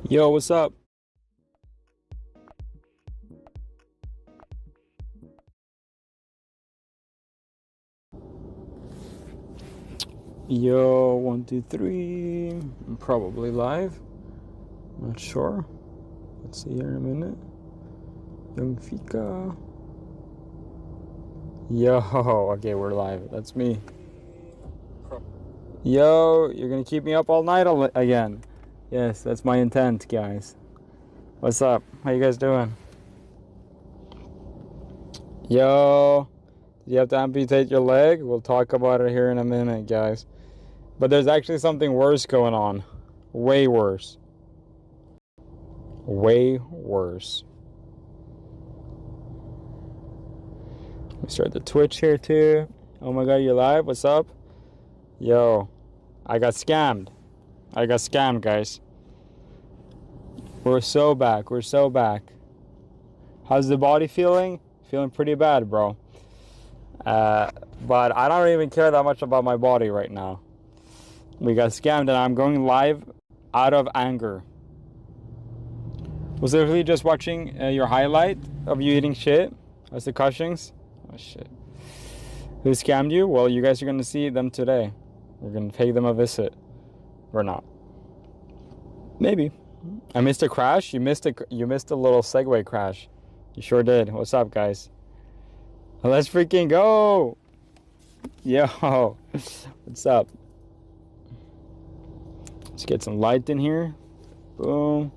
Yo, what's up? Yo, 1, 2, 3. I'm probably live. Not sure. Let's see here in a minute. Yungfika. Yo, okay, we're live. That's me. Yo, you're gonna keep me up all night again. Yes, that's my intent, guys. What's up? How you guys doing? Yo, do you have to amputate your leg? We'll talk about it here in a minute, guys. But there's actually something worse going on. Way worse. Way worse. Let me start the Twitch here too. Oh my god, you're live? What's up? Yo, I got scammed. I got scammed, guys. We're so back. We're so back. How's the body feeling? Feeling pretty bad, bro. But I don't even care that much about my body right now. We got scammed and I'm going live out of anger. Was literally just watching your highlight of you eating shit. What's the Cushings? Oh shit. Who scammed you? Well, you guys are gonna see them today. We're gonna pay them a visit. Or not. Maybe. I missed a crash. You missed a little Segway crash. You sure did. What's up, guys? Let's freaking go. Yo. What's up? Let's get some light in here. Boom.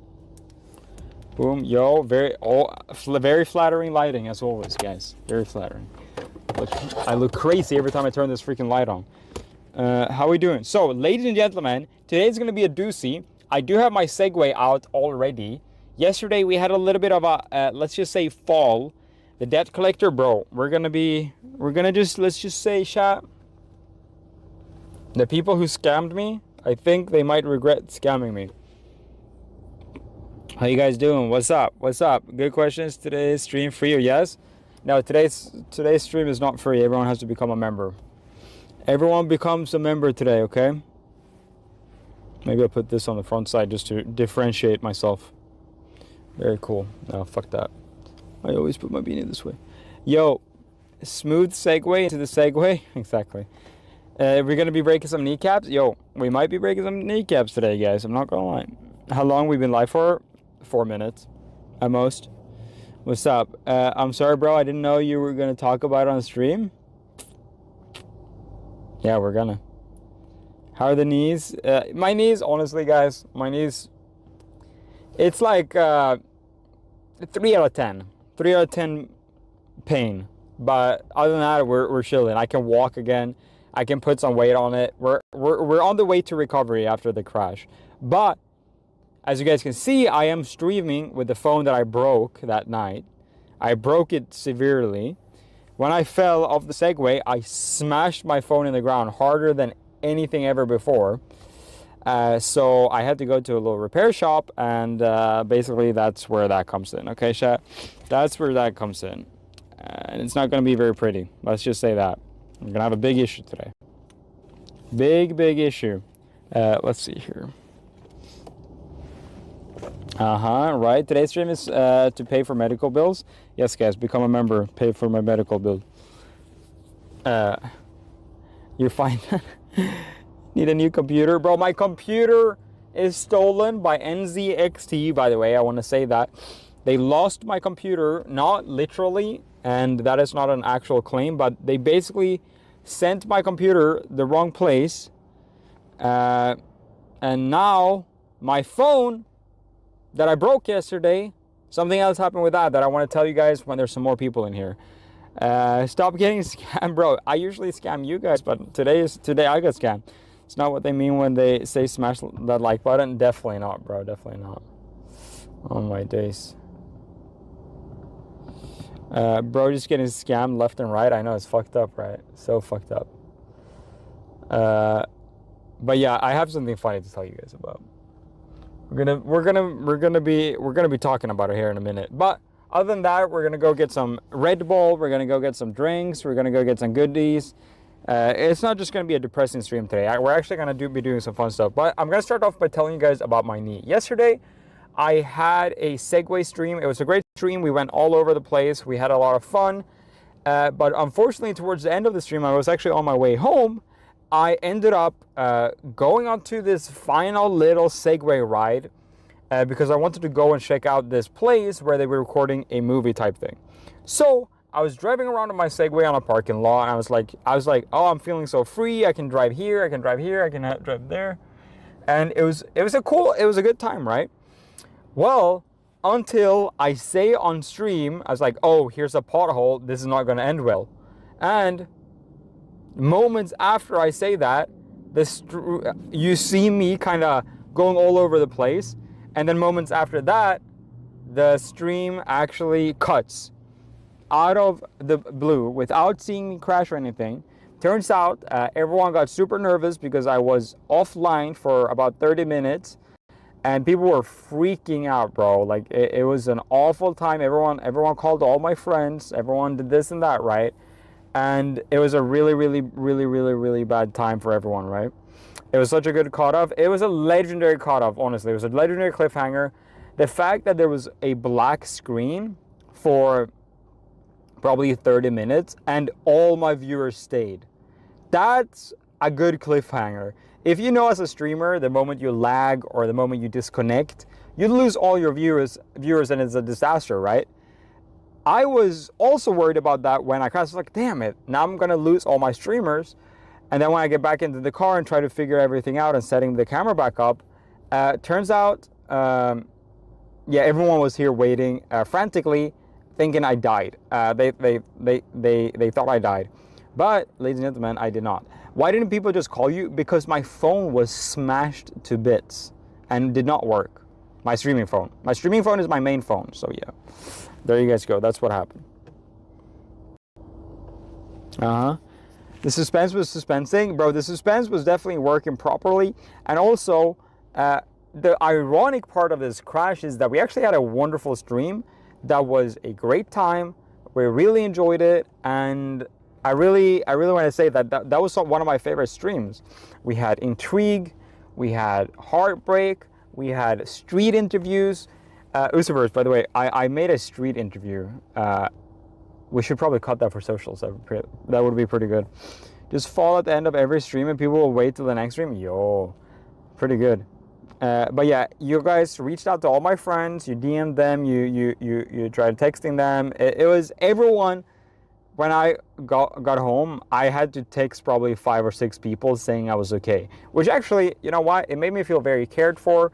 Boom. Yo, very flattering lighting as always, guys. Very flattering. I look crazy every time I turn this freaking light on. How are we doing? So, ladies and gentlemen, today's going to be a doozy. I do have my Segway out already. Yesterday we had a little bit of a, let's just say, fall. The debt collector, bro. Let's just say, chat. The people who scammed me, I think they might regret scamming me. How you guys doing? What's up? What's up? Good questions. Today's stream free or yes? No, today's stream is not free. Everyone has to become a member. Everyone becomes a member today, okay? Maybe I'll put this on the front side just to differentiate myself. Very cool. No, fuck that. I always put my beanie this way. Yo, smooth segue into the Segway. Exactly. We're going to be breaking some kneecaps. Yo, we might be breaking some kneecaps today, guys. I'm not going to lie. How long we've been live for? 4 minutes at most. What's up? I'm sorry, bro. I didn't know you were going to talk about it on stream. Yeah, we're gonna. How are the knees? My knees, honestly, guys, my knees, it's like 3 out of 10. 3 out of 10 pain. But other than that, we're chilling. I can walk again. I can put some weight on it. We're on the way to recovery after the crash. But as you guys can see, I am streaming with the phone that I broke that night. I broke it severely. When I fell off the Segway, I smashed my phone in the ground harder than anything ever before. So I had to go to a little repair shop, and basically that's where that comes in. Okay, chat? That's where that comes in. And it's not going to be very pretty. Let's just say that. I'm going to have a big issue today. Big issue. Let's see here. Right. Today's stream is to pay for medical bills. Yes, guys, become a member. Pay for my medical bill. You're fine. Need a new computer? Bro, my computer is stolen by NZXT, by the way. I want to say that. They lost my computer, not literally, and that is not an actual claim, but they basically sent my computer the wrong place. And now my phone that I broke yesterday, something else happened with that I want to tell you guys when there's some more people in here. Stop getting scammed, bro. I usually scam you guys, but today I got scammed. It's not what they mean when they say smash that like button. Definitely not, bro. Definitely not. Oh my days. Bro, just getting scammed left and right. I know, it's fucked up, right? So fucked up. But yeah, I have something funny to tell you guys about. We're gonna be talking about it here in a minute. But other than that, we're gonna go get some Red Bull. We're gonna go get some drinks. We're gonna go get some goodies. It's not just gonna be a depressing stream today. We're actually gonna be doing some fun stuff. But I'm gonna start off by telling you guys about my knee. Yesterday, I had a Segway stream. It was a great stream. We went all over the place. We had a lot of fun. But unfortunately, towards the end of the stream, I was actually on my way home. I ended up going onto this final little Segway ride because I wanted to go and check out this place where they were recording a movie type thing. So I was driving around on my Segway on a parking lot, and I was like, oh, I'm feeling so free. I can drive here. I can drive here. I can drive there. And it was a good time, right? Well, until I say on stream, I was like, oh, here's a pothole. This is not going to end well. And moments after I say that, you see me kind of going all over the place. And then moments after that, the stream actually cuts out of the blue without seeing me crash or anything. Turns out everyone got super nervous because I was offline for about 30 minutes. And people were freaking out, bro. Like, it was an awful time. Everyone called all my friends. Everyone did this and that, right? And it was a really, really, really, really, really bad time for everyone, right? It was such a good cutoff. It was a legendary cutoff, honestly. It was a legendary cliffhanger. The fact that there was a black screen for probably 30 minutes and all my viewers stayed. That's a good cliffhanger. If you know, as a streamer, the moment you lag or the moment you disconnect, you lose all your viewers and it's a disaster, right? I was also worried about that when I crashed. I was like, damn it, now I'm gonna lose all my streamers. And then when I get back into the car and try to figure everything out and setting the camera back up, turns out, yeah, everyone was here waiting frantically, thinking I died. They thought I died. But, ladies and gentlemen, I did not. Why didn't people just call you? Because my phone was smashed to bits and did not work. My streaming phone. My streaming phone is my main phone. So, yeah. There you guys go. That's what happened. The suspense was suspensing. Bro, the suspense was definitely working properly. And also, the ironic part of this crash is that we actually had a wonderful stream. That was a great time. We really enjoyed it. And I really want to say that was one of my favorite streams. We had intrigue, we had heartbreak, we had street interviews. Usiverse, by the way, I made a street interview. We should probably cut that for socials. That would be pretty good. Just fall at the end of every stream and people will wait till the next stream. Yo, pretty good. But yeah, you guys reached out to all my friends. You DM'd them. You tried texting them. It was everyone. When I got home, I had to text probably 5 or 6 people saying I was okay. Which actually, you know what? It made me feel very cared for.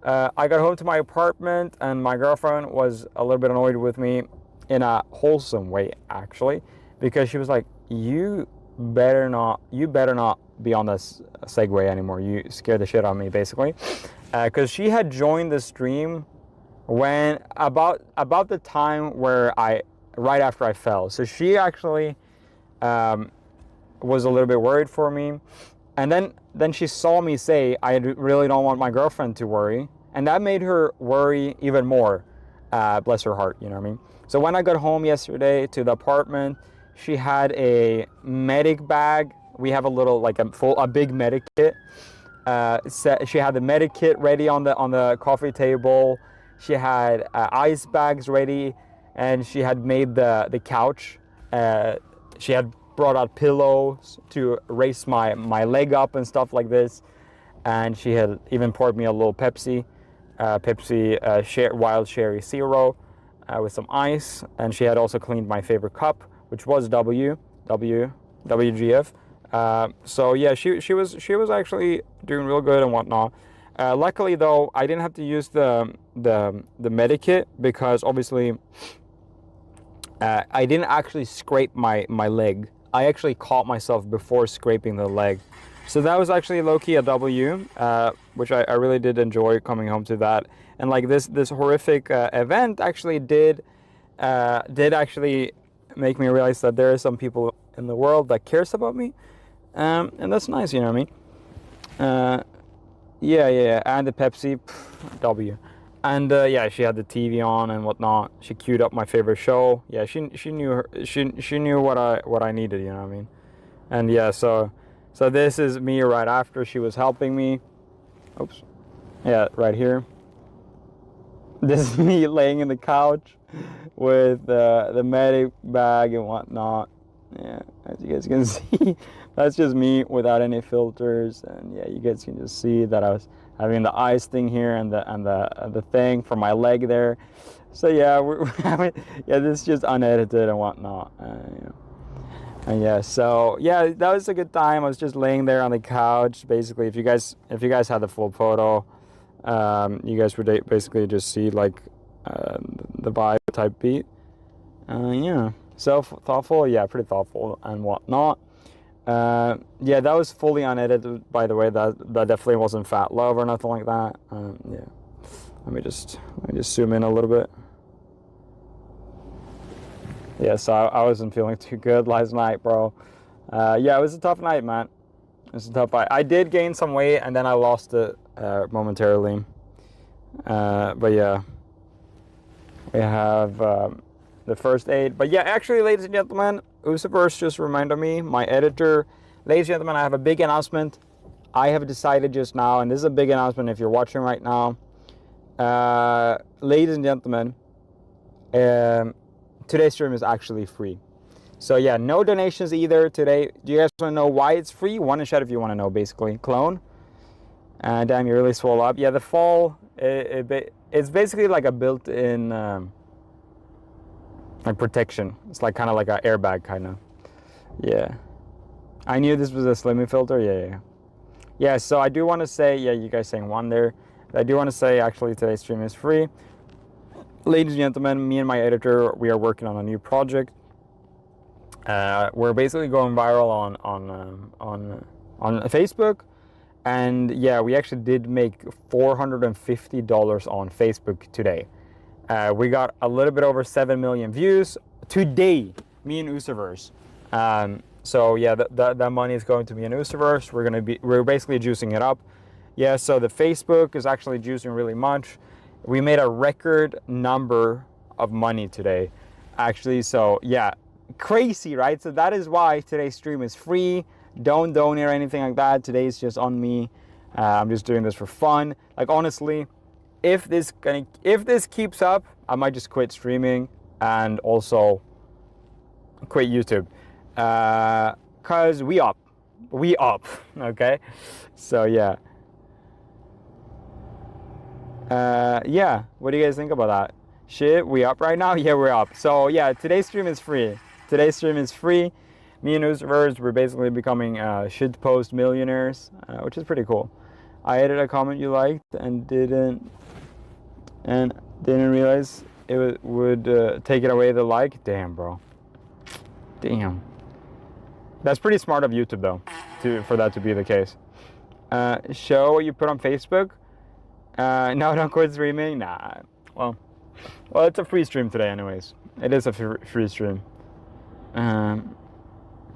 I got home to my apartment and my girlfriend was a little bit annoyed with me in a wholesome way, actually. Because she was like, you better not be on this Segway anymore. You scared the shit out of me, basically. Because she had joined the stream when about the time where right after I fell. So she actually was a little bit worried for me. And then she saw me say, I really don't want my girlfriend to worry. And that made her worry even more. Bless her heart, you know what I mean? So when I got home yesterday to the apartment, she had a medic bag. We have a little, like a big medic kit. She had the medic kit ready on the coffee table. She had ice bags ready. And she had made the couch. She had brought out pillows to raise my leg up and stuff like this. And she had even poured me a little Pepsi Wild Cherry Zero with some ice. And she had also cleaned my favorite cup, which was WGF. So yeah, she was actually doing real good and whatnot. Luckily though, I didn't have to use the medikit because obviously I didn't actually scrape my leg. I actually caught myself before scraping the leg. So that was actually low-key a W, which I really did enjoy coming home to that. And like this horrific event actually did actually make me realize that there are some people in the world that cares about me. And that's nice, you know what I mean? Yeah, and the Pepsi, W. And yeah, she had the TV on and whatnot. She queued up my favorite show. Yeah, she knew what I needed, you know what I mean? And yeah, so this is me right after she was helping me. Oops. Yeah, right here. This is me laying in the couch with the medic bag and whatnot. Yeah, as you guys can see, that's just me without any filters. And yeah, you guys can just see that I was having the ice thing here and the thing for my leg there. So yeah, we're having, yeah, this is just unedited and whatnot. You know. And yeah, so yeah, that was a good time. I was just laying there on the couch. Basically, if you guys had the full photo, you guys would basically just see like the vibe type beat. Yeah, so thoughtful. Yeah, pretty thoughtful and whatnot. Yeah, that was fully unedited, by the way. That definitely wasn't fat love or nothing like that. Yeah, let me just zoom in a little bit. Yeah, so I wasn't feeling too good last night, bro. Yeah, it was a tough night, man. It was a tough night. I did gain some weight, and then I lost it momentarily. But yeah, we have the first aid. But yeah, actually, ladies and gentlemen, Usaverse just reminded me, my editor. Ladies and gentlemen, I have a big announcement. I have decided just now, and this is a big announcement if you're watching right now. Ladies and gentlemen, today's stream is actually free. So yeah, no donations either today. Do you guys want to know why it's free? One in chat if you want to know, basically. Clone. Damn, you really swole up. Yeah, the fall, it's basically like a built-in like protection. It's like kind of like an airbag, kind of. Yeah. I knew this was a slimming filter. Yeah. Yeah, so I do want to say, yeah, you guys saying one there. I do want to say, actually, today's stream is free. Ladies and gentlemen, me and my editor, we are working on a new project. We're basically going viral on Facebook, and yeah, we actually did make $450 on Facebook today. We got a little bit over 7 million views today. Me and Usaverse. So yeah, that money is going to me and Usaverse. We're basically juicing it up. Yeah, so the Facebook is actually juicing really much. We made a record number of money today, actually. So yeah, crazy, right? So that is why today's stream is free. Don't donate or anything like that. Today is just on me. I'm just doing this for fun. Like honestly, if this keeps up, I might just quit streaming and also quit YouTube, cause we up, okay? So yeah. Yeah, what do you guys think about that? Shit, we up right now? Yeah, we're up. So yeah, today's stream is free. Today's stream is free. Me and Usaverse, we're basically becoming shitpost millionaires, which is pretty cool. I added a comment you liked and didn't realize it would take it away the like. Damn, bro. Damn. That's pretty smart of YouTube though, for that to be the case. Show what you put on Facebook. No, don't quit streaming. Nah. Well, it's a free stream today, anyways. It is a free stream.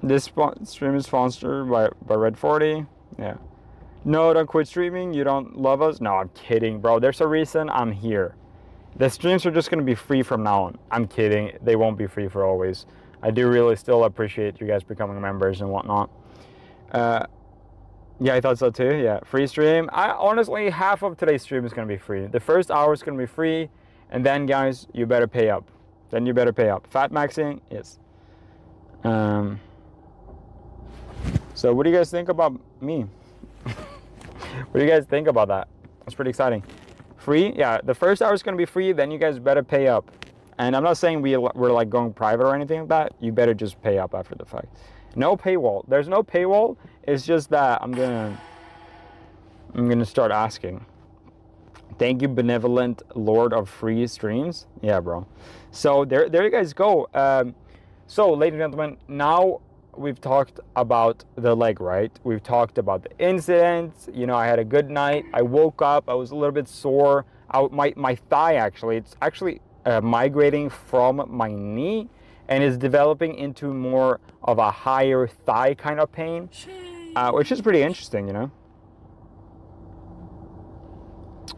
This stream is sponsored by Red 40. Yeah. No, don't quit streaming. You don't love us? No, I'm kidding, bro. There's a reason I'm here. The streams are just gonna be free from now on. I'm kidding. They won't be free for always. I do really still appreciate you guys becoming members and whatnot. Yeah, I thought so too. Yeah, free stream. Honestly, half of today's stream is going to be free. The first hour is going to be free, and then, guys, you better pay up. Then you better pay up. Fat maxing, yes. So what do you guys think about me? What do you guys think about that? It's pretty exciting. Free? Yeah, the first hour is going to be free, then you guys better pay up. And I'm not saying we're like going private or anything like that. You better just pay up after the fact. No paywall. There's no paywall. It's just that I'm gonna start asking. Thank you, benevolent Lord of free streams. Yeah, bro. So there you guys go. So, ladies and gentlemen, now we've talked about the leg, right? We've talked about the incident. You know, I had a good night. I woke up. I was a little bit sore. My thigh actually. It's actually migrating from my knee. And is developing into more of a higher thigh kind of pain, which is pretty interesting, you know?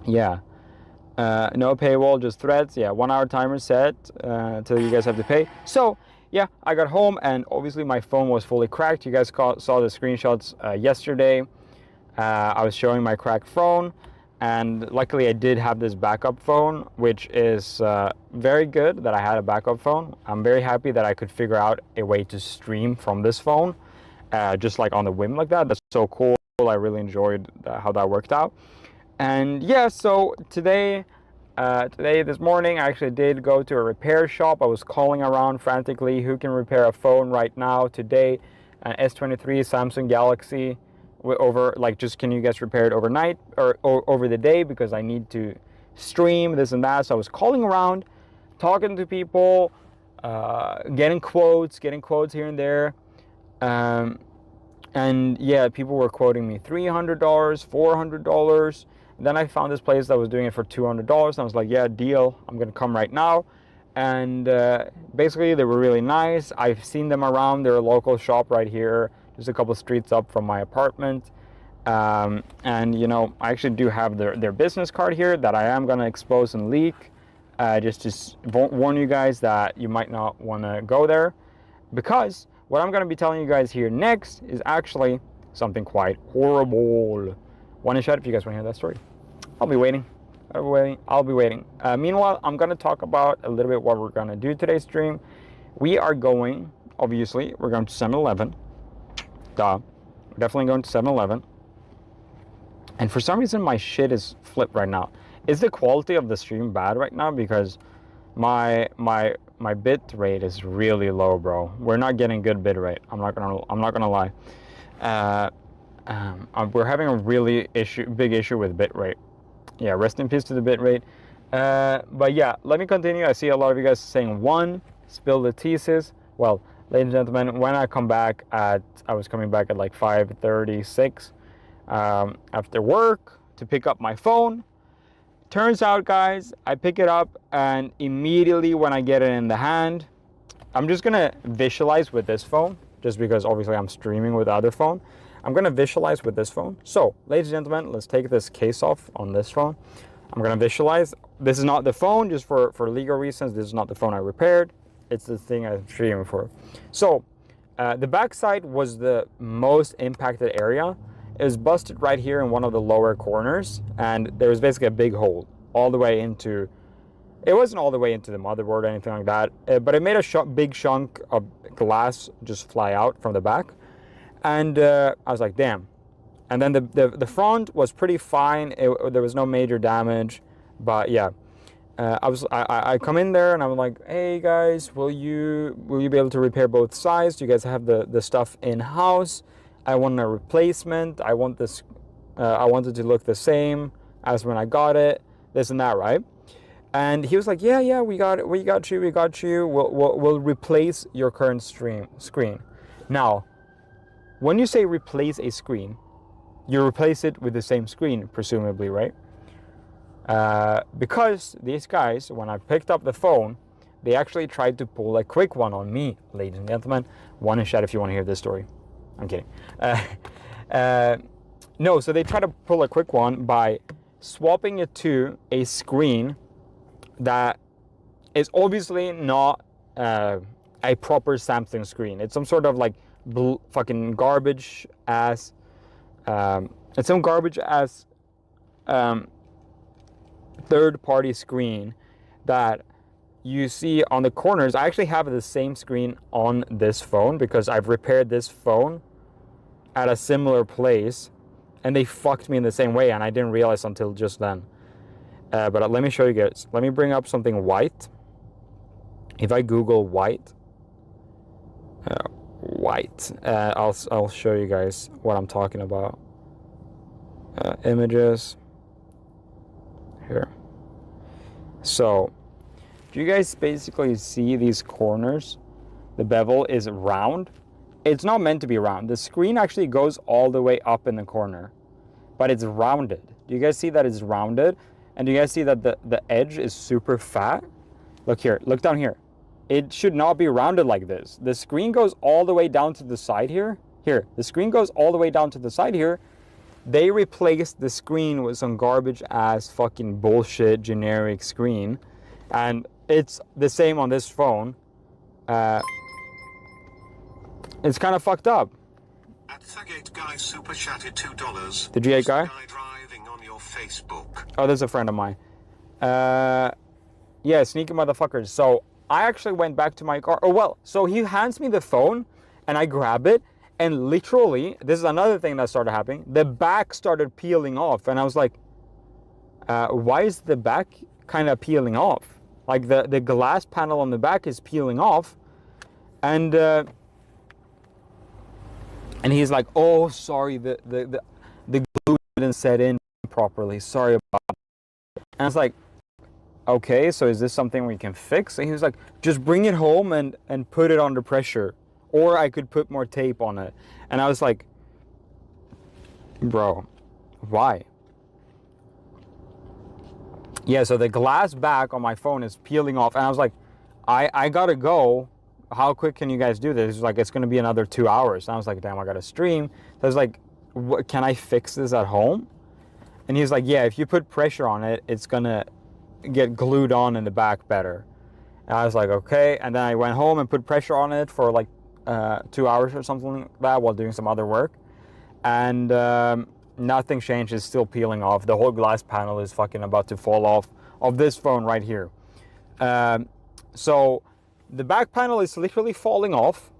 Yeah. No paywall, just threads. Yeah, 1 hour timer set until you guys have to pay. So, yeah, I got home and obviously my phone was fully cracked. You guys saw the screenshots yesterday. I was showing my cracked phone. And luckily I did have this backup phone, which is very good that I had a backup phone. I'm very happy that I could figure out a way to stream from this phone, just like on the whim like that. That's so cool. I really enjoyed how that worked out. And yeah, so today, this morning, I actually did go to a repair shop. I was calling around frantically who can repair a phone right now today, an S23 Samsung Galaxy. Over, like, just can you guys repair it overnight or over the day, because I need to stream this and that. So I was calling around, talking to people, getting quotes here and there, and yeah, people were quoting me $300, $400. Then I found this place that was doing it for $200, and I was like, yeah, deal, I'm gonna come right now. And basically they were really nice. I've seen them around. They're a local shop right here, just a couple streets up from my apartment. And you know, I actually do have their business card here that I am going to expose and leak, just to warn you guys that you might not want to go there, because what I'm going to be telling you guys here next is actually something quite horrible. One in chat if you guys want to hear that story. I'll be waiting. Meanwhile, I'm going to talk about a little bit what we're going to do today's stream. We are going, obviously, we're going to 7-Eleven. We're definitely going to 7-Eleven. And for some reason my shit is flipped right now. Is the quality of the stream bad right now? Because my bit rate is really low, bro. We're not getting good bit rate. I'm not gonna lie. We're having a really big issue with bit rate. Yeah, rest in peace to the bit rate. But yeah, let me continue. I see a lot of you guys saying spill the thesis. Well, ladies and gentlemen, when I come back I was coming back at like 5:36 after work to pick up my phone. Turns out, guys, I pick it up, and immediately when I get it in the hand, I'm just gonna visualize with this phone, just because obviously I'm streaming with the other phone. I'm gonna visualize with this phone. So, ladies and gentlemen, let's take this case off on this phone. I'm gonna visualize. This is not the phone, just for legal reasons. This is not the phone I repaired. It's the thing I'm streaming for. So, the backside was the most impacted area. It was busted right here in one of the lower corners, and there was basically a big hole all the way into, it wasn't all the way into the motherboard or anything like that, but it made a big chunk of glass just fly out from the back. And I was like, damn. And then the front was pretty fine. There was no major damage, but yeah. I come in there and I'm like, hey guys, will you be able to repair both sides? Do you guys have the stuff in house? I want a replacement. I want this. I want it to look the same as when I got it. This and that, right? And he was like, yeah, we got it. We got you. We'll replace your current screen. Now, when you say replace a screen, you replace it with the same screen, presumably, right? Because these guys, when I picked up the phone, they actually tried to pull a quick one on me, ladies and gentlemen. One in chat if you want to hear this story. I'm kidding. No, so they tried to pull a quick one by swapping it to a screen that is obviously not a proper Samsung screen. It's some sort of like fucking garbage ass. It's some garbage ass third-party screen that you see on the corners. I actually have the same screen on this phone because I've repaired this phone at a similar place, and they fucked me in the same way, and I didn't realize until just then. But let me show you guys. Let me bring up something white. If I Google white, I'll show you guys what I'm talking about. Images here. So, do you guys basically see these corners? The bevel is round. It's not meant to be round. The screen actually goes all the way up in the corner, but it's rounded. Do you guys see that it's rounded? And do you guys see that the edge is super fat? Look here, look down here. It should not be rounded like this. The screen goes all the way down to the side here. Here, the screen goes all the way down to the side here. They replaced the screen with some garbage ass fucking bullshit generic screen. And it's the same on this phone. It's kind of fucked up. At G8 guy super chatted $2. The G8 guy? Driving on your Facebook. Oh, there's a friend of mine. Yeah, sneaky motherfuckers. So I actually went back to my car. Oh, well, so he hands me the phone and I grab it. And literally, this is another thing that started happening. The back started peeling off. And I was like, why is the back kind of peeling off? Like the glass panel on the back is peeling off. And he's like, oh, sorry, the glue didn't set in properly. Sorry about it. And I was like, okay, so is this something we can fix? And he was like, just bring it home and put it under pressure. Or I could put more tape on it. And I was like, bro, why? Yeah, so the glass back on my phone is peeling off. And I was like, I gotta go. How quick can you guys do this? He's like, it's gonna be another 2 hours. And I was like, damn, I gotta stream. So I was like, can I fix this at home? And he's like, yeah, if you put pressure on it, it's gonna get glued on in the back better. And I was like, okay. And then I went home and put pressure on it for like 2 hours or something like that while doing some other work. And nothing changed. It's still peeling off. The whole glass panel is fucking about to fall off of this phone right here. So the back panel is literally falling off.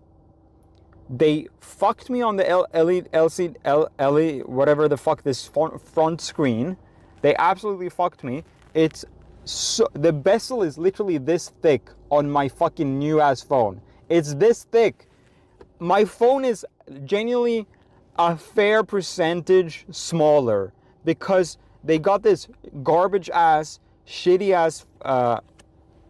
They fucked me on the LCD, whatever the fuck this front screen. They absolutely fucked me. It's so, the bezel is literally this thick on my fucking new ass phone. It's this thick. My phone is genuinely a fair percentage smaller because they got this garbage ass, shitty ass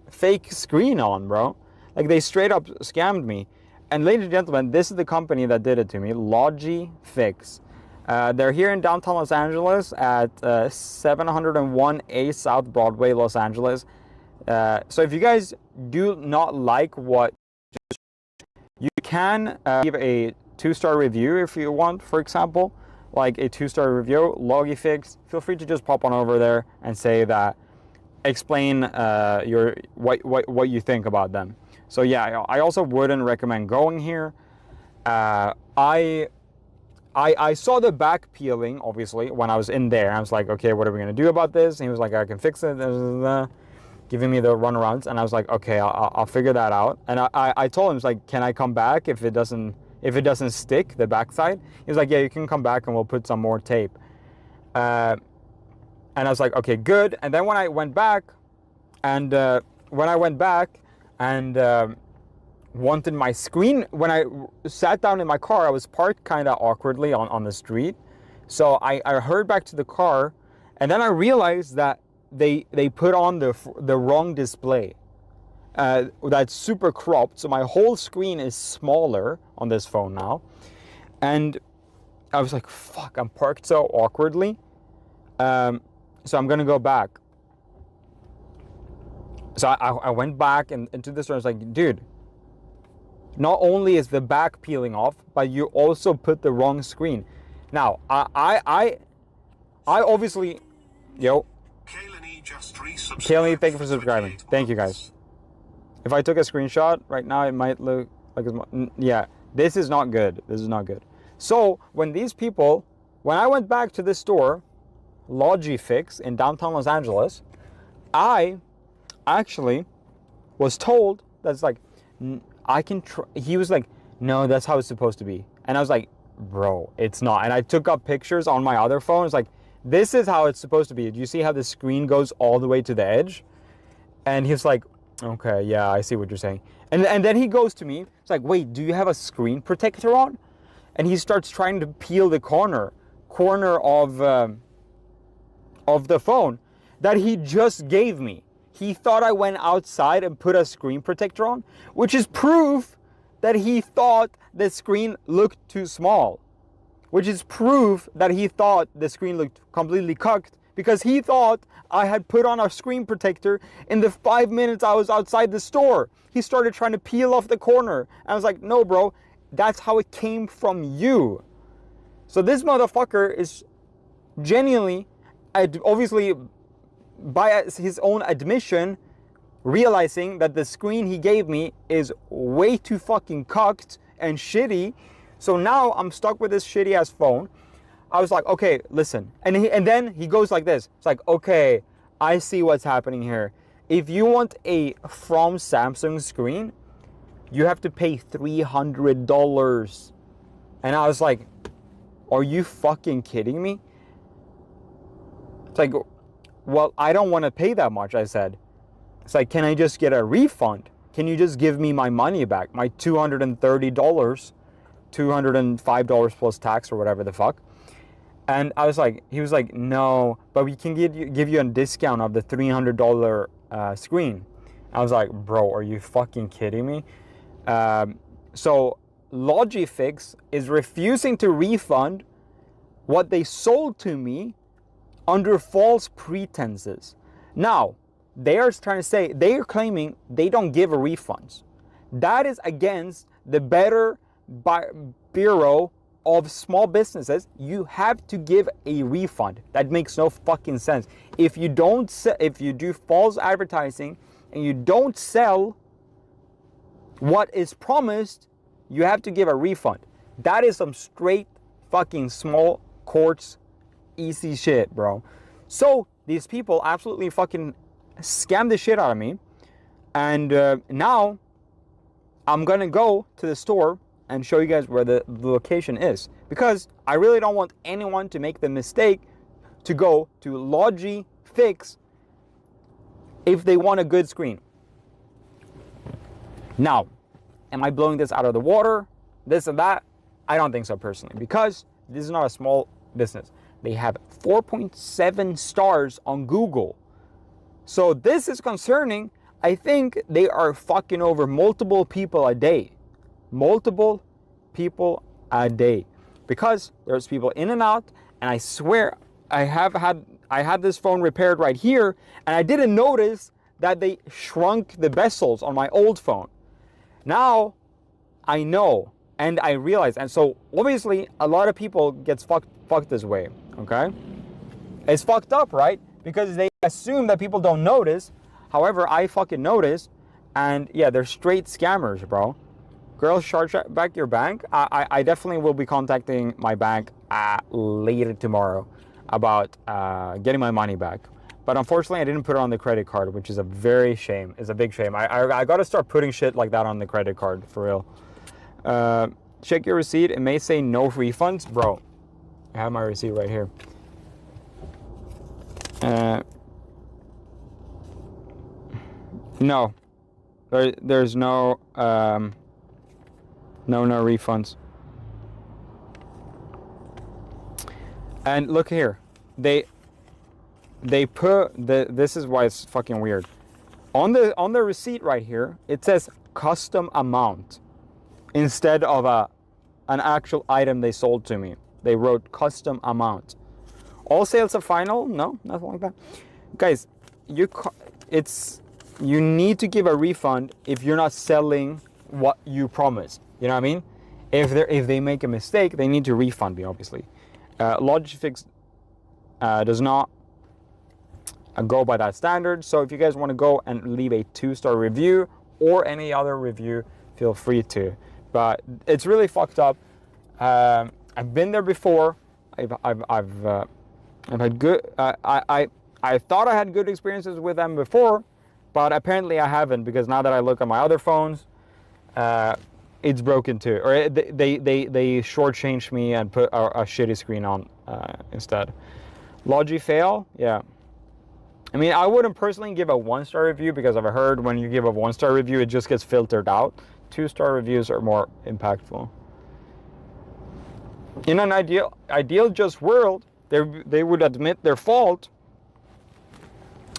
fake screen on, bro. Like they straight up scammed me. And ladies and gentlemen, this is the company that did it to me, Logifix. They're here in downtown Los Angeles at 701A South Broadway, Los Angeles. So if you guys do not like what, you can give a 2-star review if you want, for example, like a 2-star review, Logifix. Feel free to just pop on over there and say that, explain what you think about them. So yeah, I also wouldn't recommend going here. I saw the back peeling, obviously, when I was in there. I was like, okay, what are we going to do about this? And he was like, I can fix it, giving me the runarounds. And I was like, okay, I'll figure that out. And I told him, it's like, can I come back if it doesn't stick, the backside? He was like, yeah, you can come back and we'll put some more tape. And I was like, okay, good. And then when I went back and wanted my screen, when I sat down in my car, I was parked kind of awkwardly on the street. So I heard back to the car, and then I realized that they put on the wrong display. That's super cropped, so my whole screen is smaller on this phone now. And I was like, fuck, I'm parked so awkwardly. So I'm gonna go back. So I went back into the store. I was like, dude, not only is the back peeling off, but you also put the wrong screen. Now, I obviously, yo, Kaylee, thank you for subscribing. Thank you, guys. If I took a screenshot right now, it might look like it's, yeah, this is not good. This is not good. So when I went back to this store, Logifix in downtown Los Angeles, I actually was told that's like, I can try. He was like, no, that's how it's supposed to be. And I was like, bro, it's not. And I took up pictures on my other phone. It's like, this is how it's supposed to be. Do you see how the screen goes all the way to the edge? And he's like, okay, yeah, I see what you're saying. And then he goes to me. It's like, wait, do you have a screen protector on? And he starts trying to peel the corner of the phone that he just gave me. He thought I went outside and put a screen protector on, which is proof that he thought the screen looked too small, which is proof that he thought the screen looked completely cucked because he thought I had put on a screen protector in the 5 minutes I was outside the store. He started trying to peel off the corner. And I was like, no, bro, that's how it came from you. So this motherfucker is genuinely, obviously, by his own admission, realizing that the screen he gave me is way too fucking cucked and shitty. So now I'm stuck with this shitty ass phone. I was like, okay, listen. And then he goes like this. It's like, okay, I see what's happening here. If you want a from Samsung screen, you have to pay $300. And I was like, are you fucking kidding me? It's like, well, I don't want to pay that much, I said. It's like, can I just get a refund? Can you just give me my money back? My $230, $205 plus tax or whatever the fuck. And I was like, he was like, no, but we can give you a discount of the $300 screen. I was like, bro, are you fucking kidding me? So Logifix is refusing to refund what they sold to me under false pretenses. Now, they are trying to say, they are claiming they don't give a refunds. That is against the Better Bureau of Small Businesses. You have to give a refund. That makes no fucking sense. If you do false advertising and you don't sell what is promised, you have to give a refund. That is some straight fucking small courts easy shit, bro. So these people absolutely fucking scammed the shit out of me. And now I'm gonna go to the store and show you guys where the location is, because I really don't want anyone to make the mistake to go to Logifix if they want a good screen. Now, am I blowing this out of the water? This and that? I don't think so personally, because this is not a small business. They have 4.7 stars on Google. So this is concerning. I think they are fucking over multiple people a day. Multiple people a day. Because there's people in and out, and I swear I had this phone repaired right here, and I didn't notice that they shrunk the bezels on my old phone. Now I know, and I realize, and so obviously a lot of people gets fucked this way, okay? It's fucked up, right? Because they assume that people don't notice. However, I fucking notice, and yeah, they're straight scammers, bro. Girls, charge back your bank. I definitely will be contacting my bank later tomorrow about getting my money back. But unfortunately, I didn't put it on the credit card, which is a very shame. It's a big shame. I got to start putting shit like that on the credit card, for real. Check your receipt. It may say no refunds. Bro, I have my receipt right here. No. There's no refunds. And look here. They put this is why it's fucking weird. On the receipt right here, it says custom amount instead of an actual item they sold to me. They wrote custom amount. All sales are final? No, nothing like that. Guys, you need to give a refund if you're not selling what you promised. You know what I mean? If they make a mistake, they need to refund me, obviously. Logifix does not go by that standard. So if you guys want to go and leave a 2-star review or any other review, feel free to. But it's really fucked up. I've been there before. I've had good. I thought I had good experiences with them before, but apparently I haven't, because now that I look at my other phones, it's broken too. Or they shortchanged me and put a shitty screen on instead. Logifail, yeah. I mean, I wouldn't personally give a 1-star review, because I've heard when you give a 1-star review, it just gets filtered out. 2-star reviews are more impactful. In an ideal just world, they would admit their fault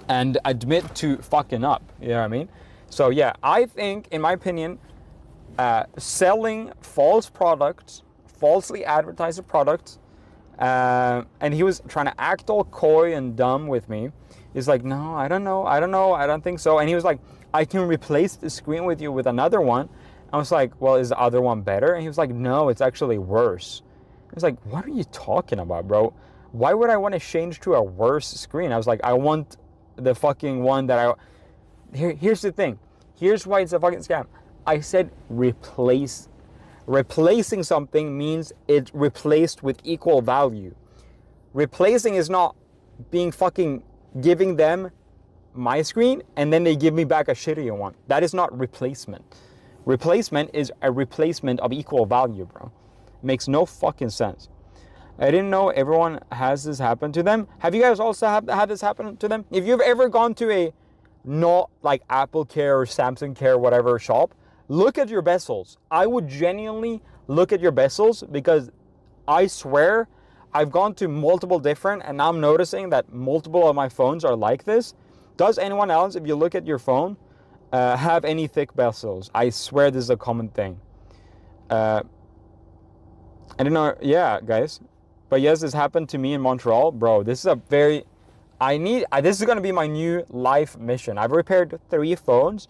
and admit to fucking up. You know what I mean? So yeah, I think, in my opinion, selling false products, falsely advertised products, and he was trying to act all coy and dumb with me. He's like, no, I don't know, I don't think so. And he was like, I can replace the screen with you with another one. I was like, well, is the other one better? And he was like, no, it's actually worse. I was like, what are you talking about, bro? Why would I want to change to a worse screen? I was like, I want the fucking one that Here's the thing. Here's why it's a fucking scam. I said replace Replacing something means it's replaced with equal value. Replacing is not being fucking giving them my screen and then they give me back a shittier one. That is not replacement. Replacement is a replacement of equal value, bro. Makes no fucking sense. I didn't know everyone has this happen to them. Have you guys also had this happen to them? If you've ever gone to a not like Apple Care or Samsung Care, whatever shop, look at your bezels. I would genuinely look at your bezels, because I swear I've gone to multiple different, and now I'm noticing that multiple of my phones are like this. Does anyone else, if you look at your phone, have any thick bezels? I swear this is a common thing. I don't know. Yeah, guys. But yes, this happened to me in Montreal. Bro, this is a very... this is going to be my new life mission. I've repaired 3 phones,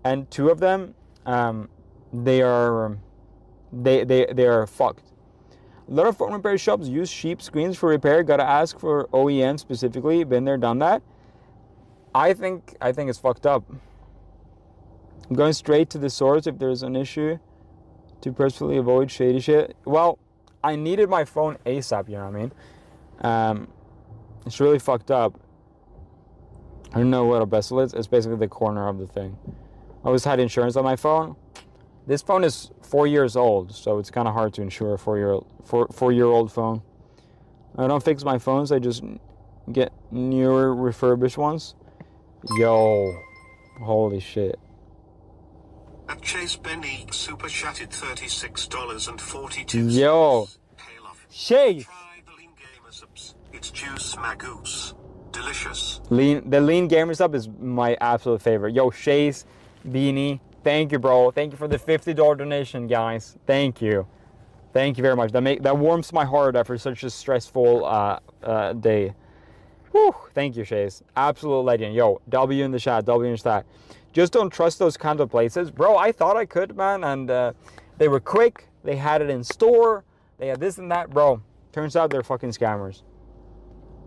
and 2 of them, they are fucked. A lot of phone repair shops use cheap screens for repair. Gotta ask for OEM specifically. Been there, done that. I think it's fucked up. I'm going straight to the source if there's an issue to personally avoid shady shit. Well, I needed my phone ASAP, you know what I mean? It's really fucked up. I don't know what a bezel is. It's basically the corner of the thing. I always had insurance on my phone. This phone is 4 years old, so it's kind of hard to insure a 4-year-old phone. I don't fix my phones. I just get newer refurbished ones. Yo, holy shit. At Chase Benny super chatted $36.42. Yo, Chase. Try the Lean Gamer subs. It's juice magoose. Delicious. The Lean Gamer sub is my absolute favorite. Yo, Chase, Beanie, thank you, bro. Thank you for the $50 donation, guys. Thank you. Thank you very much. That warms my heart after such a stressful day. Whew, thank you, Chase. Absolute legend. Yo, W in the chat, W in the chat. Just don't trust those kind of places. Bro, I thought I could, man, and they were quick. They had it in store. They had this and that. Bro, turns out they're fucking scammers.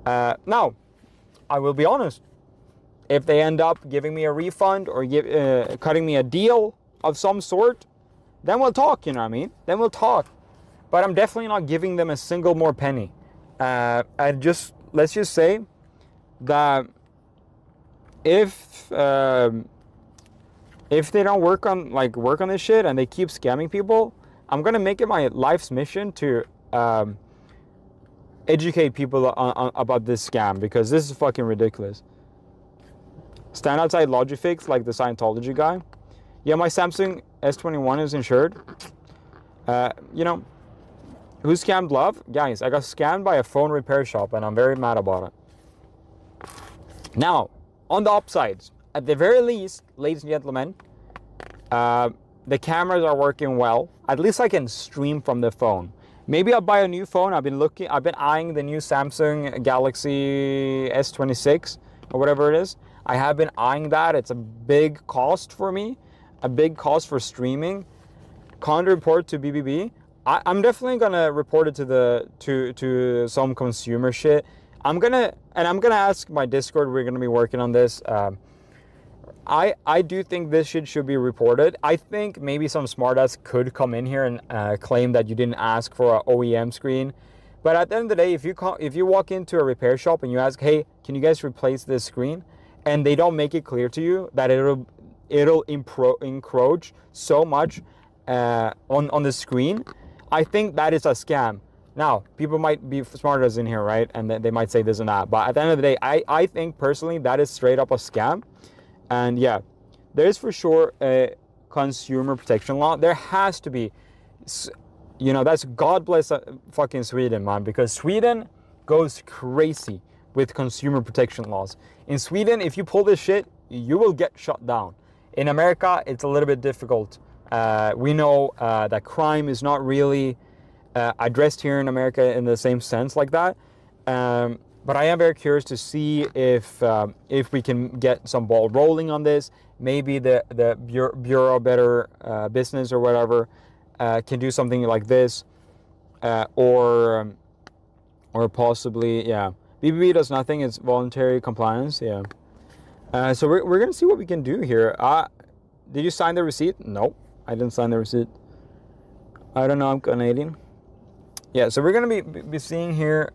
Now, I will be honest. If they end up giving me a refund or cutting me a deal of some sort, then we'll talk, you know what I mean? Then we'll talk. But I'm definitely not giving them a single more penny. Let's just say that if they don't work on this shit and they keep scamming people, I'm gonna make it my life's mission to educate people about this scam, because this is fucking ridiculous. Stand outside Logifix like the Scientology guy. Yeah, my Samsung S21 is insured. You know, who scammed love? Guys, I got scammed by a phone repair shop and I'm very mad about it. Now, on the upsides, at the very least, ladies and gentlemen, the cameras are working well. At least I can stream from the phone. Maybe I'll buy a new phone. I've been eyeing the new Samsung Galaxy S26 or whatever it is. I have been eyeing that. It's a big cost for me, a big cost for streaming. Can't report to BBB. I'm definitely gonna report it to some consumer shit. I'm gonna ask my Discord. We're gonna be working on this. I do think this shit should be reported. I think maybe some smartass could come in here and claim that you didn't ask for an OEM screen. But at the end of the day, if you walk into a repair shop and you ask, hey, can you guys replace this screen? And they don't make it clear to you that it'll encroach so much on the screen, I think that is a scam. Now, people might be smarters in here, right? And they might say this and that. But at the end of the day, I think personally that is straight up a scam. And yeah, there is for sure a consumer protection law. There has to be, you know, that's God bless fucking Sweden, man, because Sweden goes crazy with consumer protection laws. In Sweden, if you pull this shit, you will get shut down. In America, it's a little bit difficult. We know that crime is not really addressed here in America in the same sense like that. But I am very curious to see if we can get some ball rolling on this. Maybe the Bureau of Better Business or whatever can do something like this, or possibly, yeah. BBB does nothing. It's voluntary compliance. Yeah. So we're gonna see what we can do here. Did you sign the receipt? No, I didn't sign the receipt. I don't know, I'm Canadian. Yeah, so we're gonna be seeing here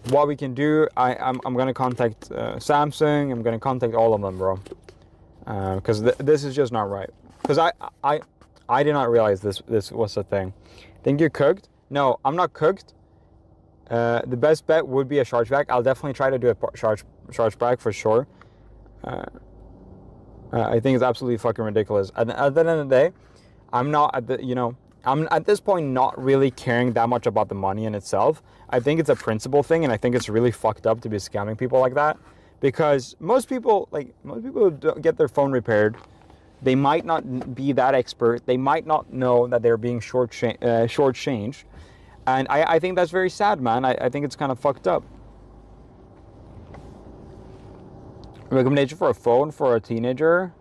what we can do. I'm gonna contact Samsung. I'm gonna contact all of them, bro, because this is just not right. Because I did not realize this was a thing. Think you're cooked? No, I'm not cooked. The best bet would be a chargeback. I'll definitely try to do a chargeback for sure. I think it's absolutely fucking ridiculous. At the end of the day, I'm not at the, you know, I'm at this point not really caring that much about the money in itself. I think it's a principle thing, and I think it's really fucked up to be scamming people like that, because most people don't get their phone repaired. They might not be that expert. They might not know that they're being shortchanged. And I think that's very sad, man. I think it's kind of fucked up. Recommendation for a phone for a teenager.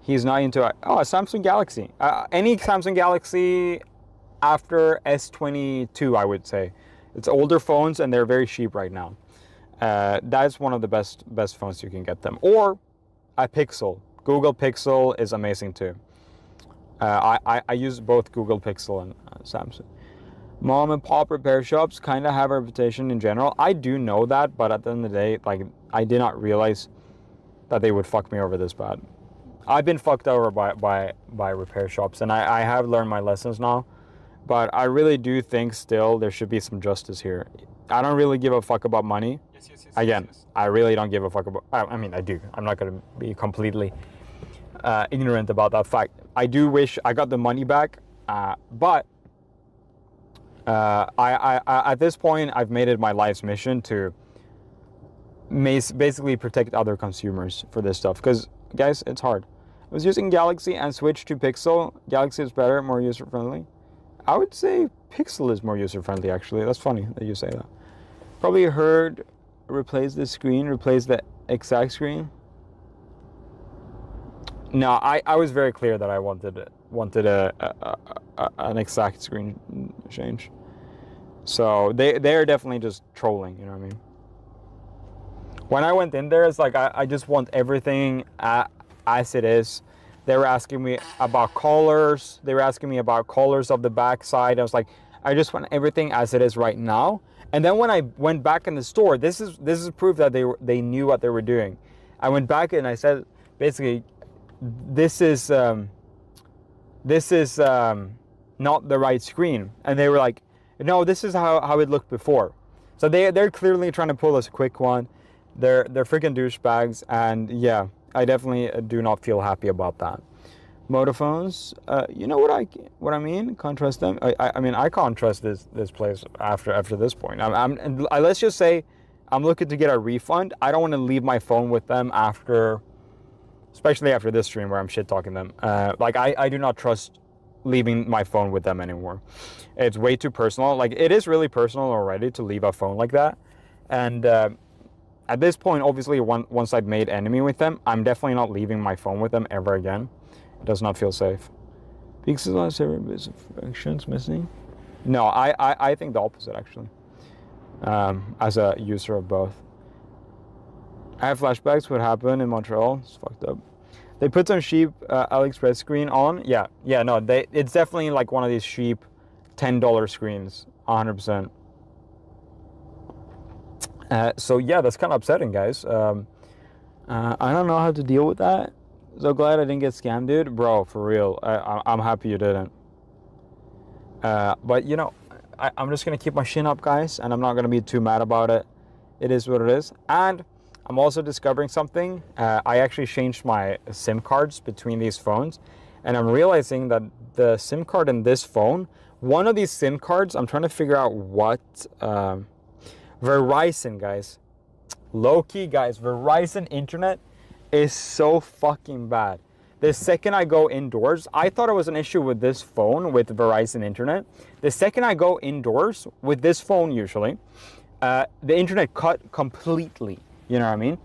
He's not into it. Oh, a Samsung Galaxy. Any Samsung Galaxy after S22, I would say. It's older phones and they're very cheap right now. That's one of the best phones you can get them. Or a Pixel. Google Pixel is amazing too. I use both Google Pixel and Samsung. Mom and pop repair shops kind of have a reputation in general. I do know that, but at the end of the day, like, I did not realize that they would fuck me over this bad. I've been fucked over by repair shops, and I have learned my lessons now. But I really do think still there should be some justice here. I don't really give a fuck about money. Yes, Again, I really don't give a fuck about... I mean, I do. I'm not going to be completely ignorant about that fact. I do wish I got the money back, but... I at this point, I've made it my life's mission to basically protect other consumers for this stuff. Because, guys, it's hard. I was using Galaxy and switched to Pixel. Galaxy is better, more user-friendly. I would say Pixel is more user-friendly, actually. That's funny that you say that. Probably heard replace the screen, replace the exact screen. No, I was very clear that I wanted an exact screen change. So they're definitely just trolling, you know what I mean? When I went in there, it's like I just want everything as it is. They were asking me about colors. They were asking me about colors of the backside. I was like, I just want everything as it is right now. And then when I went back in the store, this is proof that they knew what they were doing. I went back and I said, basically, this is not the right screen. And they were like, no, this is how it looked before. So they're clearly trying to pull us a quick one. They're freaking douchebags, and yeah, I definitely do not feel happy about that. Modaphones, you know what I mean? Can't trust them. I mean, I can't trust this place after this point. Let's just say I'm looking to get a refund. I don't want to leave my phone with them after, especially after this stream where I'm shit talking them. Like I do not trust leaving my phone with them anymore. It's way too personal. Like, it is really personal already to leave a phone like that. And at this point, obviously, once I've made enemy with them, I'm definitely not leaving my phone with them ever again. It does not feel safe. Pixels on server bits of functions missing? No, I think the opposite, actually. As a user of both. I have flashbacks. What happened in Montreal? It's fucked up. They put some cheap AliExpress screen on. Yeah, no, it's definitely like one of these cheap $10 screens, 100%. So yeah, that's kind of upsetting, guys. I don't know how to deal with that. So glad I didn't get scammed, dude. Bro, for real. I'm happy you didn't. But, you know, I'm just going to keep my chin up, guys, and I'm not going to be too mad about it. It is what it is. And I'm also discovering something. I actually changed my SIM cards between these phones, and I'm realizing that the SIM card in this phone, one of these SIM cards, I'm trying to figure out what... Verizon, guys. Low-key, guys, Verizon internet is so fucking bad. The second I go indoors, I thought it was an issue with this phone, with Verizon internet. The second I go indoors, with this phone usually, the internet cut completely. You know what I mean?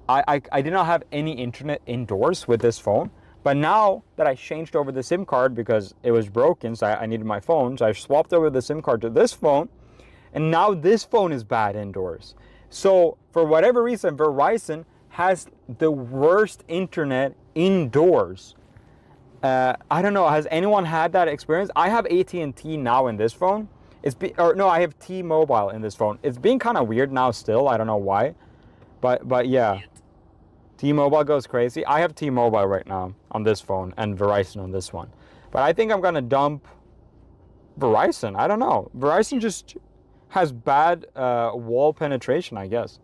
I did not have any internet indoors with this phone. But now that I changed over the SIM card because it was broken, so I needed my phone, so I swapped over the SIM card to this phone. And now this phone is bad indoors. So for whatever reason, Verizon has the worst internet indoors. I don't know. Has anyone had that experience? I have AT&T now in this phone. I have T-Mobile in this phone. It's being kind of weird now still. I don't know why. But yeah. T-Mobile goes crazy. I have T-Mobile right now on this phone and Verizon on this one. But I think I'm going to dump Verizon. I don't know. Verizon just has bad wall penetration, I guess.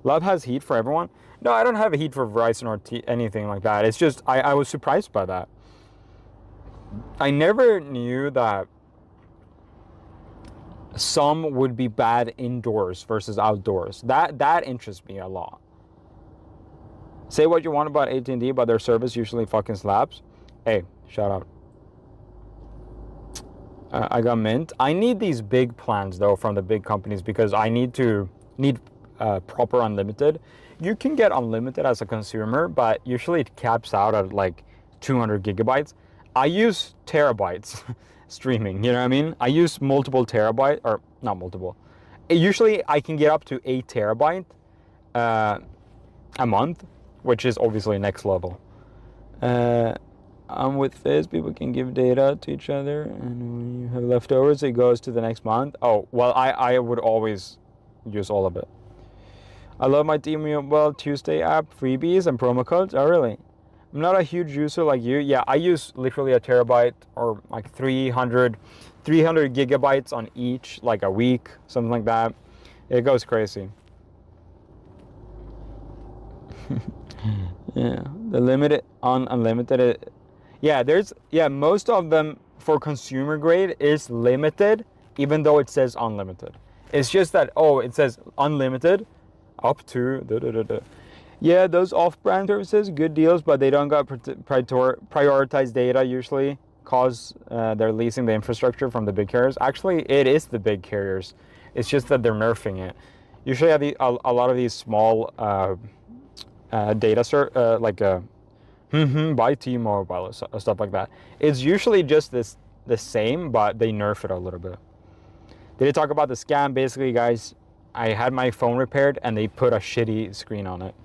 Love has heat for everyone. No, I don't have a heat for Verizon or anything like that. It's just, I was surprised by that. I never knew that some would be bad indoors versus outdoors. That interests me a lot. Say what you want about AT&T, but their service usually fucking slaps. Hey, shout out. I got Mint. I need these big plans though from the big companies because I need proper unlimited. You can get unlimited as a consumer, but usually it caps out at like 200 gigabytes. I use terabytes streaming, you know what I mean? I use multiple terabyte, or not multiple. Usually I can get up to 8 terabyte a month, which is obviously next level. I'm with Fizz, people can give data to each other, and when you have leftovers, it goes to the next month. Oh, well, I would always use all of it. I love my T-Mobile Tuesday app, freebies and promo codes. Oh, really? I'm not a huge user like you. Yeah, I use literally a terabyte or like 300 gigabytes on each, like a week, something like that. It goes crazy. Yeah, the limited on unlimited. Most of them for consumer grade is limited, even though it says unlimited. It's just that, it says unlimited up to Yeah, those off-brand services, good deals, but they don't got prioritized data usually cause they're leasing the infrastructure from the big carriers. Actually, it is the big carriers. It's just that they're nerfing it. Usually a lot of these small data by T-Mobile or stuff like that. It's usually just the same, but they nerf it a little bit. Did they talk about the scam? Basically, guys, I had my phone repaired and they put a shitty screen on it.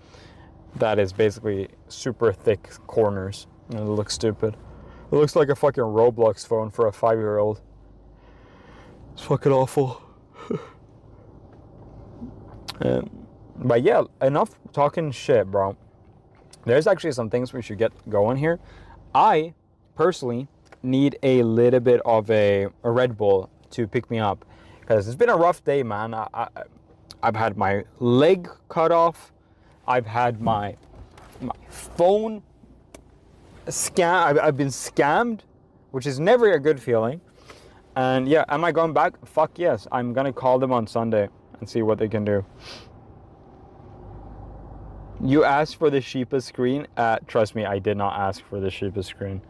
That is basically super thick corners. And it looks stupid. It looks like a fucking Roblox phone for a 5-year-old. It's fucking awful. But yeah, enough talking shit, bro. There's actually some things we should get going here. I personally need a little bit of a Red Bull to pick me up because it's been a rough day, man. I've had my leg cut off. I've had my phone scam. I've been scammed, which is never a good feeling. And yeah, am I going back? Fuck yes. I'm gonna call them on Sunday and see what they can do. You asked for the cheapest screen. Trust me, I did not ask for the cheapest screen.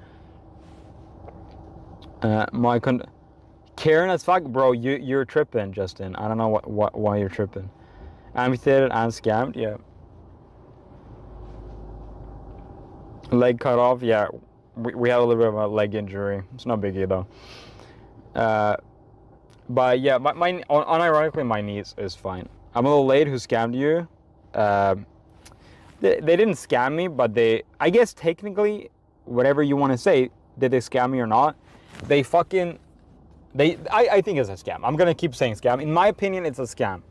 Karen as fuck, bro. You're tripping, Justin. I don't know why you're tripping. Amputated and scammed, yeah. Leg cut off, yeah. We had a little bit of a leg injury. It's no biggie though. But yeah, unironically, my knees is fine. I'm a little late. Who scammed you? They didn't scam me, but I guess technically, whatever you want to say, did they scam me or not? I think it's a scam. I'm gonna keep saying scam. In my opinion, it's a scam.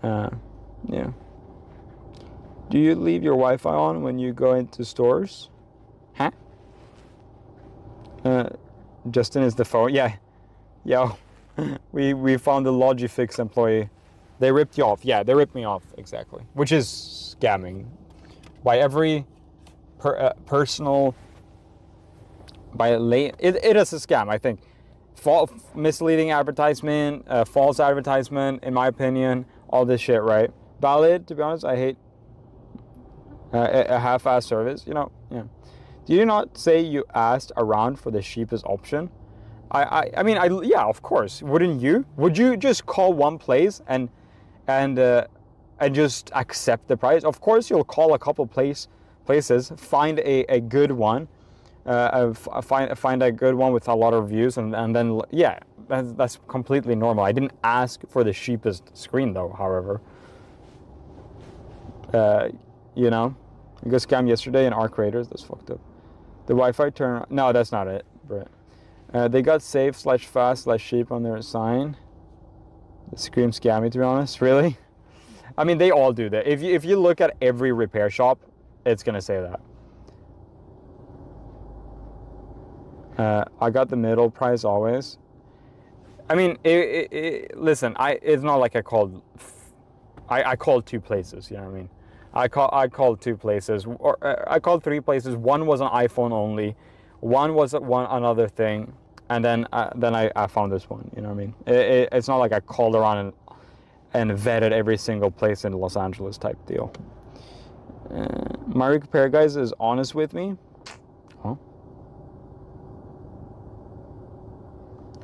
Yeah. Do you leave your Wi-Fi on when you go into stores? Huh? Justin is the phone. Yeah. Yo, we found the Logifix employee. They ripped you off. Yeah, they ripped me off, exactly. Which is scamming. By every personal... It is a scam, I think. Misleading advertisement, false advertisement, in my opinion. All this shit, right? Valid, to be honest, I hate a half-assed service, you know, yeah. Do you not say you asked around for the cheapest option? I mean, yeah, of course. Wouldn't you? Would you just call one place and just accept the price? Of course, you'll call a couple places, find a good one, find a good one with a lot of reviews, and then yeah, that's completely normal. I didn't ask for the cheapest screen though. However, you know, I got scammed yesterday in our creators. That's fucked up. The Wi-Fi turn. No, that's not it, Britt. They got safe/fast/cheap on their sign. It screams scammy, to be honest. Really? I mean, they all do that. If you look at every repair shop, it's gonna say that. I got the middle price always. I mean, listen. It's not like I called. I called 2 places. You know what I mean? I called 2 places, or I called 3 places. One was an iPhone only. One was another thing, and then I found this one. You know what I mean? It's not like I called around and vetted every single place in Los Angeles type deal. My repair guys is honest with me. Huh?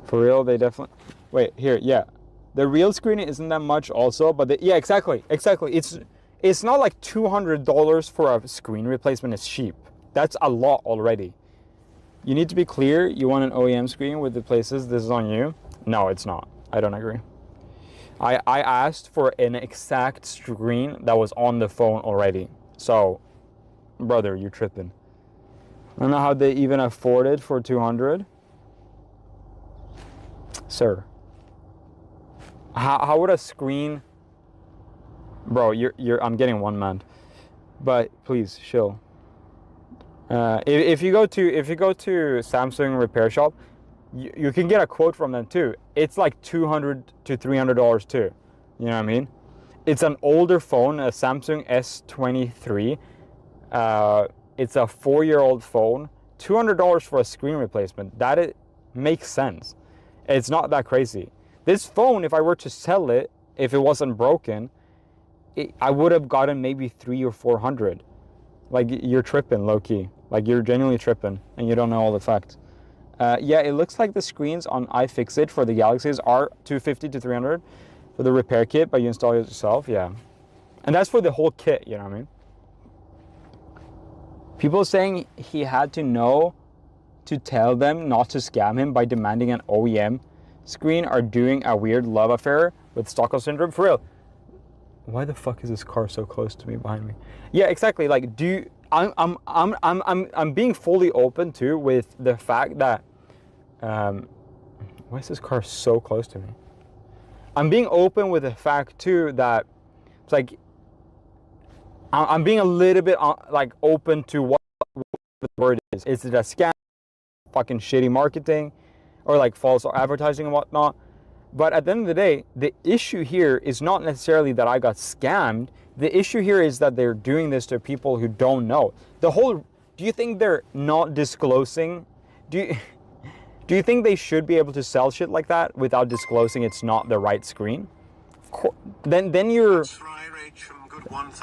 For real, they definitely. Wait, here, yeah. The real screen isn't that much also, but yeah, exactly. It's not like $200 for a screen replacement is cheap. That's a lot already. You need to be clear. You want an OEM screen with the places. This is on you. No, it's not. I don't agree. I asked for an exact screen that was on the phone already. So, brother, you're tripping. I don't know how they even afford it for 200. Sir. How would a screen... Bro, I'm getting one man. But please, chill. If you go to Samsung repair shop, you can get a quote from them too. It's like $200 to $300 too. You know what I mean? It's an older phone, a Samsung S23. It's a 4-year-old phone. $200 for a screen replacement. That makes sense. It's not that crazy. This phone, if I were to sell it, if it wasn't broken, I would have gotten maybe $300 or $400. Like, you're tripping, low-key. Like, you're genuinely tripping, and you don't know all the facts. Yeah, it looks like the screens on iFixit for the Galaxies are $250 to $300 for the repair kit, but you install it yourself, yeah. And that's for the whole kit, you know what I mean? People saying he had to know to tell them not to scam him by demanding an OEM screen are doing a weird love affair with Stockholm Syndrome. For real. Why the fuck is this car so close to me, behind me? Yeah, exactly. Like, I'm being fully open too with the fact that why is this car so close to me? I'm being open with the fact too that it's like I'm being a little bit like open to what the word is. Is it a scam, fucking shitty marketing, or like false advertising and whatnot? But at the end of the day, the issue here is not necessarily that I got scammed. The issue here is that they're doing this to people who don't know. Do you think they're not disclosing? Do you think they should be able to sell shit like that without disclosing it's not the right screen? Of course, then you're...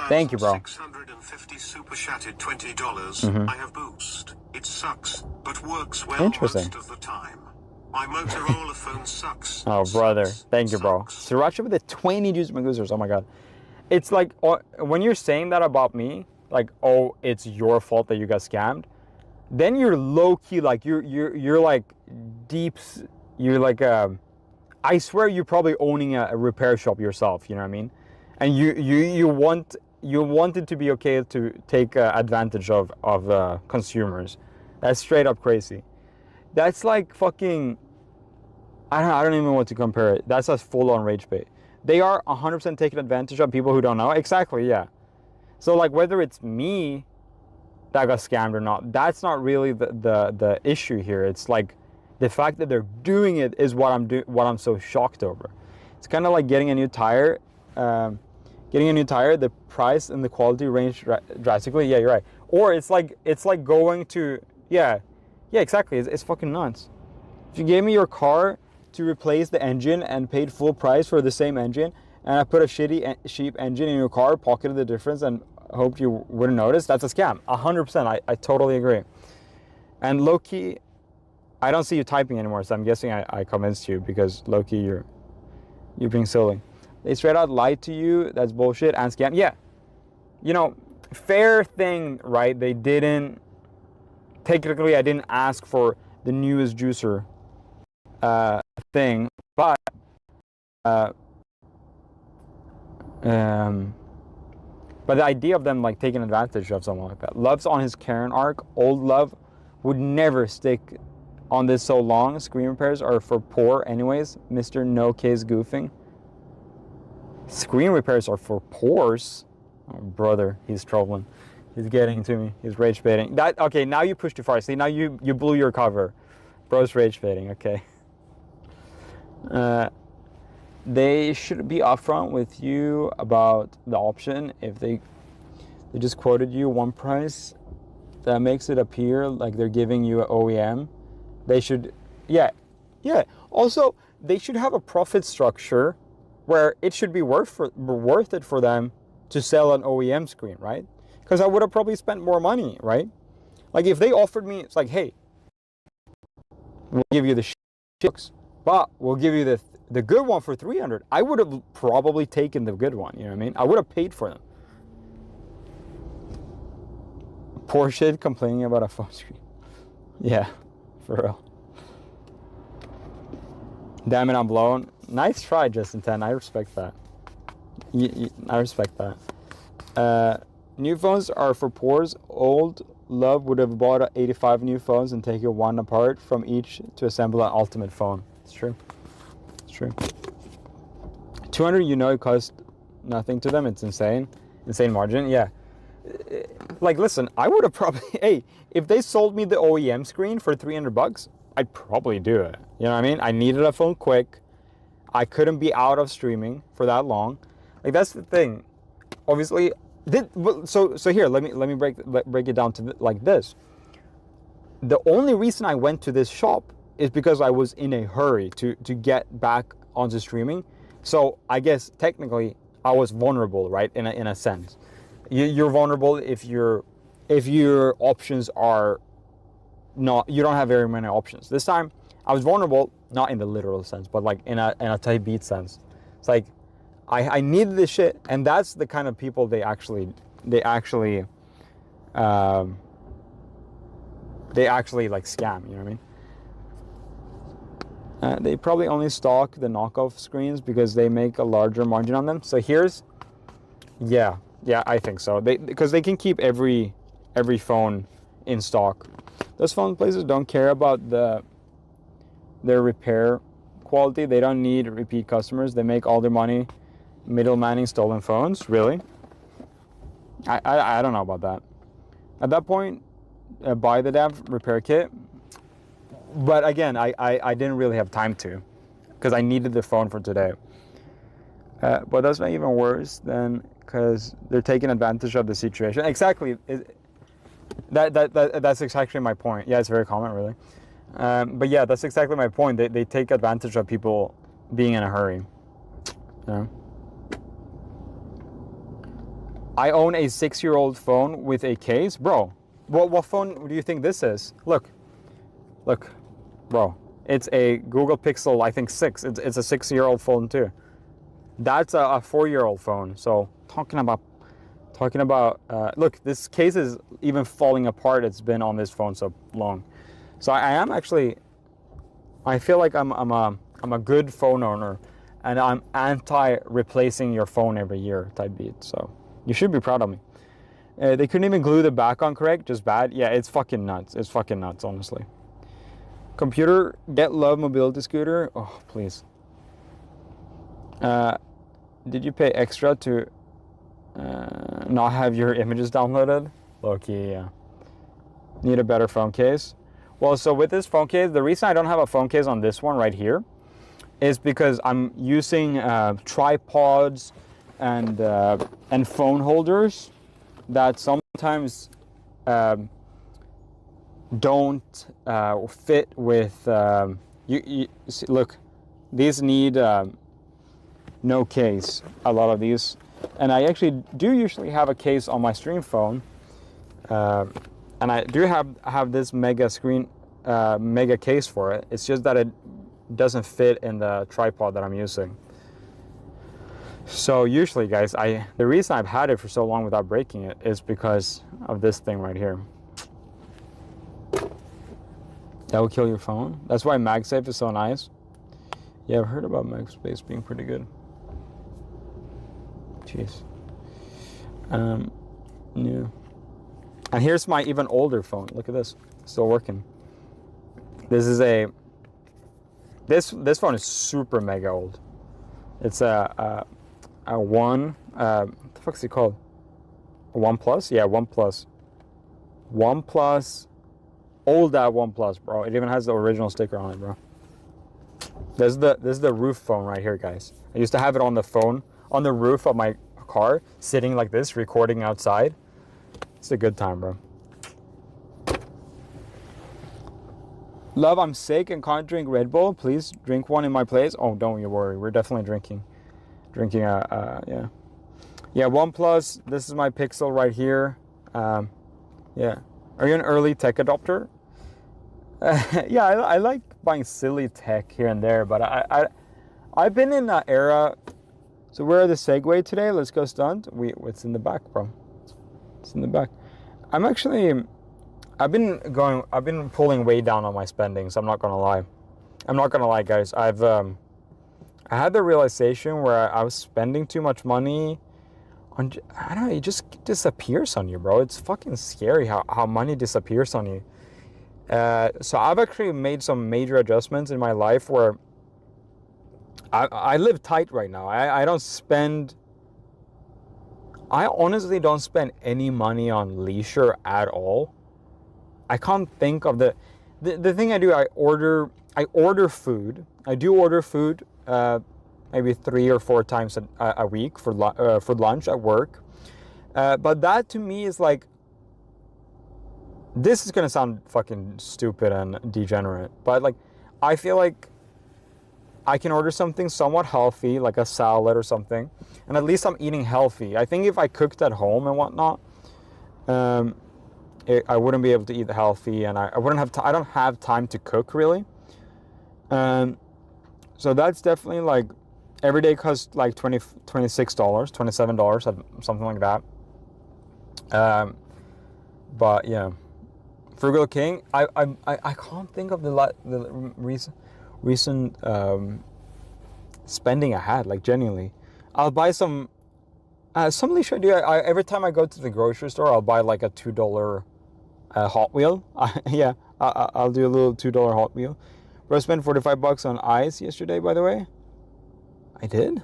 Thank you, bro. 650 super chatted $20. I have Boost. It sucks, but works well most of the time. My Motorola phone sucks. Oh, brother. Thank you, bro. Sriracha with the 20 juice magoosers. Oh, my God. It's like, when you're saying that about me, like, oh, it's your fault that you got scammed, then you're low-key, like, you're like, deep, you're like, I swear you're probably owning a repair shop yourself, you know what I mean? And you want it to be okay to take advantage of consumers. That's straight up crazy. That's like fucking... I don't even know what to compare it. That's a full-on rage bait. They are 100% taking advantage of people who don't know. Exactly, yeah. So like whether it's me that got scammed or not, that's not really the issue here. It's like the fact that they're doing it is what I'm so shocked over. It's kind of like getting a new tire. The price and the quality range drastically. Yeah, you're right. Or it's like going to yeah, exactly. It's fucking nuts. If you gave me your car to replace the engine and paid full price for the same engine, and I put a cheap engine in your car, pocketed the difference, and hoped you wouldn't notice, that's a scam. 100%. I totally agree. And low-key, I don't see you typing anymore, so I'm guessing I convinced you, because low-key you're being silly. They straight out lied to you. That's bullshit and scam. Yeah. You know, fair thing, right? They didn't... Technically, I didn't ask for the newest juicer thing, but the idea of them like taking advantage of someone like that. Love's on his Karen arc. Old Love would never stick on this so long. Screen repairs are for poor anyways. Mr. No Case goofing. Screen repairs are for poors? Oh, brother, he's trolling. He's getting to me. He's rage baiting. That, okay, now you pushed too far. See, now you blew your cover. Bro's rage baiting, okay. They should be upfront with you about the option. If they just quoted you one price, that makes it appear like they're giving you an OEM. They should, yeah. Also, they should have a profit structure where it should be worth it for them to sell an OEM screen, right? Because I would have probably spent more money, right? Like if they offered me, it's like, hey, we'll give you the shit, but we'll give you the good one for 300. I would have probably taken the good one, you know what I mean? I would have paid for them. Poor shit complaining about a phone screen. Yeah, for real. Damn it, I'm blown. Nice try, Justin 10. I respect that. I respect that. New phones are for poors. Old love would have bought 85 new phones and taken one apart from each to assemble an ultimate phone. It's true. It's true. 200, you know, it costs nothing to them. It's insane. Insane margin. Yeah. Like, listen, I would have probably, hey, if they sold me the OEM screen for 300 bucks, I'd probably do it. You know what I mean? I needed a phone quick. I couldn't be out of streaming for that long. Like, that's the thing. Obviously, so here, let me break it down to like this. The only reason I went to this shop is because I was in a hurry to get back onto streaming. So I guess technically I was vulnerable, right? In a sense. You're vulnerable if your options are not, you don't have very many options. This time I was vulnerable, not in the literal sense, but like in a type beat sense. It's like I needed this shit, and that's the kind of people they actually like scam, you know what I mean? They probably only stock the knockoff screens because they make a larger margin on them. So here's, yeah, I think so. Because they can keep every phone in stock. Those phone places don't care about their repair quality. They don't need repeat customers. They make all their money middlemaning stolen phones. Really? I don't know about that. At that point, buy the damn repair kit. But again, I didn't really have time to, because I needed the phone for today. But that's not even worse than, because they're taking advantage of the situation. Exactly. That's exactly my point. Yeah, it's very common, really. But yeah, that's exactly my point. They take advantage of people being in a hurry. Yeah. I own a 6-year-old phone with a case. Bro, what phone do you think this is? Look, bro. It's a Google Pixel, I think 6. It's a 6-year-old phone too. That's a 4-year-old phone. So talking about, look, this case is even falling apart. It's been on this phone so long. So I am actually, I feel like I'm a good phone owner, and I'm anti-replacing your phone every year type beat. So you should be proud of me. They couldn't even glue the back on correct, just bad. Yeah, it's fucking nuts. It's fucking nuts, honestly. Computer, get love mobility scooter. Oh, please. Did you pay extra to not have your images downloaded? Low-key, yeah. Need a better phone case. Well, so with this phone case, the reason I don't have a phone case on this one right here is because I'm using tripods and phone holders that sometimes don't fit with you see, look, these need no case, a lot of these, and I actually do usually have a case on my stream phone, and I do have this mega screen mega case for it. It's just that it doesn't fit in the tripod that I'm using. So usually, guys, the reason I've had it for so long without breaking it is because of this thing right here. That will kill your phone. That's why MagSafe is so nice. Yeah, I've heard about MagSpace being pretty good. Jeez. Yeah. And here's my even older phone. Look at this. Still working. This is a this phone is super mega old. It's a one what the fuck is it called? A OnePlus? Yeah, OnePlus. OnePlus, old OnePlus, bro. It even has the original sticker on it, bro. This is the roof phone right here, guys. I used to have it on the roof of my car, sitting like this, recording outside. It's a good time, bro. Love, I'm sick and can't drink Red Bull. Please drink one in my place. Oh, don't you worry. We're definitely drinking. Yeah. Yeah, OnePlus. This is my Pixel right here. Yeah. Are you an early tech adopter? Yeah, I like buying silly tech here and there, but I've been in that era. So where are the Segway today? Let's go stunt. It's in the back, bro. It's in the back. I've been pulling way down on my spending, so I'm not gonna lie, guys. I had the realization where I was spending too much money on, I don't know, it just disappears on you, bro. It's fucking scary how money disappears on you. So I've actually made some major adjustments in my life where I live tight right now. I honestly don't spend any money on leisure at all. I can't think of the thing I do. I order food. I do order food maybe 3 or 4 times a week for lunch at work. But that to me is like, this is gonna sound fucking stupid and degenerate, but like, I feel like I can order something somewhat healthy, like a salad or something, and at least I'm eating healthy. I think if I cooked at home and whatnot, I wouldn't be able to eat healthy, and I wouldn't have. I don't have time to cook really. So that's definitely like, every day costs like $26, $27, something like that. But yeah, Frugal King. I can't think of the recent spending I had. Like genuinely, I'll buy some leash I do. Every time I go to the grocery store, I'll buy like a $2 Hot Wheel. Yeah, I'll do a little $2 Hot Wheel. But I spent $45 on ice yesterday, by the way. I did?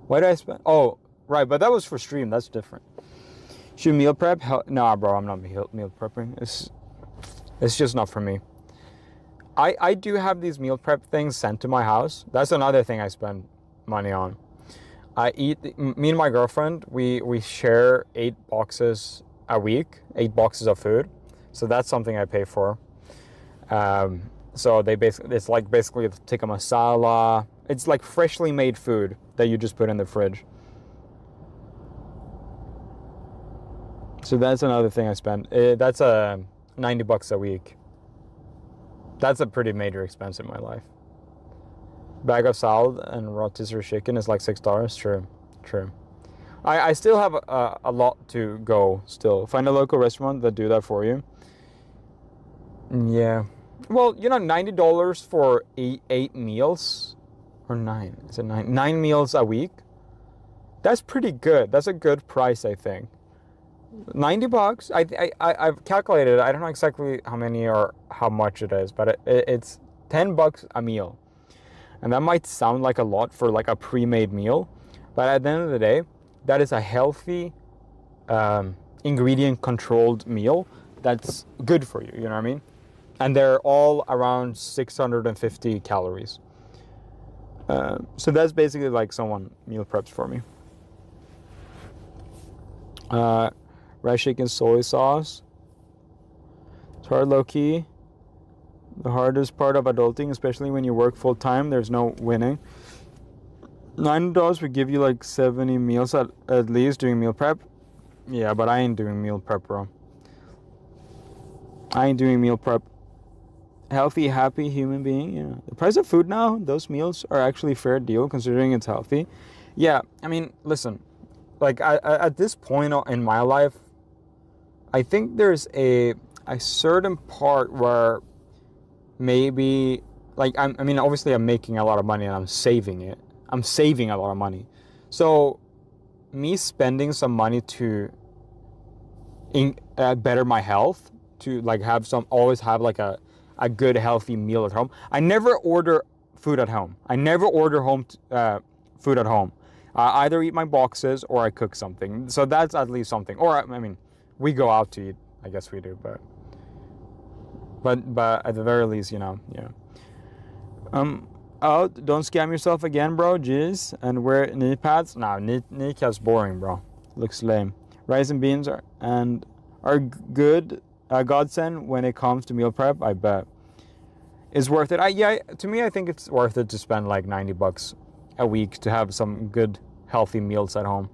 Why did I spend? Oh, right, but that was for stream. That's different. Should meal prep? Nah, bro, I'm not meal prepping. It's just not for me. I do have these meal prep things sent to my house. That's another thing I spend money on. Me and my girlfriend, we share 8 boxes a week, 8 boxes of food. So that's something I pay for. So it's like basically tikka masala. It's like freshly made food that you just put in the fridge. So that's another thing I spend. That's $90 a week. That's a pretty major expense in my life. Bag of salad and rotisserie chicken is like $6. True. I still have a lot to go still. Find a local restaurant that do that for you. Yeah. Well, $90 for 8 meals, or 9. Is it 9? 9 meals a week. That's pretty good. That's a good price, I think. $90. I've calculated it. I don't know exactly how many or how much it is, but it's $10 a meal. And that might sound like a lot for like a pre-made meal, but at the end of the day, that is a healthy, ingredient controlled meal that's good for you. You know what I mean? And they're all around 650 calories. So that's basically like someone meal preps for me. Rice chicken, soy sauce. It's hard, low key. The hardest part of adulting, especially when you work full time, there's no winning. $9 would give you like 70 meals at least doing meal prep. Yeah, but I ain't doing meal prep, bro. I ain't doing meal prep. Healthy, happy human being. Yeah. The price of food now, those meals are actually fair deal considering it's healthy. Yeah, I mean, listen, like at this point in my life, I think there's a certain part where maybe, like, I mean, obviously I'm making a lot of money and I'm saving it. I'm saving a lot of money. So me spending some money to better my health, to like always have like a good healthy meal at home. I never order food at home. I never order food at home. I either eat my boxes or I cook something. So that's at least something. Or I mean, we go out to eat. I guess we do, but at the very least, you know, yeah. Oh, don't scam yourself again, bro. Jizz and wear knee pads. Nah, knee caps boring, bro. Looks lame. Rice and beans are good godsend when it comes to meal prep. I bet it's worth it. To me, I think it's worth it to spend like $90 a week to have some good healthy meals at home.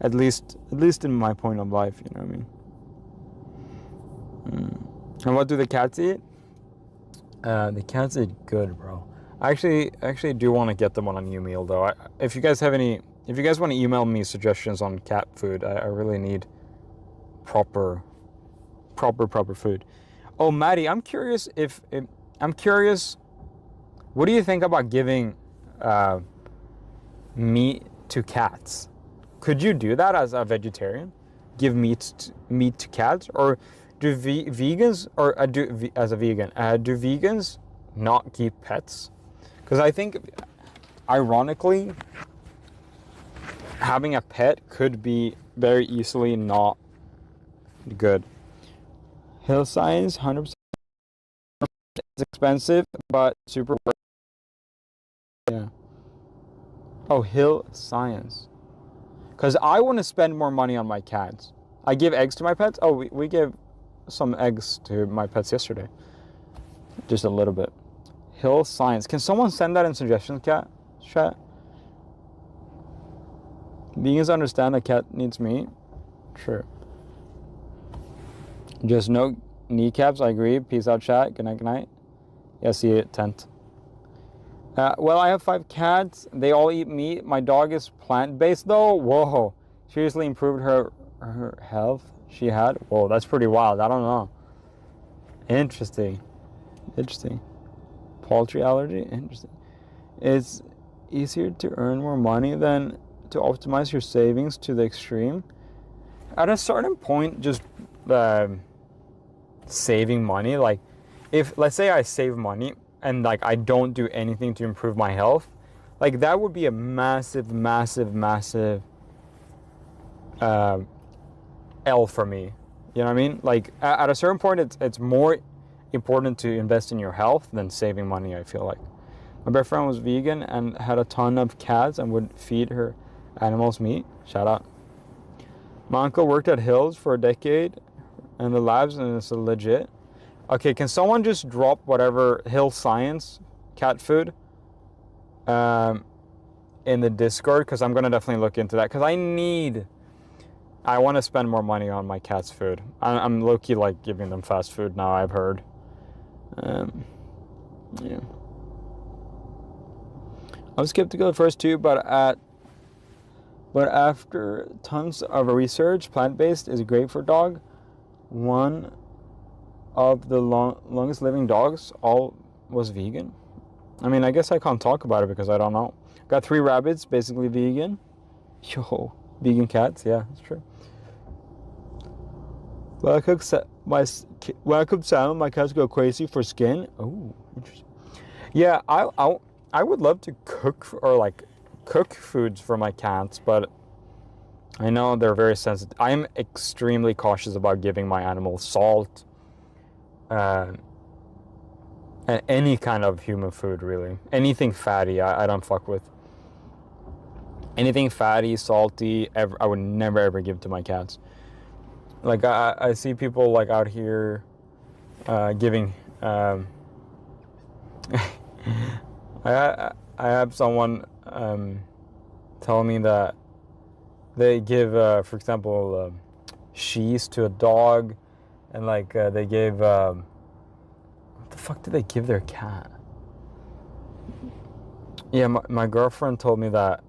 At least in my point of life, you know what I mean. And what do the cats eat? The cats eat good, bro. I actually do want to get them on a new meal though. If you guys want to email me suggestions on cat food, I really need proper food. Oh, Maddie, I'm curious what do you think about giving meat to cats? Could you do that as a vegetarian? Give meat to cats? Or do vegans, or do vegans not keep pets? Because I think, ironically, having a pet could be very easily not good. Hill science, 100%. It's expensive, but super worth it. Yeah. Oh, hill science. Because I want to spend more money on my cats. I give eggs to my pets. Oh, we gave some eggs to my pets yesterday. Just a little bit. Hill science. Can someone send that in suggestions, chat? Vegans understand a cat needs meat. Sure. Just no kneecaps. I agree. Peace out, chat. Good night. Good night. Yeah, see you at tent. Well, I have 5 cats. They all eat meat. My dog is plant-based though. Whoa. Seriously improved her health she had. Whoa, that's pretty wild. I don't know. Interesting. Poultry allergy? Interesting. It's easier to earn more money than to optimize your savings to the extreme. At a certain point, just saving money, like if let's say I save money and like I don't do anything to improve my health, like that would be a massive L for me. You know what I mean? Like at a certain point, it's more important to invest in your health than saving money, I feel like. My best friend was vegan and had a ton of cats and would feed her animals meat. Shout out. My uncle worked at Hills for a decade in the labs, and it's legit. Okay, can someone just drop whatever Hill Science cat food in the Discord? Because I'm going to definitely look into that. Because I want to spend more money on my cat's food. I'm low-key like giving them fast food now, I've heard. Yeah. I was skeptical at first too, but after tons of research, plant-based is great for dog. One of the longest living dogs all was vegan. I mean, I guess I can't talk about it because I don't know. Got 3 rabbits, basically vegan. Yo, vegan cats, yeah, that's true. When I cook salmon, my cats go crazy for skin. Oh, interesting. Yeah, I would love to cook foods for my cats, but I know they're very sensitive. I'm extremely cautious about giving my animals salt and any kind of human food, really. Anything fatty, I don't fuck with. Anything fatty, salty, I would never ever give to my cats. Like I see people like out here giving. I have someone tell me that they give, for example, cheese to a dog, and like they gave. What the fuck did they give their cat? Yeah, my girlfriend told me that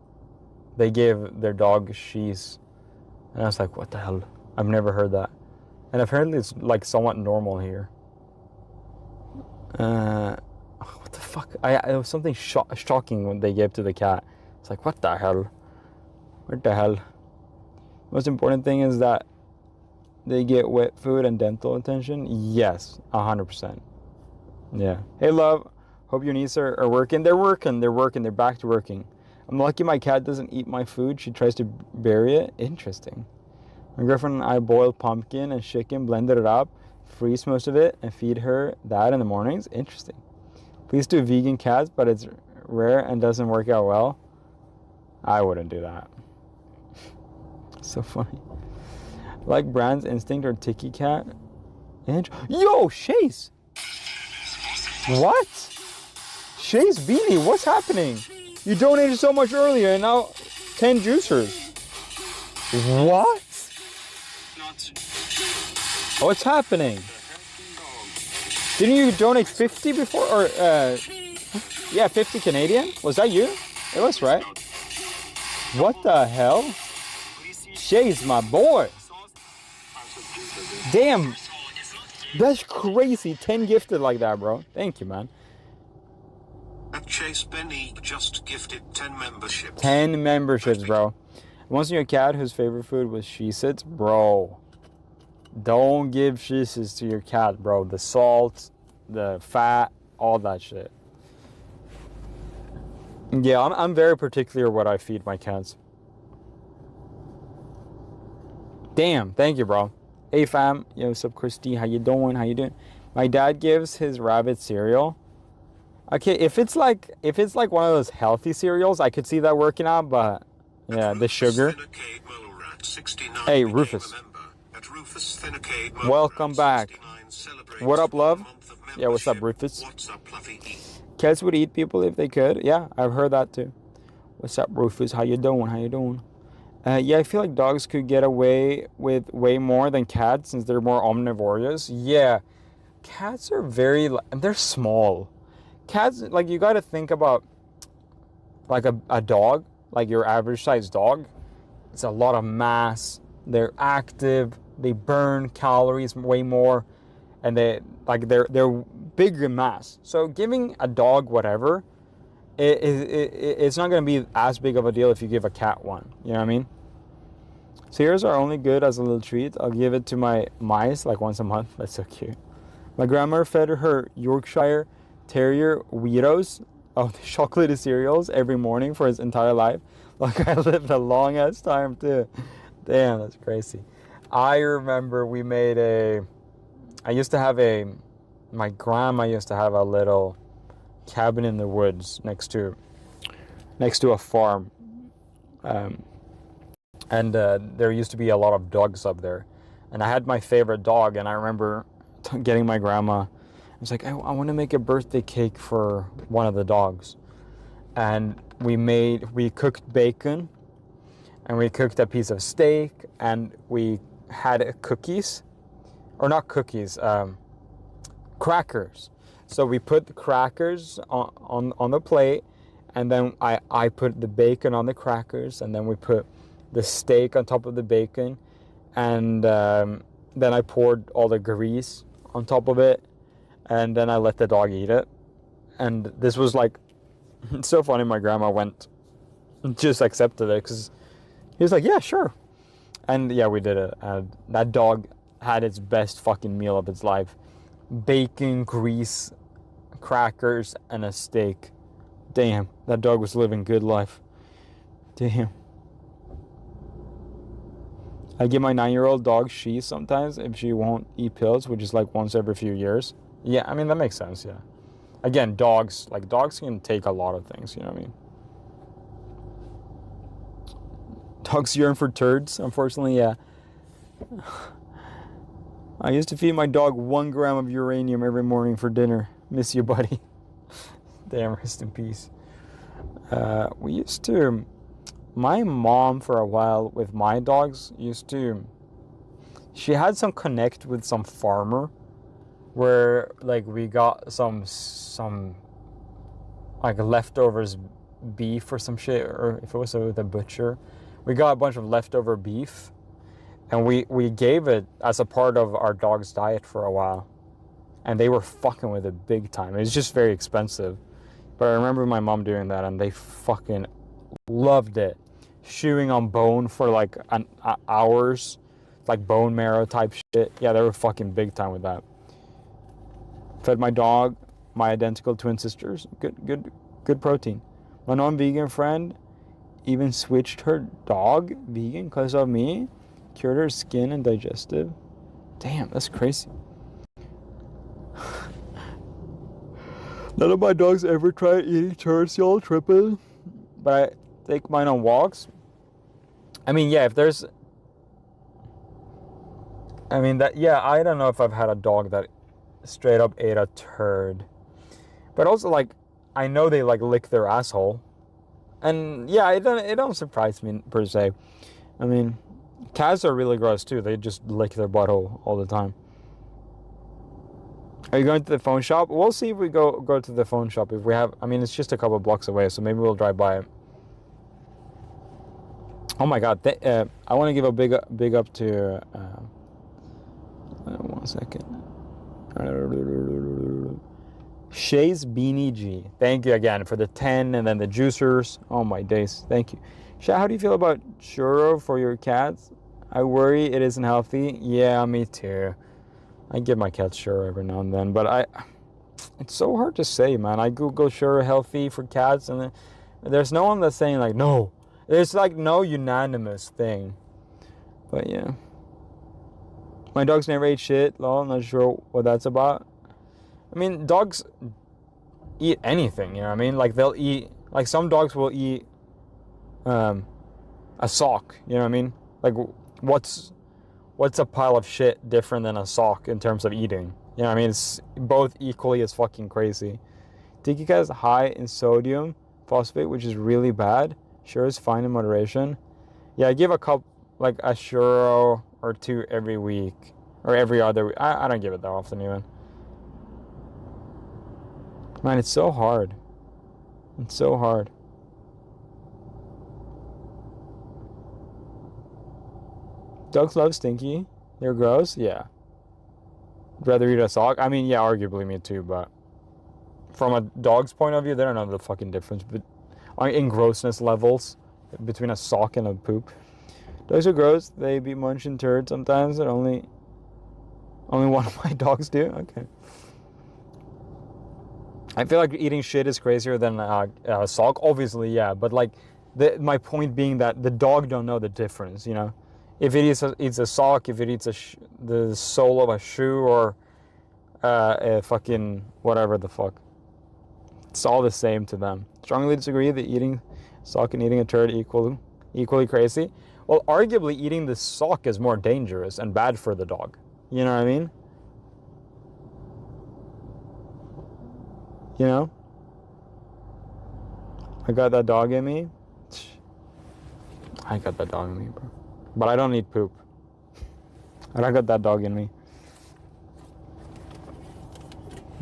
they gave their dog cheese, and I was like, what the hell? I've never heard that, and apparently it's like somewhat normal here. What the fuck? It was something shocking when they gave to the cat. It's like, what the hell? What the hell? Most important thing is that they get wet food and dental attention? Yes, 100%. Yeah. Hey, love. Hope your knees are working. They're working. They're back to working. I'm lucky my cat doesn't eat my food. She tries to bury it. Interesting. My girlfriend and I boiled pumpkin and chicken, blended it up, freeze most of it, and feed her that in the mornings. Interesting. Please do vegan cats, but it's rare and doesn't work out well. I wouldn't do that. So funny. Like Brand's Instinct or Tiki Cat. Yo, Chase! What? Chase Beanie, what's happening? You donated so much earlier and now 10 juicers. What? What's happening? Didn't you donate 50 before? Or, yeah, 50 Canadian? Was that you? It was, right? What the hell? Shay's my boy. Damn. That's crazy. 10 gifted like that, bro. Thank you, man. Chase Benny just gifted 10 memberships. 10 memberships, bro. Once in your cat whose favorite food was Cheez-Its, bro. Don't give Cheez-Its to your cat, bro. The salt, the fat, all that shit. Yeah, I'm very particular what I feed my cats. Damn, thank you, bro. Hey, fam. Yo, what's up, Christy? How you doing? How you doing? My dad gives his rabbit cereal. Okay, if it's like one of those healthy cereals, I could see that working out, but yeah, the sugar. Hey, Rufus. Welcome back. What up, love? Yeah, what's up, Rufus? Cats would eat people if they could. Yeah, I've heard that too. What's up, Rufus? How you doing? How you doing? Yeah, I feel like dogs could get away with way more than cats since they're more omnivorous. Yeah, cats are they're small. Cats, like, you got to think about like a dog, like your average size dog. It's a lot of mass. They're active. They burn calories way more, and they're bigger in mass. So giving a dog whatever, it's not going to be as big of a deal if you give a cat one. You know what I mean? Cereals are only good as a little treat. I'll give it to my mice like once a month. That's so cute. My grandma fed her Yorkshire Terrier Weirdos of the chocolatey cereals every morning for his entire life. Like, I lived a long ass time too. Damn, that's crazy. I remember my grandma used to have a little cabin in the woods next to a farm. And there used to be a lot of dogs up there. And I had my favorite dog, and I remember getting my grandma. I was like, I want to make a birthday cake for one of the dogs. And we cooked bacon, and we cooked a piece of steak, and we had cookies, or not cookies, crackers. So we put the crackers on the plate, and then I put the bacon on the crackers, and then we put the steak on top of the bacon, and then I poured all the grease on top of it, and then I let the dog eat it. And this was like, it's so funny, my grandma just accepted it, because he was like, yeah, sure. And yeah, we did it. That dog had its best fucking meal of its life. Bacon, grease, crackers, and a steak. Damn, that dog was living good life. Damn. I give my 9-year-old dog She's sometimes if she won't eat pills, which is like once every few years. Yeah, I mean, that makes sense, yeah. Again, dogs can take a lot of things, you know what I mean? Dogs yearn for turds, unfortunately, yeah. I used to feed my dog 1 gram of uranium every morning for dinner. Miss you, buddy. Damn, rest in peace. My mom, for a while, with my dogs, she had some connect with some farmer where, like, we got some like, leftovers beef or some shit, or if it was with a butcher, we got a bunch of leftover beef, and we gave it as a part of our dog's diet for a while, and they were fucking with it big time. It was just very expensive, but I remember my mom doing that, and they fucking loved it. Chewing on bone for like hours, like bone marrow type shit. Yeah, they were fucking big time with that. Fed my dog, my identical twin sisters. Good protein. My non-vegan friend even switched her dog vegan because of me. Cured her skin and digestive. Damn, that's crazy. None of my dogs ever tried eating turds, y'all tripping. But I take mine on walks. I mean, yeah, if there's... I mean, that, yeah, I don't know if I've had a dog that straight up ate a turd. But also, like, I know they, like, lick their asshole. And, yeah, it don't surprise me, per se. I mean, cats are really gross, too. They just lick their butthole all the time. Are you going to the phone shop? We'll see if we go to the phone shop. If we have... I mean, it's just a couple blocks away, so maybe we'll drive by it. Oh, my God. I want to give a big up to... 1 second. Shay's Beanie G. Thank you again for the 10 and then the juicers. Oh my days. Thank you. Shay, how do you feel about churro for your cats? I worry it isn't healthy. Yeah, me too. I give my cats churro every now and then, but it's so hard to say, man. I Google churro healthy for cats and there's no one that's saying like, no. There's like no unanimous thing. But yeah. My dogs never ate shit, lol, not sure what that's about. I mean, dogs eat anything, you know what I mean? Like, they'll eat, like, some dogs will eat a sock, you know what I mean? Like, what's a pile of shit different than a sock in terms of eating? You know what I mean? It's both equally as fucking crazy. Tikika is high in sodium phosphate, which is really bad. Sure is fine in moderation. Yeah, I give a cup, like, a churro or 2 every week. Or every other week. I don't give it that often even. Man, it's so hard. It's so hard. Dogs love stinky. They're gross? Yeah. I'd rather eat a sock? I mean, yeah, arguably me too, but... From a dog's point of view, they don't know the fucking difference. But in grossness levels between a sock and a poop. Dogs are gross. They be munching turds sometimes, and only one of my dogs do. Okay. I feel like eating shit is crazier than a sock. Obviously, yeah, but like, my point being that the dog don't know the difference. You know, if it eats a sock, if it eats the sole of a shoe, or a fucking whatever the fuck, it's all the same to them. Strongly disagree that eating sock and eating a turd equally crazy. Well, arguably eating the sock is more dangerous and bad for the dog. You know what I mean? You know? I got that dog in me. I got that dog in me, bro. But I don't need poop. I got that dog in me.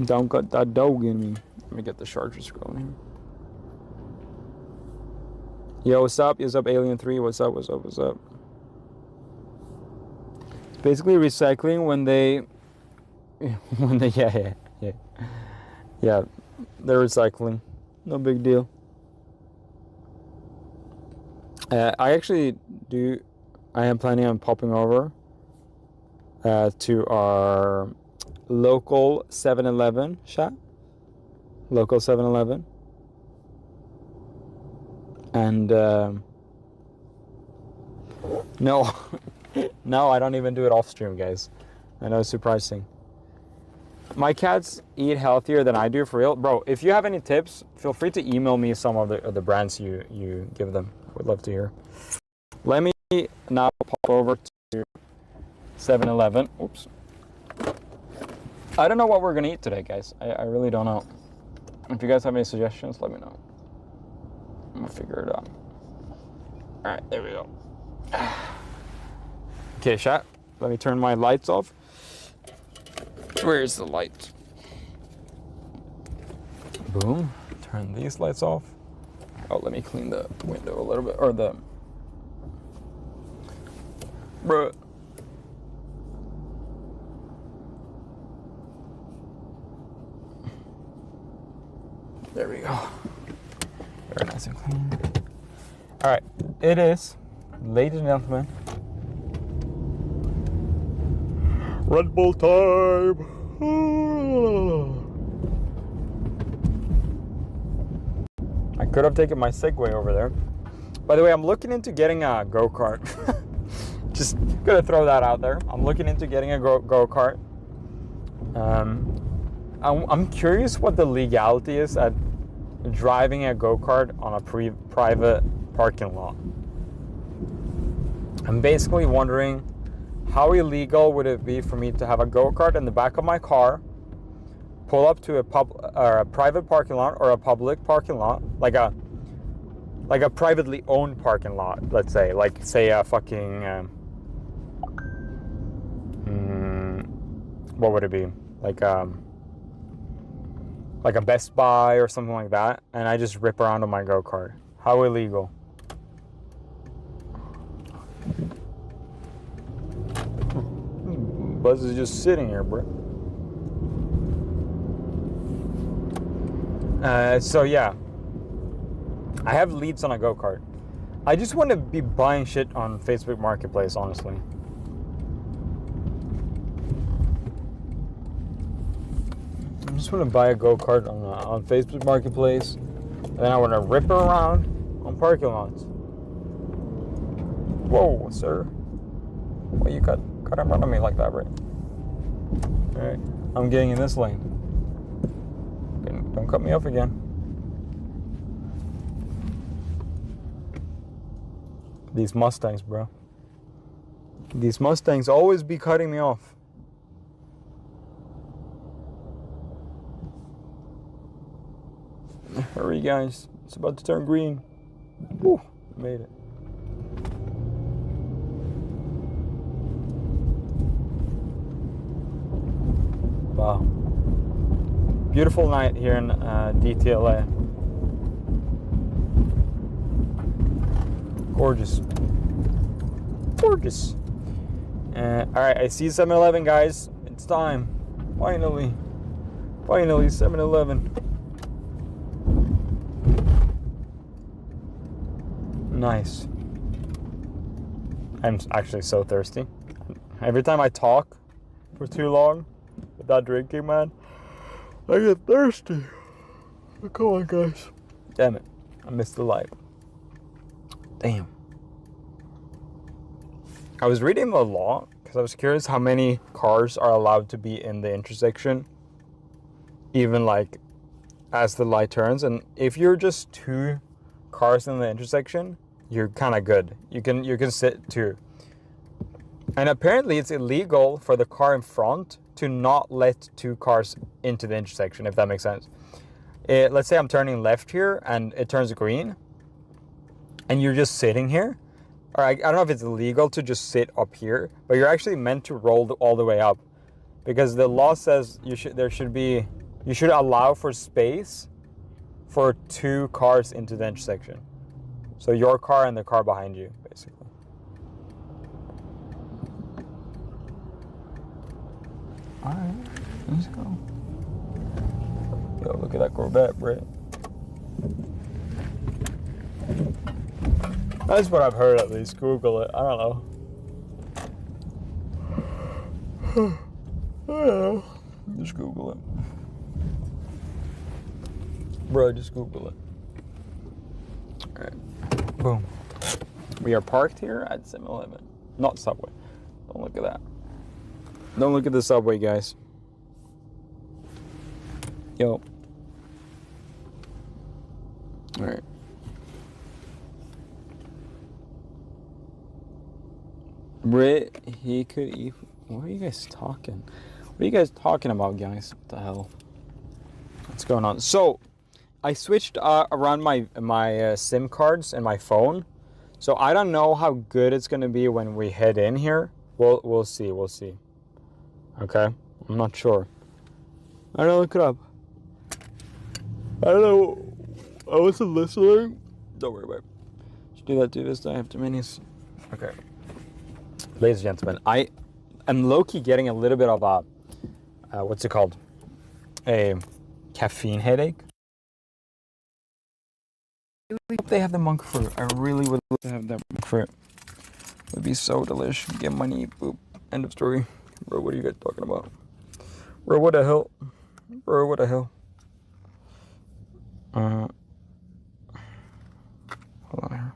Don't got that dog in me. Let me get the chargers going here. Yo, what's up? What's up, Alien 3? What's up? What's up? What's up? It's basically recycling when they yeah, they're recycling. No big deal. I am planning on popping over to our local 7-Eleven shop. Local 7-Eleven. And no, no, I don't even do it off stream, guys. I know it's surprising. My cats eat healthier than I do, for real. Bro, if you have any tips, feel free to email me some of the brands you give them. I would love to hear. Let me now pop over to 7-Eleven. Oops. I don't know what we're going to eat today, guys. I really don't know. If you guys have any suggestions, let me know. I'm going to figure it out. Alright, there we go. Okay, chat. Let me turn my lights off. Where's the light? Boom. Turn these lights off. Oh, let me clean the window a little bit. Or the... Bruh. There we go. Very nice and clean. Alright. It is, ladies and gentlemen, Red Bull time. I could have taken my Segway over there. By the way, I'm looking into getting a go-kart. Just gonna throw that out there. I'm looking into getting a go-kart. I'm curious what the legality is at driving a go-kart on a private parking lot. I'm basically wondering how illegal would it be for me to have a go-kart in the back of my car, pull up to a private parking lot or a public parking lot, like a privately owned parking lot, let's say, like say a fucking what would it be, like a Best Buy or something like that, and I just rip around on my go-kart. How illegal? Buzz is just sitting here, bro. So yeah, I have leads on a go-kart. I just want to be buying shit on Facebook Marketplace, honestly. I just want to buy a go-kart on Facebook Marketplace, and then I want to rip her around on parking lots. Whoa, sir. Why you cut in front of me like that, right? Alright, I'm getting in this lane. Don't cut me off again. These Mustangs, bro. These Mustangs always be cutting me off. Hurry, guys. It's about to turn green. Whew, made it. Wow. Beautiful night here in DTLA. Gorgeous. Gorgeous. Alright, I see 7-Eleven, guys. It's time. Finally. Finally, 7-Eleven. Nice. I'm actually so thirsty. Every time I talk for too long without drinking, man, I get thirsty. Come on, guys. Damn it. I missed the light. Damn. I was reading the law because I was curious how many cars are allowed to be in the intersection, even like as the light turns. And if you're just 2 cars in the intersection, you're kind of good. You can sit 2. And apparently it's illegal for the car in front to not let 2 cars into the intersection, if that makes sense. Let's say I'm turning left here and it turns green and you're just sitting here. Or I don't know if it's illegal to just sit up here, but you're actually meant to roll all the way up, because the law says you should allow for space for 2 cars into the intersection. So your car and the car behind you, basically. Alright, let's go. Yo, look at that Corvette, bro. That's what I've heard, at least. Google it. I don't know. I don't know. Just Google it. Bro, just Google it. Alright. Boom. We are parked here at 7-Eleven. Not Subway. Don't look at that. Don't look at the Subway, guys. Yo. Alright. Brit, he could eat. What are you guys talking? What are you guys talking about, guys? What the hell? What's going on? So, I switched around my SIM cards and my phone. So I don't know how good it's gonna be when we head in here. We'll see. We'll see. Okay, I'm not sure. I don't look it up. I don't know. I wasn't listening. Don't worry about it. Should do that too this time. I have too many. Okay. Ladies and gentlemen, I am low-key getting a little bit of a, what's it called? A caffeine headache. I really hope they have the monk fruit. I really would love to have that monk fruit. It would be so delicious. Get money, boop. End of story. Bro, what are you guys talking about? Bro, what the hell? Bro, what the hell? Hold on here.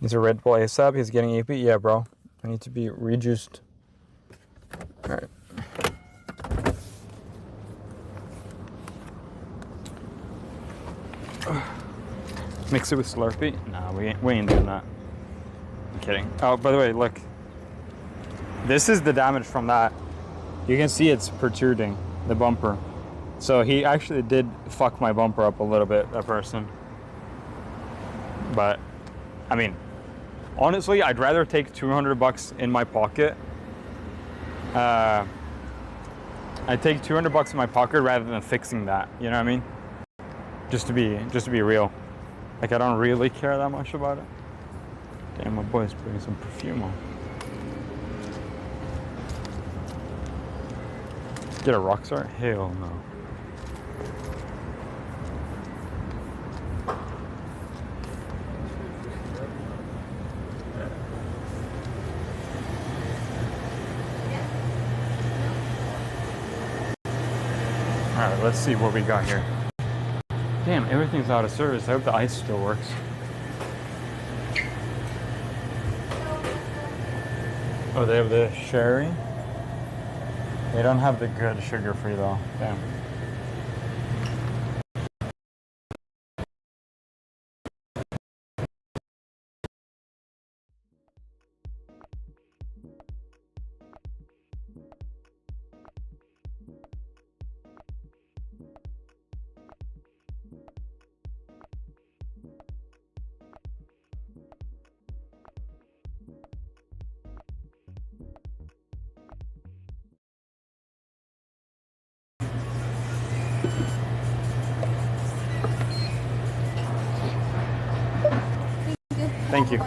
He's a Red Bull ASAP. He's getting AP. Yeah, bro. I need to be rejuiced. All right. Mix it with Slurpee? Nah, we ain't doing that. I'm kidding. Oh, by the way, look. This is the damage from that. You can see it's protruding, the bumper. So he actually did fuck my bumper up a little bit, that person. But, I mean, honestly, I'd rather take 200 bucks in my pocket. I'd take 200 bucks in my pocket rather than fixing that, you know what I mean? Just to be real. Like, I don't really care that much about it. Damn, my boy's putting some perfume on. Get a Rockstar? Hell no. Alright, let's see what we got here. Damn, everything's out of service. I hope the ice still works. Oh, they have the sherry? They don't have the good sugar-free though. Damn. Thank you.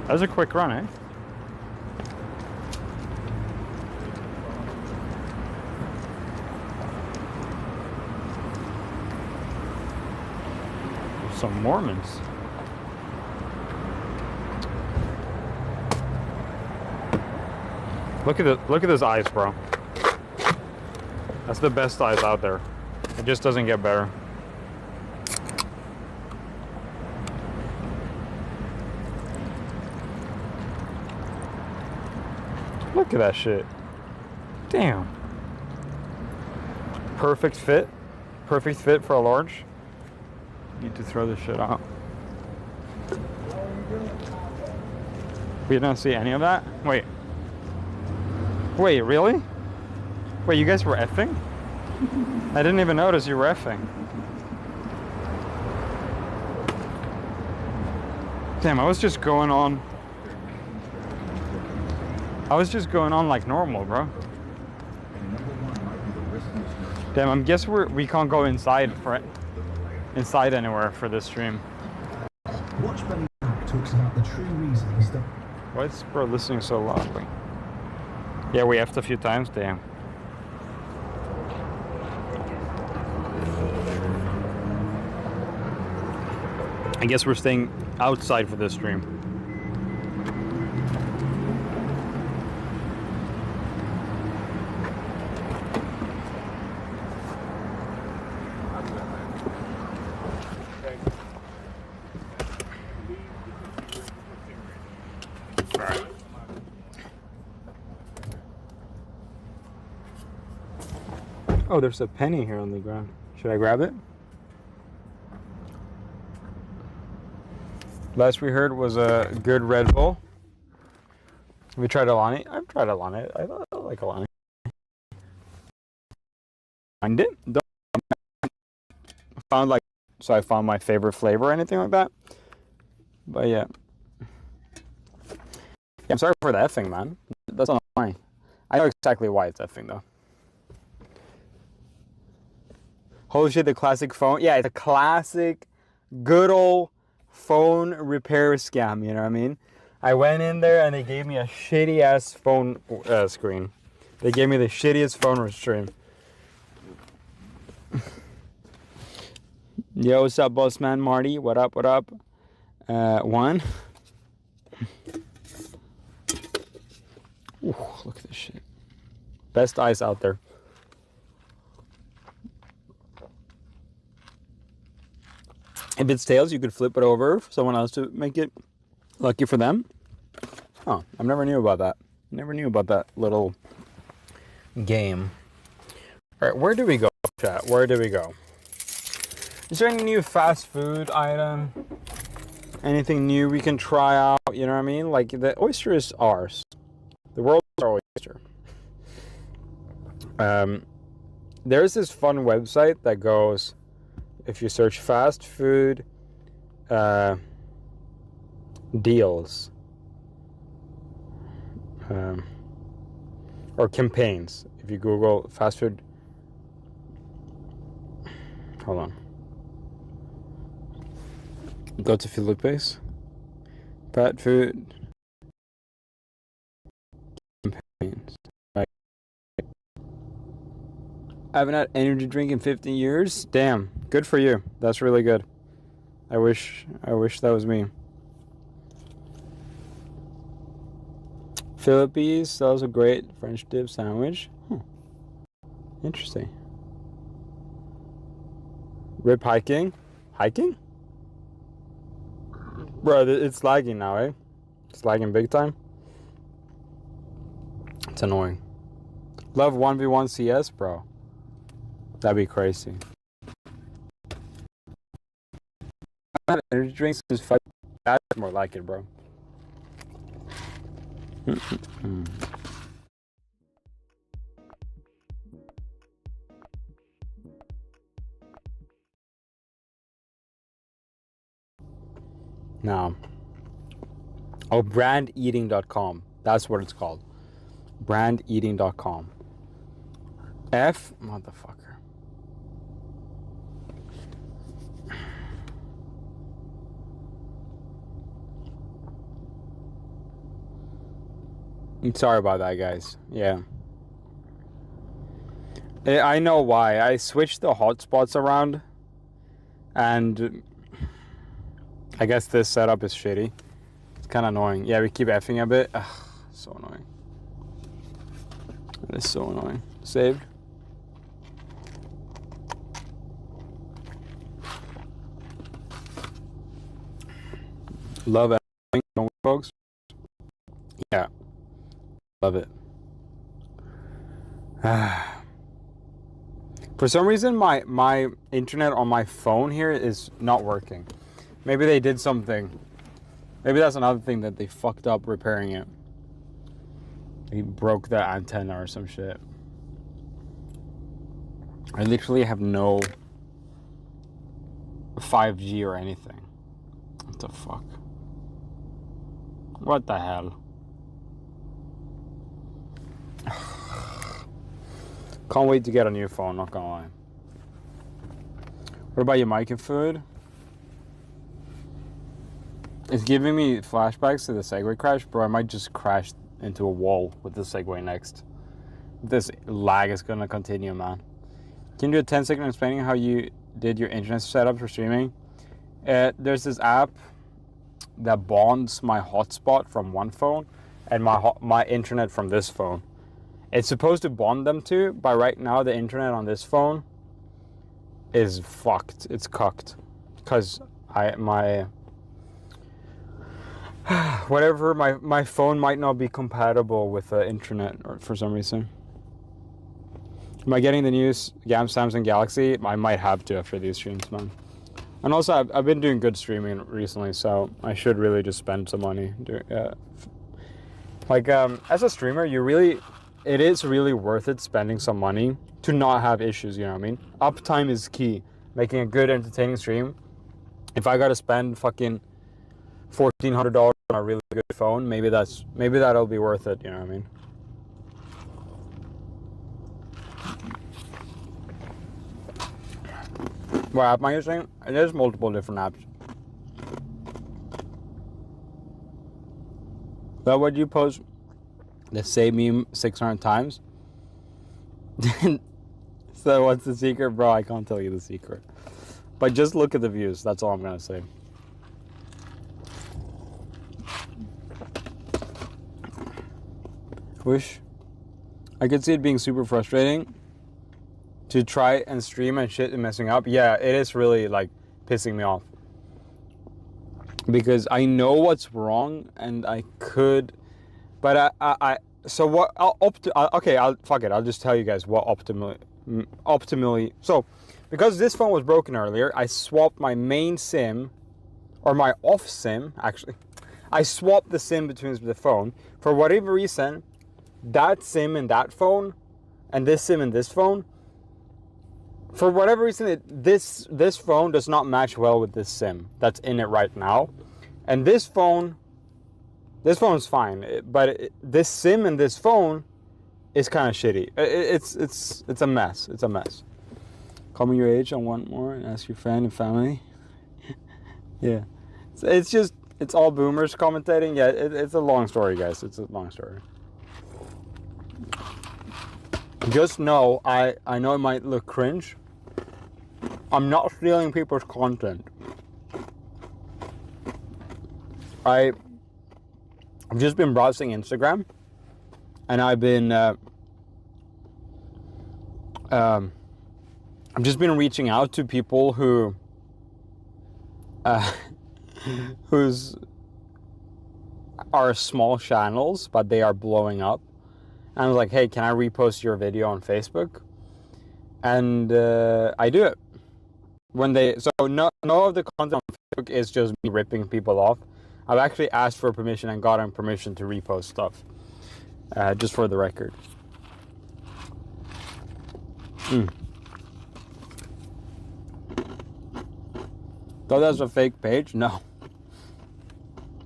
That was a quick run, eh? Some Mormons. Look at those eyes, bro. That's the best eyes out there. It just doesn't get better. Look at that shit. Damn. Perfect fit. Perfect fit for a large. Need to throw this shit out. We don't see any of that? Wait. Wait, really? Wait, you guys were effing? I didn't even notice you were effing. Damn, I was just going on like normal, bro. Damn, I guess we can't go inside anywhere for this stream. Watch Benny talks about the true reason he's done. Why is bro listening so loudly? Yeah, we effed a few times, damn. I guess we're staying outside for this stream. Oh, there's a penny here on the ground. Should I grab it? Last we heard was a good Red Bull. Have you tried Alani? I've tried Alani. I like Alani. Find it? I found my favorite flavor or anything like that. But yeah. I'm sorry for the effing, man. That's not annoying. I know exactly why it's effing though. Holy shit, the classic phone. Yeah, it's a classic, good old phone repair scam, you know what I mean? I went in there and they gave me a shitty ass phone screen. They gave me the shittiest phone screen. Yo, what's up, boss man Marty? What up, what up? One. Ooh, look at this shit. Best ice out there. If it's tails, you could flip it over for someone else to make it lucky for them. Oh, I never knew about that. Never knew about that little game. All right, where do we go, chat? Where do we go? Is there any new fast food item? Anything new we can try out? You know what I mean? Like, the oyster is ours. The world's our oyster. There's this fun website that goes, if you search fast food deals or campaigns, if you Google fast food, hold on, go to Philippines, fast food campaigns. I haven't had energy drink in 15 years. Damn, good for you. That's really good. I wish that was me. Philippines sells a great French dip sandwich. Interesting. Rip hiking? Hiking? Bro, it's lagging now, eh? It's lagging big time. It's annoying. Love 1v1 CS, bro. That'd be crazy. I've had energy drinks since 5. That's more like it, bro. Now. Oh, brandeating.com. That's what it's called. Brandeating.com. F motherfucker. I'm sorry about that, guys. Yeah. I know why. I switched the hotspots around, and I guess this setup is shitty. It's kind of annoying. Yeah, we keep effing a bit. Ugh, so annoying. That is so annoying. Saved. Love everything, don't we, folks? Yeah. Love it. For some reason, my internet on my phone here is not working. Maybe they did something. Maybe that's another thing that they fucked up repairing it. They broke the antenna or some shit. I literally have no 5G or anything. What the fuck? What the hell? Can't wait to get a new phone, not gonna lie. What about your mic and food? It's giving me flashbacks to the Segway crash, bro. I might just crash into a wall with the Segway next. This lag is gonna continue, man. Can you do a 10-second explaining how you did your internet setup for streaming? There's this app that bonds my hotspot from one phone and my internet from this phone. It's supposed to bond them two, but right now the internet on this phone is fucked. It's cucked. Because my phone might not be compatible with the internet or for some reason. Am I getting the new Samsung Galaxy? I might have to after these streams, man. And also, I've been doing good streaming recently, so I should really just spend some money. As a streamer, it is really worth it spending some money to not have issues, you know what I mean? Uptime is key. making a good, entertaining stream. If I gotta spend fucking $1,400 on a really good phone, maybe that'll be worth it. You know what I mean? What app am I using? There's multiple different apps. But would you post the same meme 600 times? So what's the secret? Bro, I can't tell you the secret. But just look at the views. That's all I'm going to say. Wish I could see it being super frustrating to try and stream and shit and messing up. Yeah, it is really like pissing me off. Because I know what's wrong and I could, but so what, fuck it. I'll just tell you guys what optimally. So because this phone was broken earlier, I swapped my main SIM, or my off SIM, actually. I swapped the SIM between the phone. For whatever reason, that SIM in that phone and this SIM in this phone, for whatever reason, this phone does not match well with this SIM that's in it right now. And this phone is fine, but this SIM in this phone is kind of shitty. It's a mess. It's a mess. Call me your age, I want more, and ask your friend and family. Yeah. It's all boomers commentating. Yeah, it's a long story, guys. It's a long story. Just know, I know it might look cringe. I'm not stealing people's content. I've just been browsing Instagram, and I've just been reaching out to people who whose are small channels, but they are blowing up. And I was like, hey, can I repost your video on Facebook? And I do it. So no of the content on Facebook is just me ripping people off. I've actually asked for permission and gotten permission to repost stuff. Just for the record. Thought that was a fake page? No.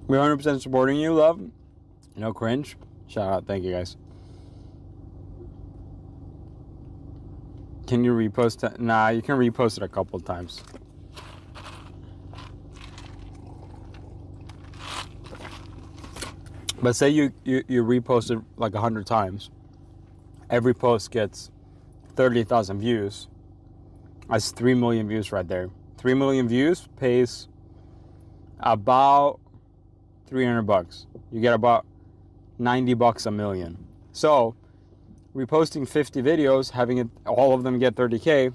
We're 100% supporting you, love. No cringe. Shout out. Thank you, guys. Can you repost it? Nah, you can repost it a couple times. But say you repost it like 100 times. Every post gets 30,000 views. That's 3 million views right there. 3 million views pays about $300. You get about $90 a million. So reposting 50 videos, having it all of them get 30K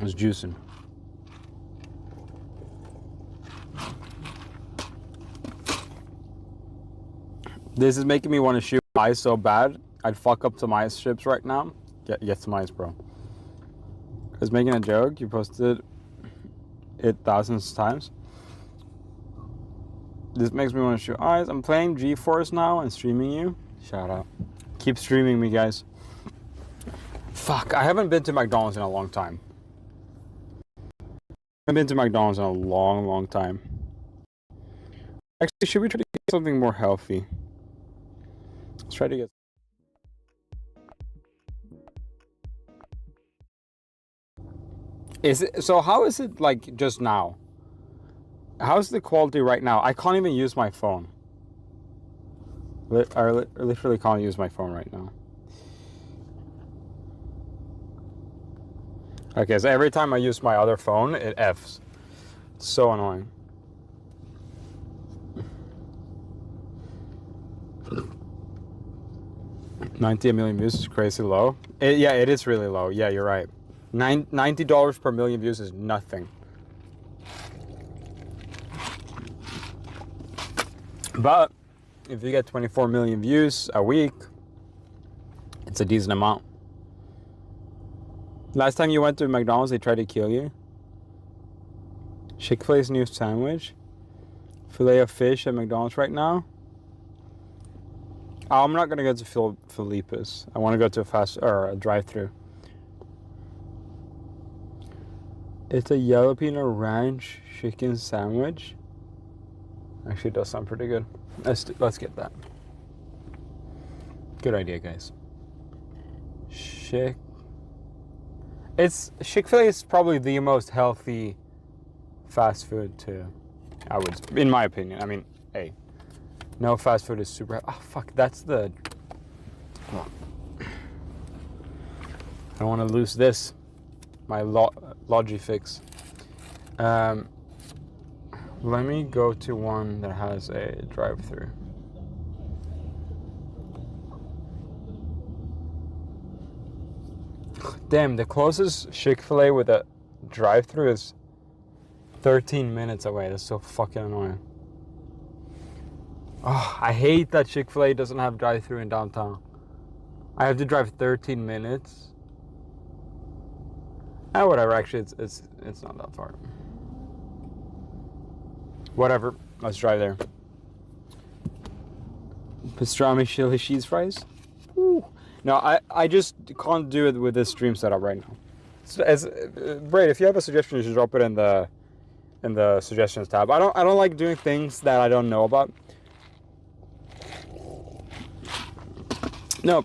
is juicing. This is making me want to shoot eyes so bad. I'd fuck up some ice strips right now. Get some ice, bro. I was making a joke. You posted it thousands of times. This makes me want to shoot eyes. I'm playing GeForce now and streaming you. Shout out. Keep streaming me, guys. Fuck, I haven't been to McDonald's in a long time. I've been to McDonald's in a long, long time. Actually, should we try to get something more healthy? Let's try to get... So how is it like just now? How's the quality right now? I can't even use my phone. I literally can't use my phone right now. Okay, so every time I use my other phone, it Fs. It's so annoying. $90 million views is crazy low. Yeah, it is really low. Yeah, you're right. $90 per million views is nothing. But if you get 24 million views a week, it's a decent amount. Last time you went to McDonald's, they tried to kill you. Chick-fil-A's new sandwich. Filet of fish at McDonald's right now. Oh, I'm not gonna go to Philippe's. I want to go to a drive-thru. It's a jalapeno ranch chicken sandwich. Actually, it does sound pretty good. Let's get that. Good idea, guys. Chick-fil-A is probably the most healthy fast food too. In my opinion. I mean, hey, no fast food is super. Oh fuck, that's the. Oh. I don't want to lose this. My Logifix. Let me go to one that has a drive-through. Damn, the closest Chick-fil-A with a drive-through is 13 minutes away. That's so fucking annoying. Oh, I hate that Chick-fil-A doesn't have drive-through in downtown. I have to drive 13 minutes. Whatever, actually, it's not that far. Whatever, let's drive there. Pastrami chili cheese fries? Ooh. No, I just can't do it with this stream setup right now. Braid, if you have a suggestion, you should drop it in the suggestions tab. I don't like doing things that I don't know about. No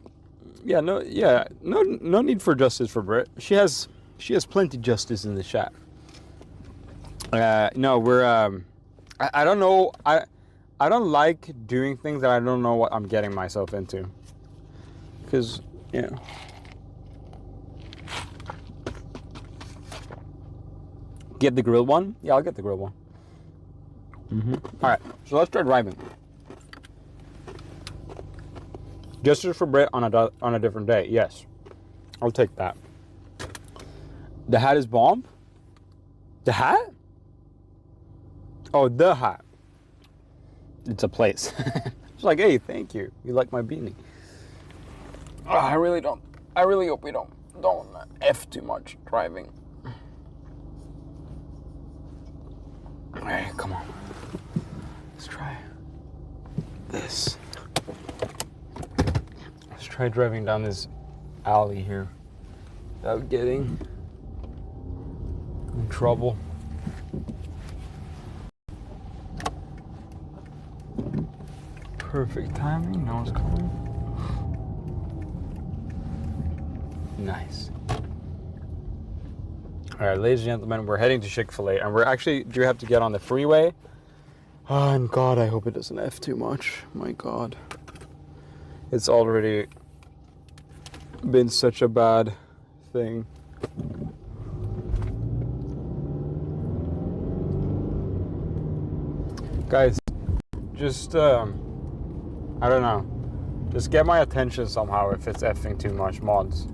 need for justice for Brit. She has plenty justice in the chat. No, we're I don't know. I don't like doing things that I don't know what I'm getting myself into. Because, Get the grilled one? Yeah, I'll get the grilled one. All right, so let's try driving. Justice for Brit on a different day. Yes, I'll take that. The hat is bomb. The hat? Oh, the hat. It's a place. It's like, hey, thank you. You like my beanie? Oh, I really hope we don't F too much driving. All right, come on. Let's try this. Let's try driving down this alley here without getting in trouble. Perfect timing. No one's coming. Nice. All right, ladies and gentlemen, we're heading to Chick-fil-A, and we're actually do have to get on the freeway. Oh, and God, I hope it doesn't F too much. My God, it's already been such a bad thing. Guys, just I don't know. Just get my attention somehow if it's effing too much, mods.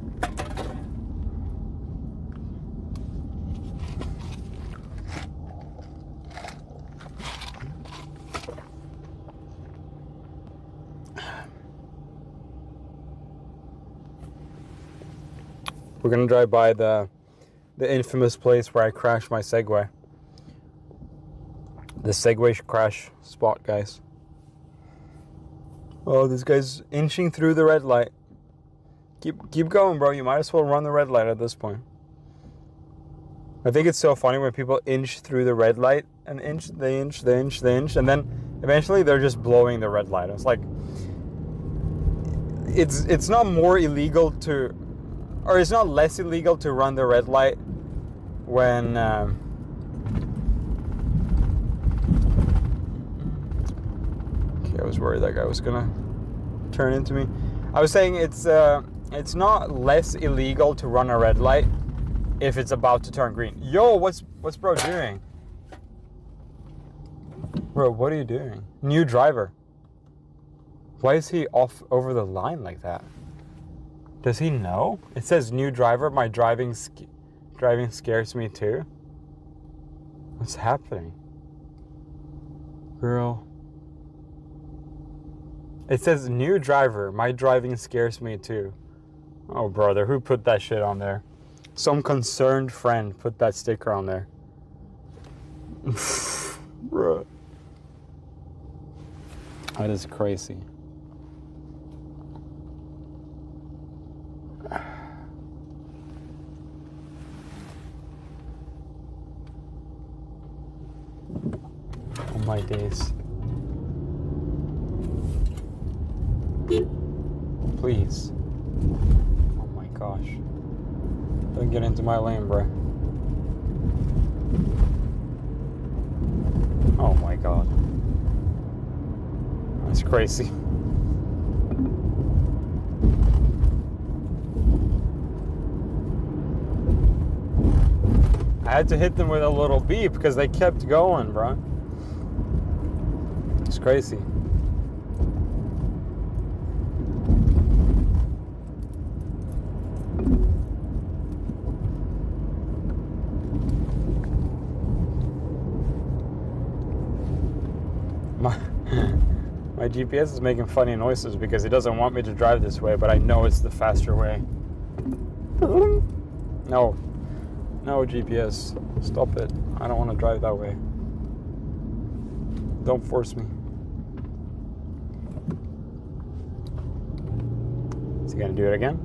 We're gonna drive by the infamous place where I crashed my Segway. The Segway crash spot, guys. Oh, this guy's inching through the red light. Keep going, bro. You might as well run the red light at this point. I think it's so funny when people inch through the red light and they inch, and then eventually they're just blowing the red light. It's like it's not more illegal to, or it's not less illegal to run the red light when okay, I was worried that guy was gonna turn into me. I was saying it's not less illegal to run a red light if it's about to turn green. Yo, what's bro doing? Bro, what are you doing? New driver. Why is he off over the line like that? Does he know? It says new driver. My driving scares me too. What's happening? Girl. It says new driver. My driving scares me too. Oh, brother, who put that shit on there? Some concerned friend put that sticker on there. Bruh. That is crazy. days. Please. Oh my gosh. Don't get into my lane, bro. Oh my god. That's crazy. I had to hit them with a little beep because they kept going, bro. It's crazy. My GPS is making funny noises because it doesn't want me to drive this way, but I know it's the faster way. No. No, GPS. Stop it. I don't want to drive that way. Don't force me. Is he going to do it again?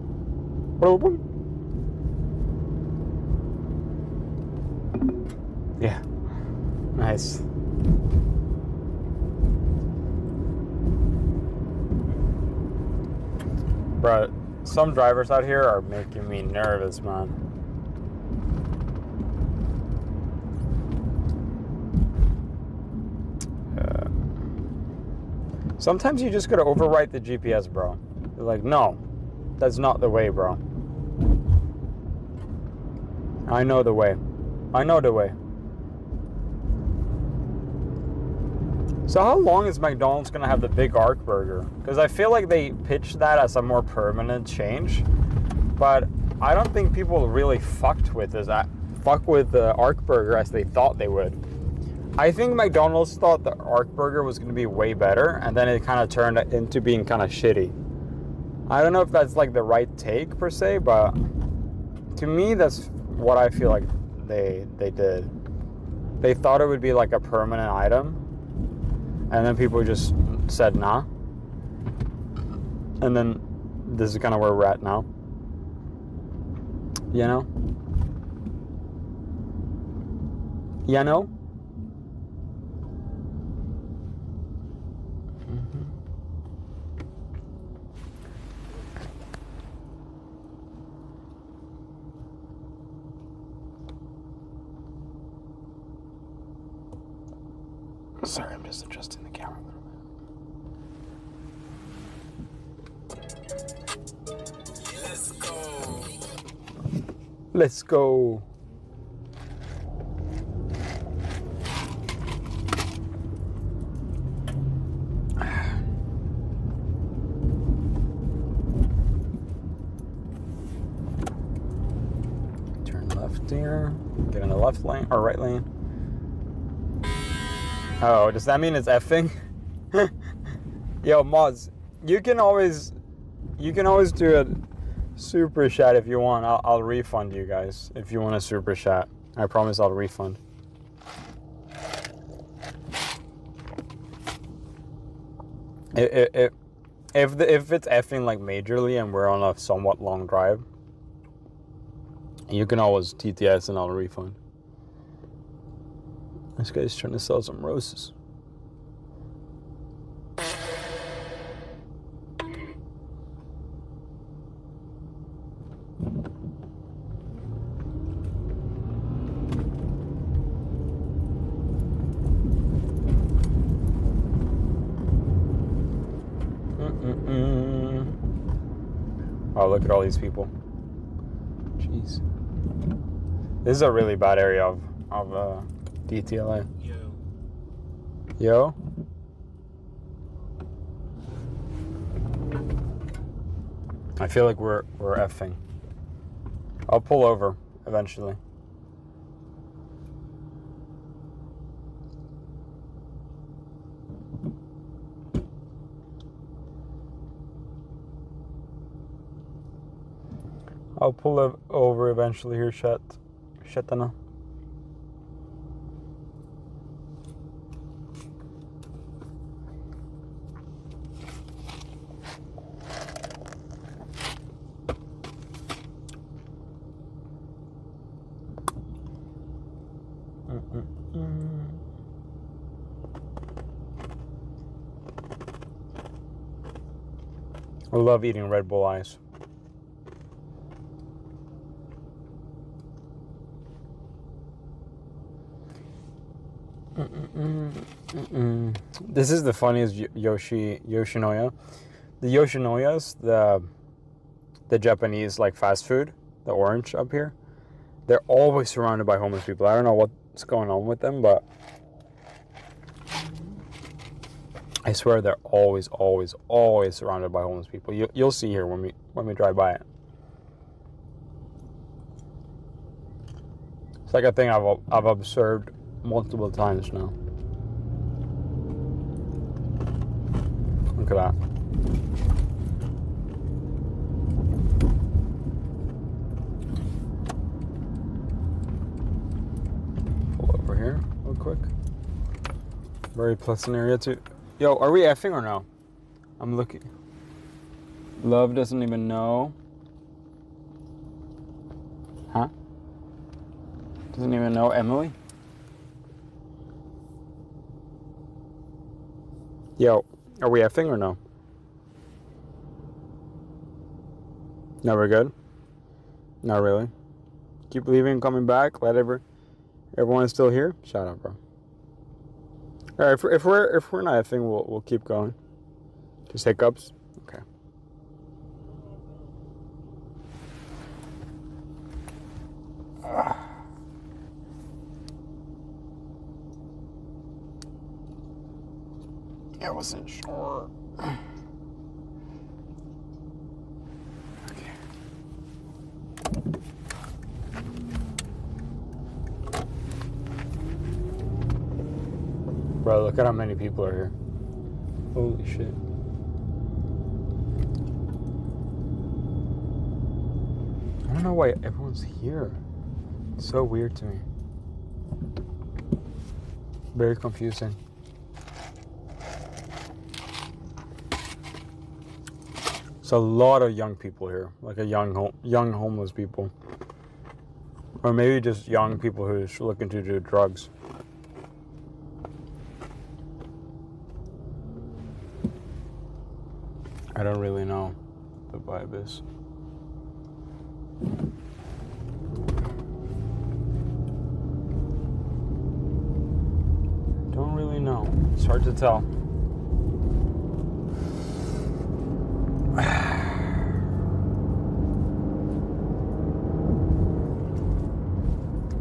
Yeah. Nice. Bro, some drivers out here are making me nervous, man. Sometimes you just gotta overwrite the GPS, bro. You're like, no, that's not the way, bro. I know the way. I know the way. So how long is McDonald's gonna have the Big Arc Burger? Because I feel like they pitched that as a more permanent change, but I don't think people really fucked with the Arc Burger as they thought they would. I think McDonald's thought the Arc Burger was gonna be way better, and then it kind of turned into being kind of shitty. I don't know if that's like the right take per se, but to me that's what I feel like they did. They thought it would be like a permanent item. And then people just said nah. And then this is kind of where we're at now. You know? You know? Sorry, I'm just adjusting the camera a little bit. Let's go. Let's go. Turn left here. Get in the left lane or right lane. Oh, does that mean it's effing? Yo, mods, you can always do a super chat if you want. I'll refund you guys if you want a super chat. I promise I'll refund. If it's effing like majorly and we're on a somewhat long drive, you can always TTS and I'll refund. This guy's trying to sell some roses. Oh, look at all these people. Jeez. This is a really bad area of DTLA. Yo? I feel like we're effing. I'll pull over eventually. I'll pull over eventually here, Shetana. I love eating Red Bull Ice. This is the funniest Yoshinoya. The Yoshinoyas, the Japanese like fast food, the orange up here, they're always surrounded by homeless people. I don't know what's going on with them, but I swear they're always surrounded by homeless people. You'll see here when we drive by it. It's like a thing I've observed multiple times now. Look at that. Pull over here real quick. Very pleasant area too. Yo, are we effing or no? I'm looking. Love doesn't even know. Huh? Doesn't even know Emily? Yo, are we effing or no? No, we're good? Not really. Keep leaving, coming back, let everyone is still here? Shut up, bro. Alright, if we're not effing, we'll keep going. Just hiccups? Okay. I wasn't sure. Okay. Bro, look at how many people are here. Holy shit. I don't know why everyone's here. It's so weird to me. Very confusing. It's a lot of young people here, like a young homeless people, or maybe just young people who are looking to do drugs. I don't really know the vibe is. Don't really know. It's hard to tell.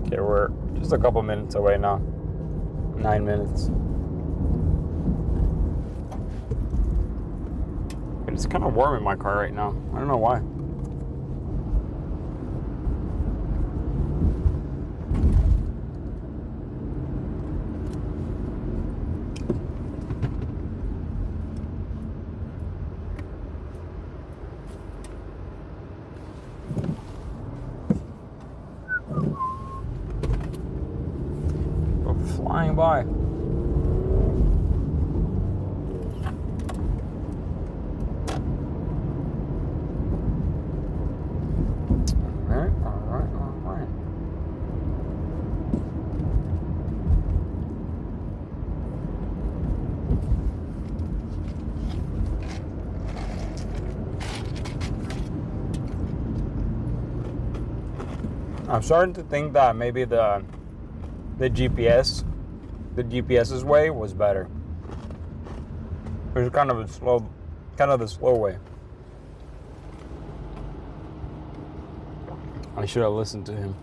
Okay, we're just a couple minutes away now. 9 minutes. It's kind of warm in my car right now. I don't know why. We're flying by. I'm starting to think that maybe the GPS's way was better. It was kind of the slow way. I should have listened to him.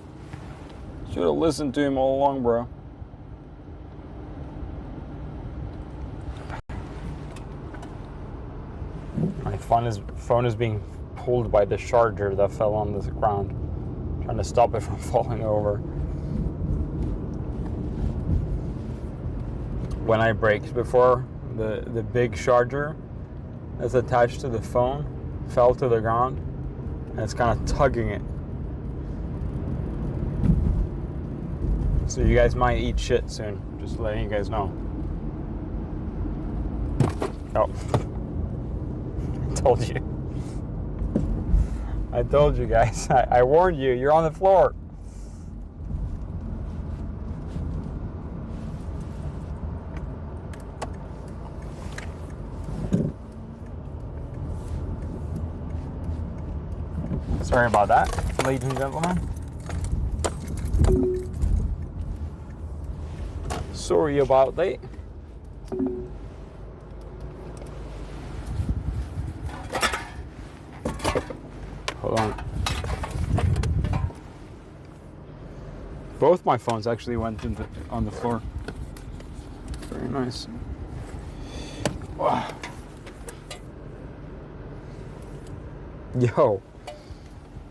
Should have listened to him all along, bro. My phone is being pulled by the charger that fell on the ground. Trying to stop it from falling over. When I braked before, the big charger that's attached to the phone fell to the ground, and it's kind of tugging it. So you guys might eat shit soon. Just letting you guys know. Oh. I told you. I told you guys. I warned you. You're on the floor. Sorry about that, ladies and gentlemen. Sorry about that. Hold on. Both my phones actually went on the floor. Very nice. Wow. Yo.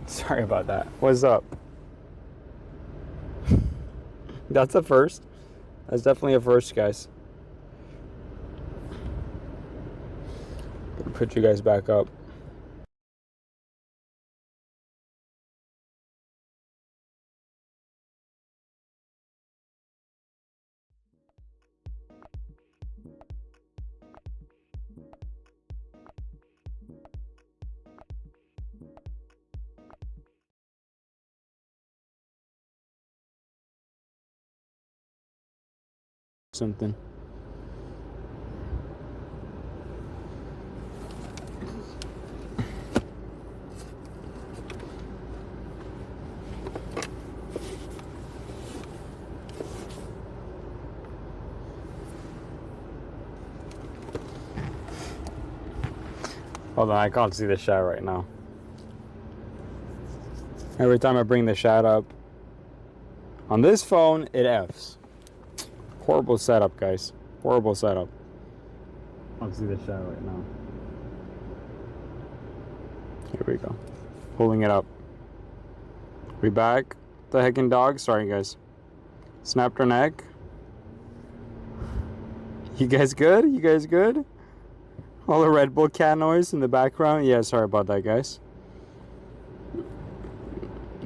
Sorry about that. What's up? That's a first. That's definitely a first, guys. Gonna put you guys back up. Something. Hold on, I can't see the chat right now. Every time I bring the chat up on this phone, it Fs. Horrible setup, guys. Horrible setup. I'll see the chat right now. Here we go. Pulling it up. We back. The heckin' dog. Sorry, guys. Snapped her neck. You guys good? You guys good? All the Red Bull cat noise in the background. Yeah, sorry about that, guys.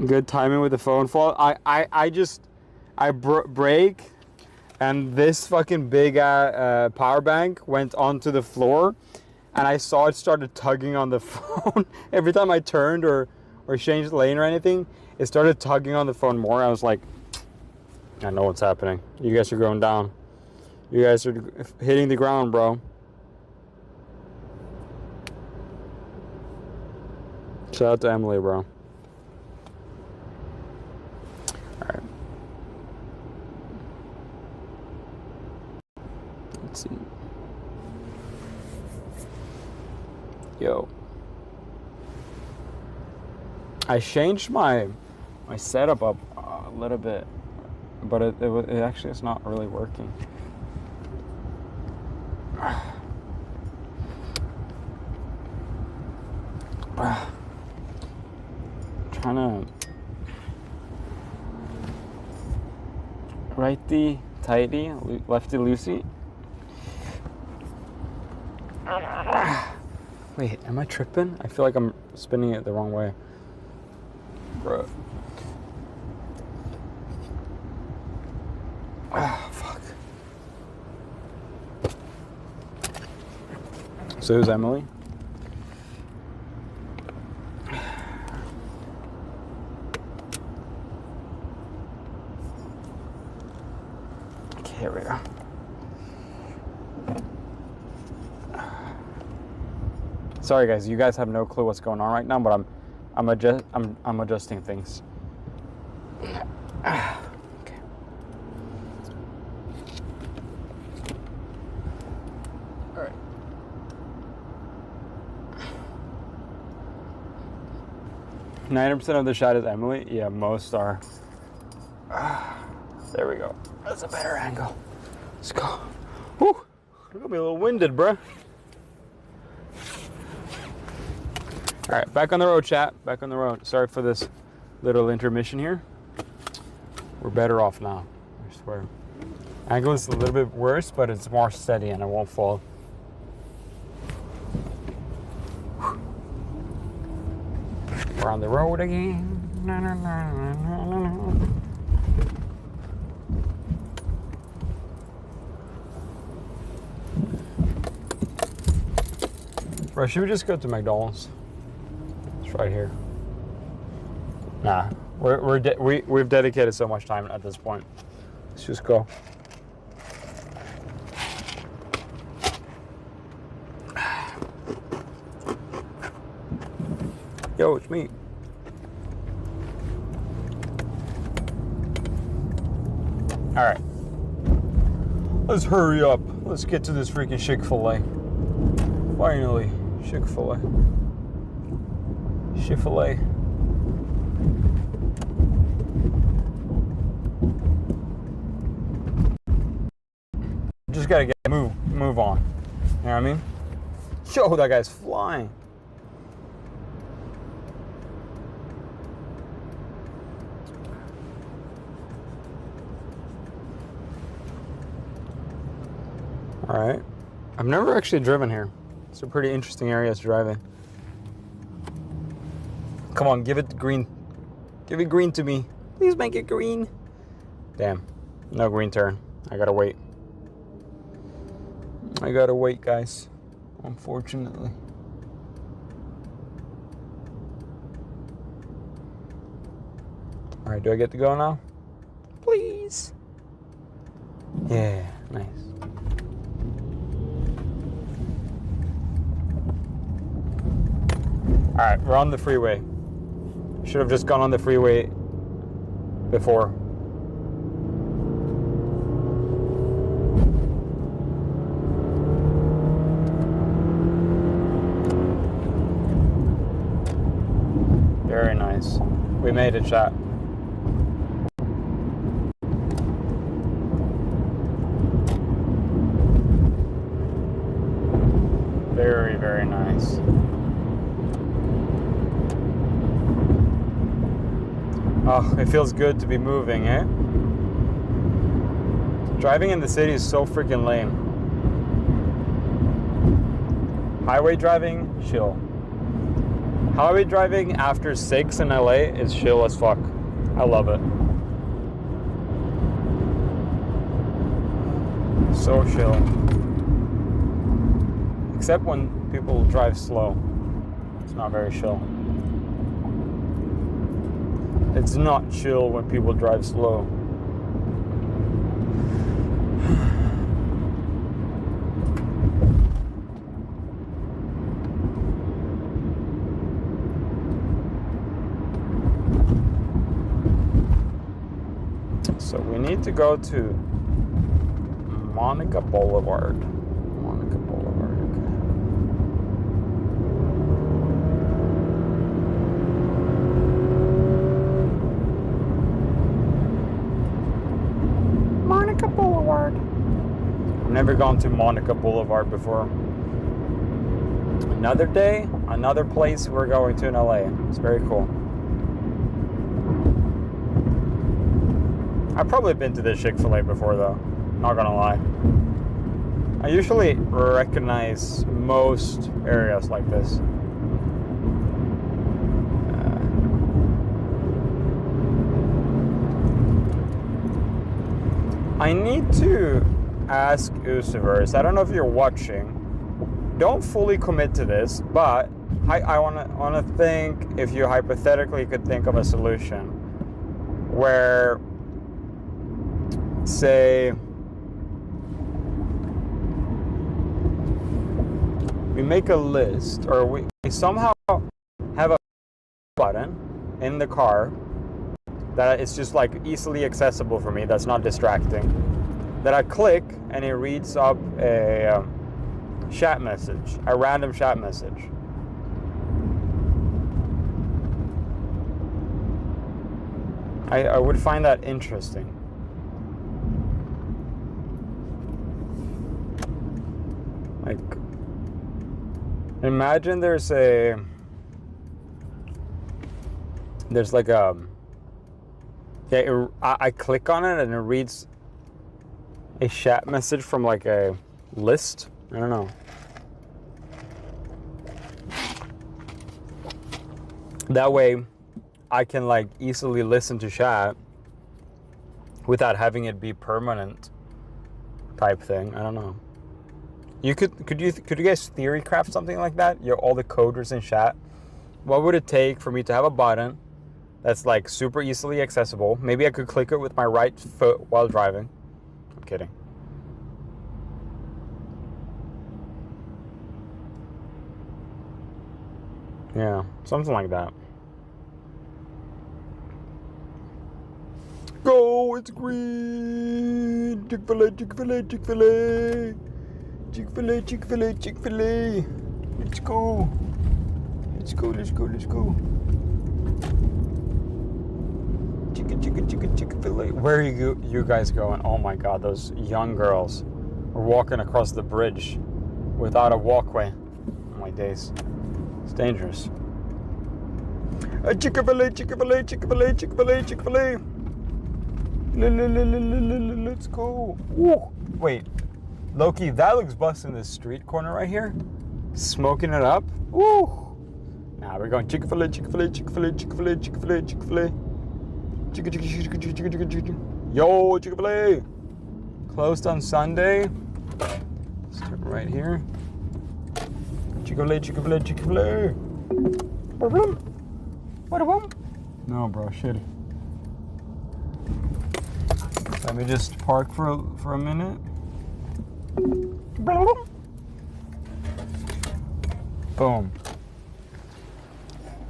Good timing with the phone fall. I break, and this fucking big power bank went onto the floor, and I saw it started tugging on the phone. Every time I turned or changed lane or anything, it started tugging on the phone more. I was like, I know what's happening. You guys are going down. You guys are hitting the ground, bro. Shout out to Emily, bro. Alright. Let's see. Yo. I changed my setup up a little bit, but it actually is not really working. Trying to righty tighty, lefty loosey. Wait, am I tripping? I feel like I'm spinning it the wrong way. Bro. Ah, fuck. So who's Emily? Okay, here we go. Sorry guys, you guys have no clue what's going on right now, but I'm adjusting things. Okay. All right. %90 of the shot is Emily. Yeah, most are. There we go. That's a better angle. Let's go. Whew. We're gonna be a little winded, bruh. All right, back on the road, chat. Back on the road. Sorry for this little intermission here. We're better off now, I swear. Angle is a little bit worse, but it's more steady and it won't fall. We're on the road again. Na, na, na, na, na, na. Bro, should we just go to McDonald's? It's right here. Nah, we've dedicated so much time at this point. Let's just go. Yo, it's me. Alright. Let's hurry up. Let's get to this freaking Chick-fil-A. Finally. Chick-fil-A. Chick-fil-A. Just gotta move on. You know what I mean? Yo, that guy's flying. All right. I've never actually driven here. It's a pretty interesting area to drive in. Come on, give it green. Give it green to me. Please make it green. Damn. No green turn. I gotta wait. I gotta wait, guys. Unfortunately. All right, do I get to go now? Please. Yeah, nice. All right, we're on the freeway. Should have just gone on the freeway before. Very nice. We made it, chat. Very, very nice. Oh, it feels good to be moving, eh? Driving in the city is so freaking lame. Highway driving, chill. Highway driving after 6 in LA is chill as fuck. I love it. So chill. Except when people drive slow. It's not very chill. It's not chill when people drive slow. So we need to go to Monica Boulevard. Monica Boulevard, okay. Monica Boulevard. I've never gone to Monica Boulevard before. Another day, another place we're going to in LA. It's very cool. I've probably been to this Chick-fil-A before though, not gonna lie. I usually recognize most areas like this. I need to ask Usiverse, I don't know if you're watching, don't fully commit to this, but I wanna think if you hypothetically could think of a solution where, say, we make a list, or we somehow have a button in the car that it's just like easily accessible for me, that's not distracting, that I click and it reads up a chat message, a random chat message. I would find that interesting. Like, imagine there's like a, yeah, I click on it and it reads a chat message from like a list. I don't know. That way I can like easily listen to chat without having it be permanent type thing. I don't know. You could you guys theory craft something like that? You're all the coders in chat. What would it take for me to have a button that's like super easily accessible? Maybe I could click it with my right foot while driving. I'm kidding. Yeah, something like that. Go it's green. Chick-fil-A, Chick-fil-A, Chick-fil-A. Chick-fil-A, Chick-fil-A, Chick-fil-A. Let's go. Let's go, let's go, let's go. Chick-fil-A. Where are you guys going? Oh my God, those young girls are walking across the bridge without a walkway. Oh my days. It's dangerous. Chick-fil-A, Chick-fil-A, Chick-fil-A, Chick-fil-A, Chick-fil-A. Let's go. Ooh. Wait, Loki, that looks busting this street corner right here. Smoking it up. Woo. Now we're going Chick-fil-A, Chick-fil-A, Chick-fil-A, Chick-fil-A, Chick-fil-A, Chick-fil-A. Yo, Chick-fil-A. Closed on Sunday. Start right here. Chick-fil-A, Chick-fil-A, Chick-fil-A. No, bro, shit. Let me just park for a minute. Boom.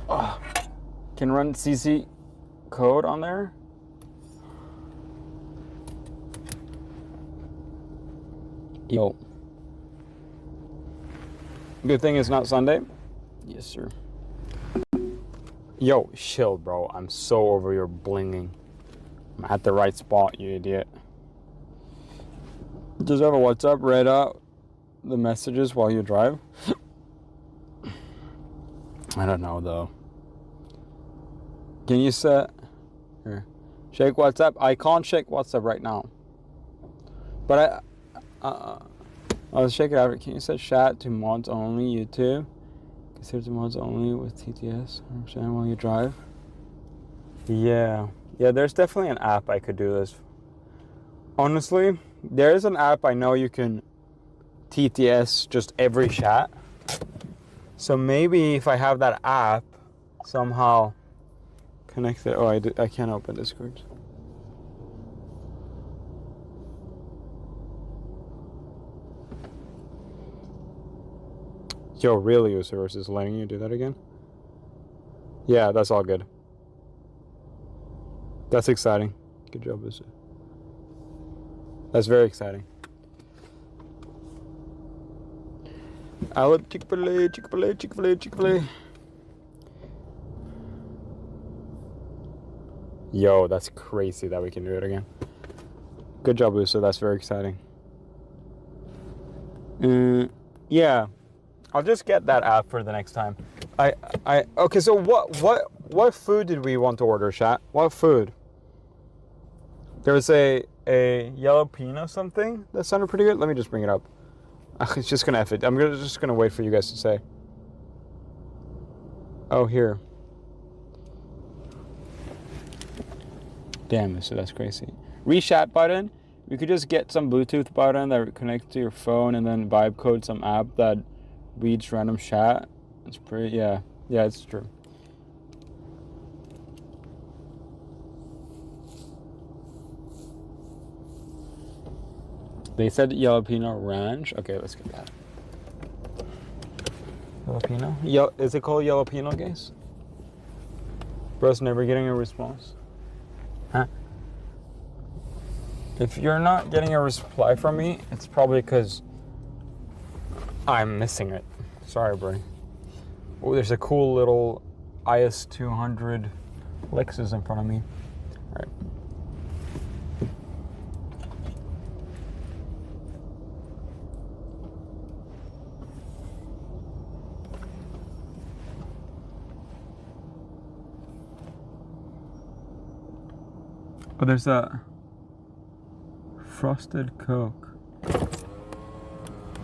Oh, can run CC code on there? Yo. Good thing it's not Sunday. Yes, sir. Yo, chill, bro. I'm so over your blinging. I'm at the right spot, you idiot. Does have a WhatsApp read out the messages while you drive? I don't know though. Can you set here? Shake WhatsApp? I can't shake WhatsApp right now. But I'll shake it out. Can you set chat to mods only? YouTube? Consider to mods only with TTS. Understand while you drive? Yeah. Yeah, there's definitely an app I could do this. Honestly, there is an app I know you can TTS just every chat. So maybe if I have that app somehow connected. Oh, I can't open Discord. Yo, really, Usaurus is letting you do that again? Yeah, that's all good. That's exciting. Good job, Usaurus. That's very exciting. I love Chick-fil-A, Chick-fil-A, Chick-fil-A, Chick-fil-A. Yo, that's crazy that we can do it again. Good job, Uso. That's very exciting. Yeah, I'll just get that app for the next time. Okay. So what food did we want to order, chat? What food? There was a jalapeno something that sounded pretty good. Let me just bring it up. It's just gonna F it. I'm just gonna wait for you guys to say. Oh, here. Damn, so that's crazy. Rechat button. You could just get some Bluetooth button that connects to your phone and then vibe code some app that reads random chat. It's pretty, yeah, it's true. They said jalapeno ranch. Okay, let's get that. Jalapeno? Is it called jalapeno, guys? Bro's never getting a response. Huh? If you're not getting a reply from me, it's probably because I'm missing it. Sorry, bro. Oh, there's a cool little IS200 Lexus in front of me. All right. Oh, there's a frosted Coke.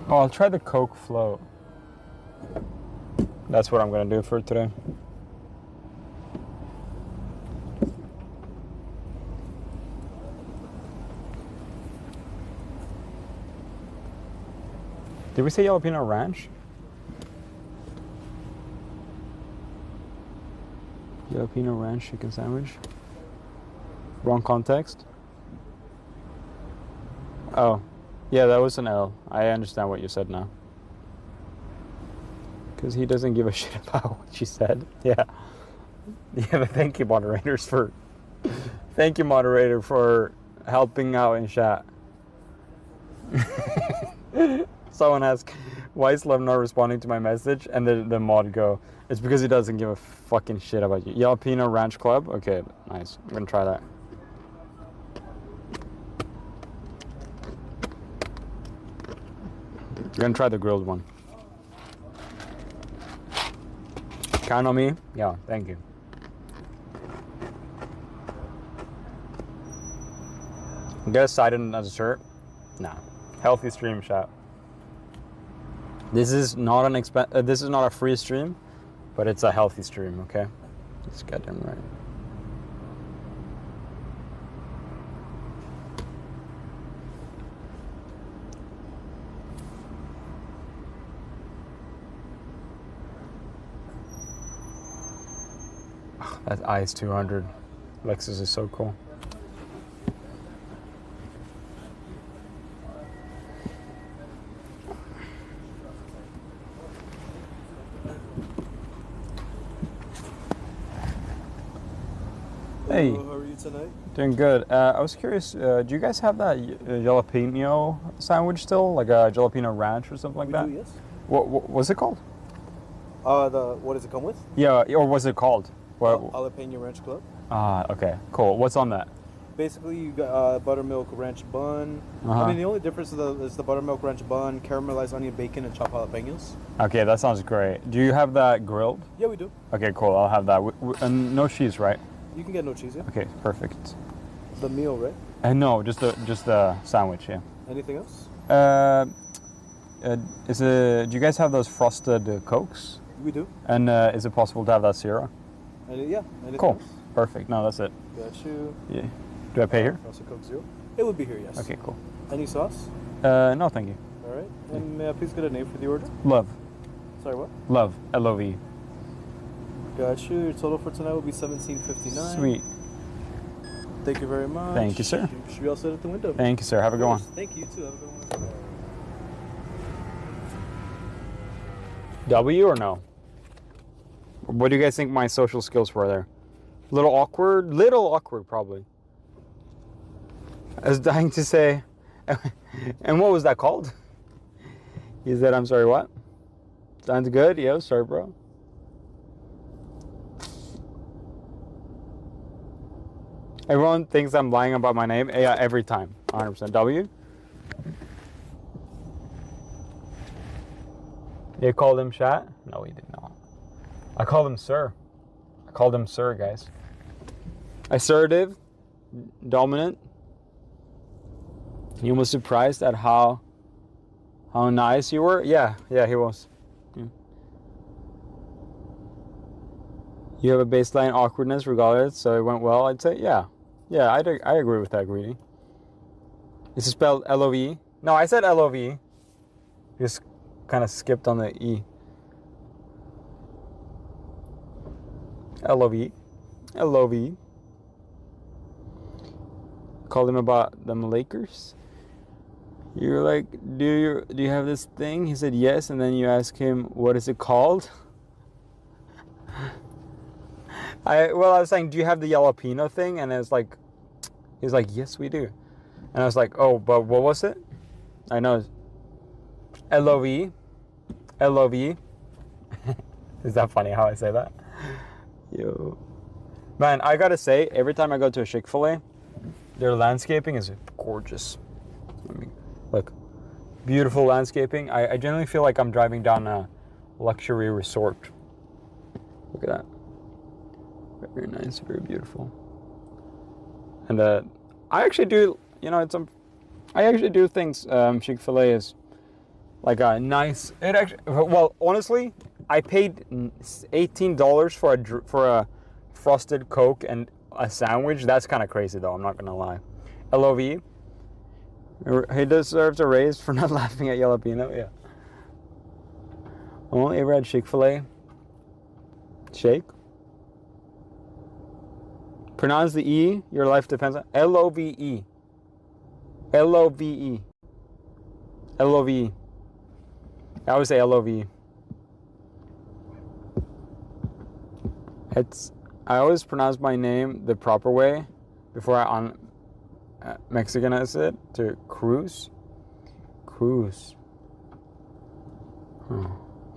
Oh, I'll try the Coke float. That's what I'm gonna do for today. Did we say jalapeno ranch? Jalapeno ranch chicken sandwich. Wrong context. Oh, yeah, that was an L. I understand what you said now. Because he doesn't give a shit about what you said. Yeah. Yeah, but thank you, moderators, for Thank you, moderator, for helping out in chat. Someone asked, why is Lev not responding to my message? And the mod go, it's because he doesn't give a fucking shit about you. Jalapeno Ranch Club? Okay, nice. I'm gonna try that. I'm gonna try the grilled one. Count on me? Yeah, thank you. Get a side and a dessert? Nah. Healthy stream shot. This is not this is not a free stream, but it's a healthy stream, okay? Let's get them right. That ICE 200 Lexus is so cool. Hey. Hello, how are you tonight? Doing good. I was curious, do you guys have that jalapeno sandwich still? Like a jalapeno ranch or something like that? We do, yes. What's it called? What does it come with? Yeah, or what's it called? Jalapeno Ranch Club. Ah, okay, cool. What's on that? Basically, you got buttermilk ranch bun. I mean, the only difference is the buttermilk ranch bun, caramelized onion, bacon, and chopped jalapenos. Okay, that sounds great. Do you have that grilled? Yeah, we do. Okay, cool. I'll have that. And no cheese, right? You can get no cheese, yeah. Okay, perfect. The meal, right? No, just the sandwich, yeah. Anything else? Do you guys have those frosted Cokes? We do. And is it possible to have that syrup? Yeah. Anything Cool. else? Perfect. No, that's it. Got you. Yeah. Do I pay here? Frosted Coke Zero. It would be here, yes. Okay, cool. Any sauce? No, thank you. All right. And may I please get a name for the order? Love. Sorry, what? Love. L-O-V. Got you. Your total for tonight will be $17.59. Sweet. Thank you very much. Thank you, sir. Should we all sit at the window? Thank you, sir. Have a good one. Thank you, too. Have a good one. W or no? What do you guys think my social skills were there? Little awkward? Little awkward, probably. I was dying to say... And what was that called? He said, I'm sorry, what? Sounds good? Yo, sorry, bro. Everyone thinks I'm lying about my name. Yeah, every time. 100%. W? You called him chat? No, he did not. I called him sir. I called him sir, guys. Assertive, dominant. You was surprised at how nice you were? Yeah, he was. Yeah. You have a baseline awkwardness regardless, so it went well, I'd say. Yeah, I agree with that greeting. Is it spelled L-O-V? No, I said L-O-V. Just kind of skipped on the E. L-O-V. L-O-V. Called him about the Lakers. You were like, do you have this thing? He said yes, and then you ask him, what is it called? I was saying, do you have the jalapeno thing? And it's like, he's like, yes, we do. And I was like, oh, but what was it? I know. L-O-V. L-O-V. Is that funny how I say that? Yo. Man, I gotta say, every time I go to a Chick-fil-A, their landscaping is gorgeous. I mean, look, beautiful landscaping. I generally feel like I'm driving down a luxury resort. Look at that. Very nice, very beautiful. And I actually do, I actually do think Chick-fil-A is like a nice. It actually, well, honestly, I paid $18 for a frosted Coke and a sandwich. That's kind of crazy, though. I'm not gonna lie. L-O-V. He deserves a raise for not laughing at jalapeno. Yeah. Only ever had Chick-fil-A. Shake. Pronounce the E. Your life depends on L-O-V-E. L-O-V-E. L-O-V-E. I always say L-O-V. I always pronounce my name the proper way, before I Mexicanize it to cruise. Cruise.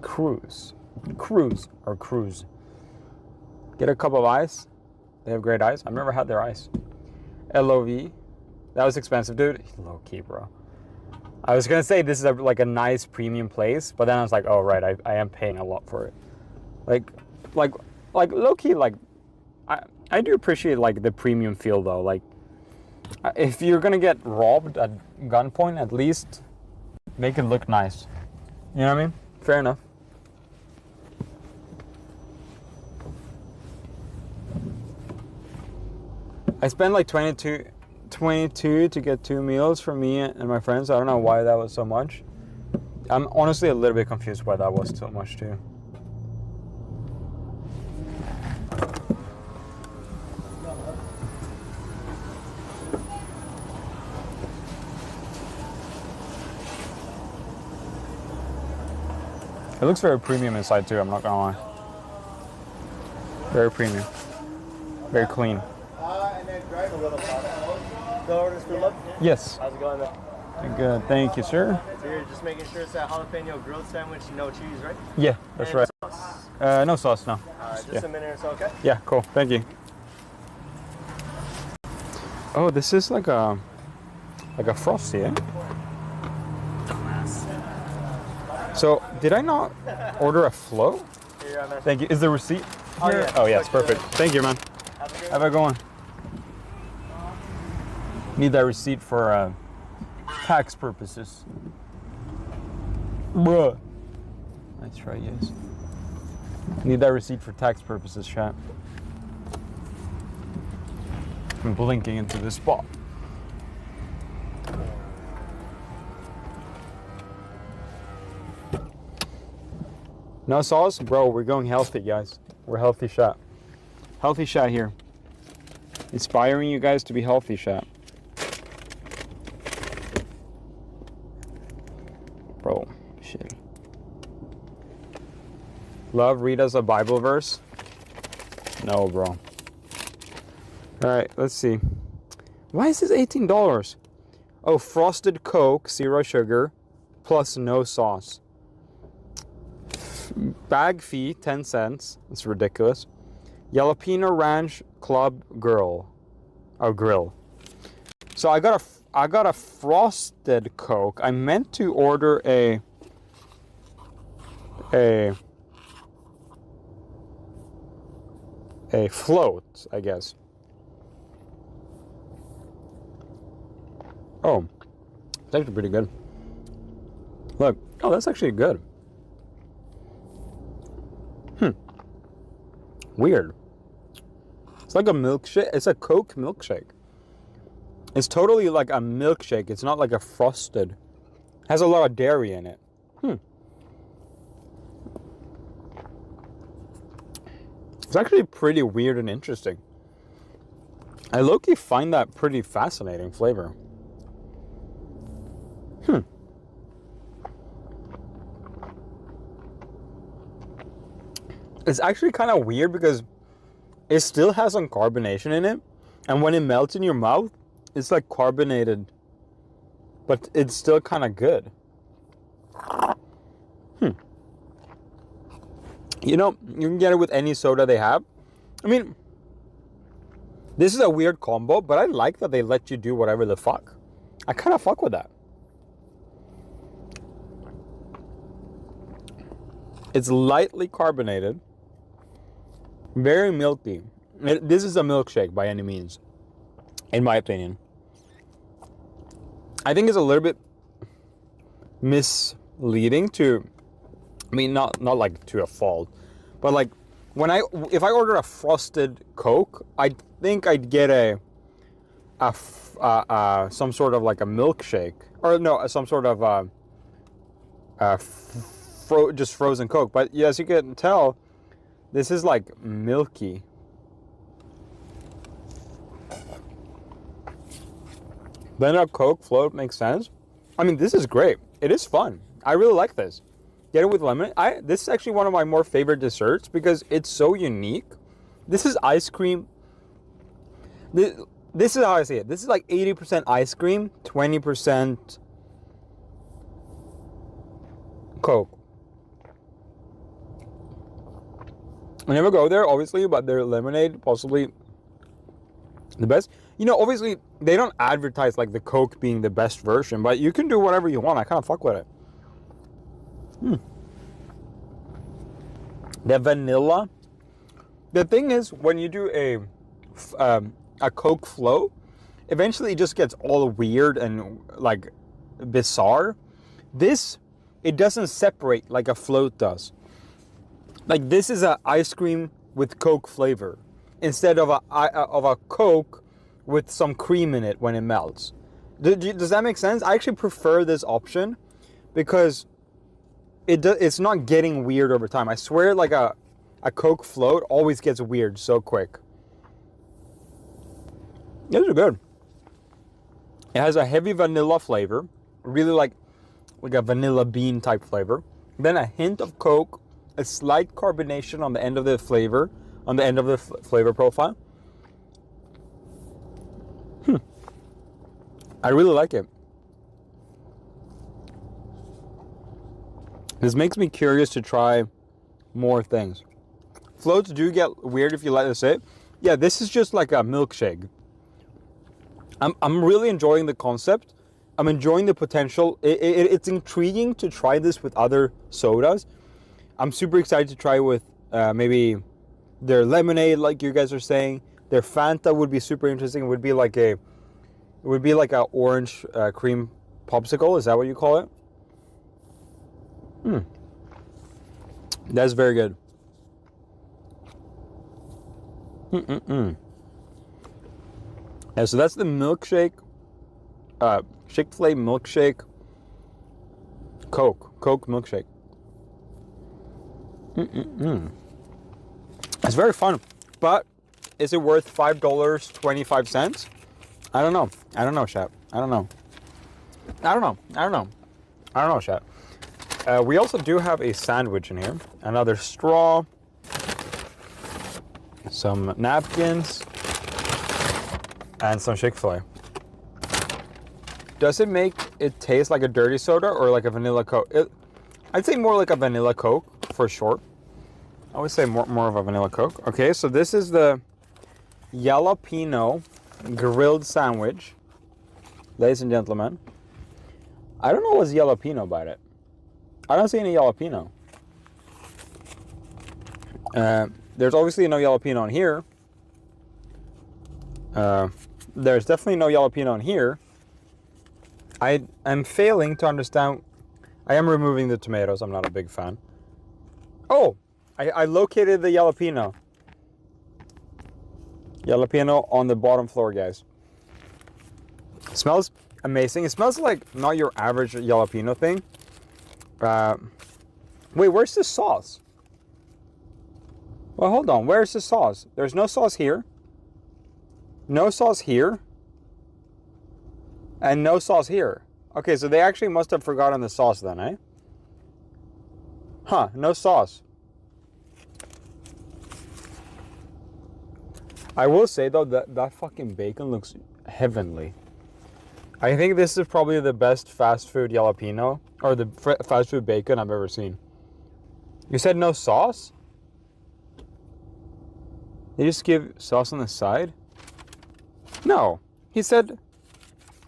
Cruise. Cruise or cruise. Get a cup of ice. They have great ice. I've never had their ice. LOV. That was expensive, dude. Low key, bro. I was gonna say this is like a nice premium place, but then I was like, oh right, I am paying a lot for it. Like low key, like I do appreciate like the premium feel though. Like if you're gonna get robbed at gunpoint, at least make it look nice. You know what I mean? Fair enough. I spent like 22 to get 2 meals for me and my friends. I don't know why that was so much. I'm honestly a little bit confused why that was so much too. It looks very premium inside too, I'm not gonna lie. Very premium. Very clean. And then drive a little bit. The orders for love? Yes. How's it going there? Good, thank you, sir. So you're just making sure it's a jalapeno grilled sandwich, no cheese, right? Yeah, that's and right. Sauce. No sauce, no. Just a minute or so, okay? Yeah, cool, thank you. Oh, this is like a Frosty, eh? So, did I not order a float? Here, Thank you. Is the receipt Oh, here? yeah. Oh, yes, perfect. Thank you, man. Have a good one. Need that receipt for tax purposes. Bruh. That's right, yes. Need that receipt for tax purposes, chat. I'm blinking into this spot. No sauce? Bro, we're going healthy, guys. We're healthy shot. Healthy shot here. Inspiring you guys to be healthy shot. Bro, shit. Love, read us a Bible verse? No, bro. Alright, let's see. Why is this $18? Oh, frosted Coke, 0 sugar, plus no sauce. Bag fee, 10 cents. That's ridiculous. Jalapeno Ranch Club Grill. Oh, grill. So I got a frosted Coke. I meant to order a float, I guess. Oh, it's actually pretty good. Look, oh, that's actually good. Weird. It's like a milkshake. It's a Coke milkshake. It's totally like a milkshake. It's not like a frosted. It has a lot of dairy in it. It's actually pretty weird and interesting. I low-key find that pretty fascinating flavor. It's actually kind of weird because it still has some carbonation in it. And when it melts in your mouth, it's like carbonated. But it's still kind of good. You know, you can get it with any soda they have. I mean, this is a weird combo, but I like that they let you do whatever the fuck. I kind of fuck with that. It's lightly carbonated. Very milky. This is a milkshake by any means, in my opinion. I think it's a little bit misleading to, I mean, not like to a fault, but like if I order a frosted Coke, I think I'd get some sort of like a milkshake, or no, some sort of just frozen Coke. But as you can tell, this is like milky. Blended up Coke float makes sense. I mean, this is great. It is fun. I really like this. Get it with lemon. This is actually one of my more favorite desserts because it's so unique. This is ice cream. This is how I see it. This is like 80% ice cream, 20% Coke. I never go there, obviously, but their lemonade, possibly the best. You know, obviously, they don't advertise like the Coke being the best version, but you can do whatever you want. I kind of fuck with it. The vanilla. The thing is, when you do a Coke float, eventually it just gets all weird and like bizarre. This, it doesn't separate like a float does. Like this is an ice cream with Coke flavor instead of a Coke with some cream in it when it melts. Does that make sense? I actually prefer this option because it's not getting weird over time. I swear, like a Coke float always gets weird so quick. These are good. It has a heavy vanilla flavor, really like a vanilla bean type flavor. Then a hint of Coke, a slight carbonation on the end of the flavor, on the end of the flavor profile. I really like it. This makes me curious to try more things. Floats do get weird if you let it sit. Yeah, this is just like a milkshake. I'm really enjoying the concept. I'm enjoying the potential. It's intriguing to try this with other sodas. I'm super excited to try with maybe their lemonade, like you guys are saying. Their Fanta would be super interesting. It would be like a orange cream popsicle. Is that what you call it? That's very good. Yeah, so that's the milkshake, Chick-fil-A milkshake, Coke milkshake. It's very fun, but is it worth $5.25? I don't know. I don't know, chat. I don't know, chat. We also do have a sandwich in here. Another straw. Some napkins. And some Chick-fil-A. Does it make it taste like a dirty soda or like a vanilla Coke? I'd say more like a vanilla Coke for sure. I would say more of a vanilla Coke. Okay, so this is the jalapeno grilled sandwich. Ladies and gentlemen. I don't know what's jalapeno about it. I don't see any jalapeno. There's obviously no jalapeno on here. There's definitely no jalapeno in here. I am failing to understand. I am removing the tomatoes. I'm not a big fan. Oh, I located the jalapeno. Jalapeno on the bottom floor, guys. It smells amazing. It smells like not your average jalapeno thing. Wait, where's the sauce? Well, hold on. Where's the sauce? There's no sauce here. No sauce here. And no sauce here. Okay, so they actually must have forgotten the sauce then, eh? Huh, no sauce. I will say, though, that fucking bacon looks heavenly. I think this is probably the best fast food jalapeno, or the fast food bacon I've ever seen. You said no sauce? They just give sauce on the side? No. He said,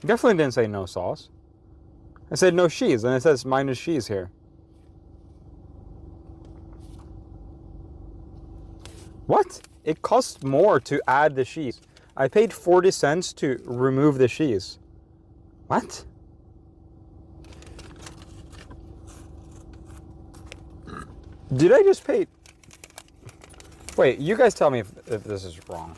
definitely didn't say no sauce. I said no cheese, and it says minus cheese here. What? It costs more to add the cheese. I paid 40 cents to remove the cheese. What? Did I just pay? Wait, you guys tell me if this is wrong.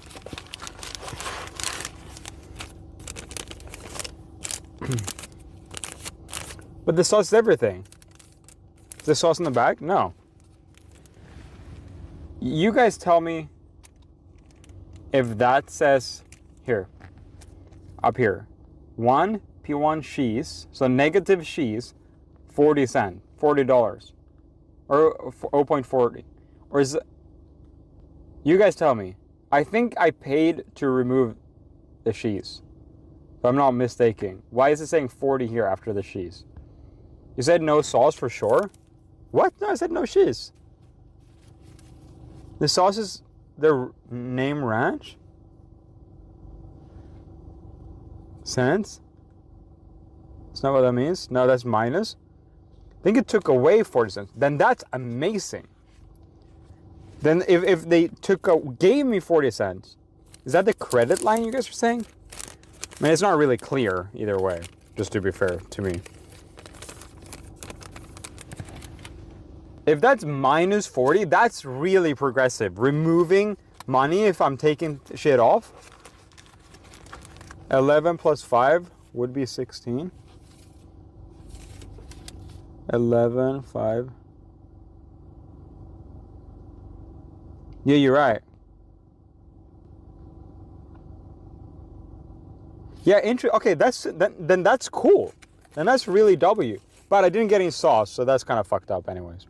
But the sauce is everything. Is the sauce in the bag? No. You guys tell me if that says here, up here, one P1 cheese, so negative cheese, 40 cents, $40, or 0.40, or is it, you guys tell me. I think I paid to remove the cheese. If I'm not mistaken. Why is it saying 40 here after the cheese? You said no sauce for sure? What? No, I said no cheese. The sauce is the name ranch? Cents? That's not what that means? No, that's minus. I think it took away 40 cents. Then that's amazing. Then if they gave me 40 cents, is that the credit line you guys are saying? I mean, it's not really clear either way, just to be fair to me. If that's minus 40, that's really progressive. Removing money if I'm taking shit off. 11 plus 5 would be 16. 11, 5. Yeah, you're right. Yeah, okay, then that's cool. Then that's really W. But I didn't get any sauce, so that's kind of fucked up anyways.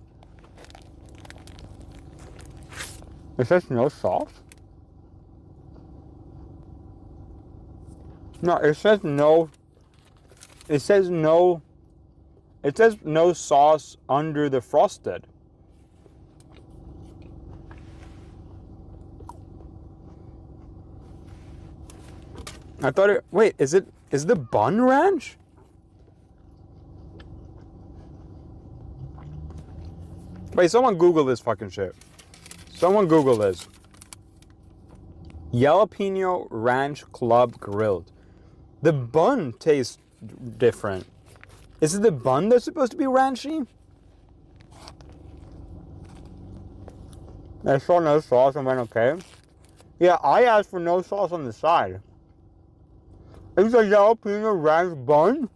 It says no sauce? No, it says no. It says no. It says no sauce under the frosted. I thought it. Wait, is the bun ranch? Wait, someone Google this fucking shit. Someone Google this. Jalapeno Ranch Club Grilled. The bun tastes different. Is it the bun that's supposed to be ranchy? I saw no sauce and went okay. Yeah, I asked for no sauce on the side. It's a jalapeno ranch bun?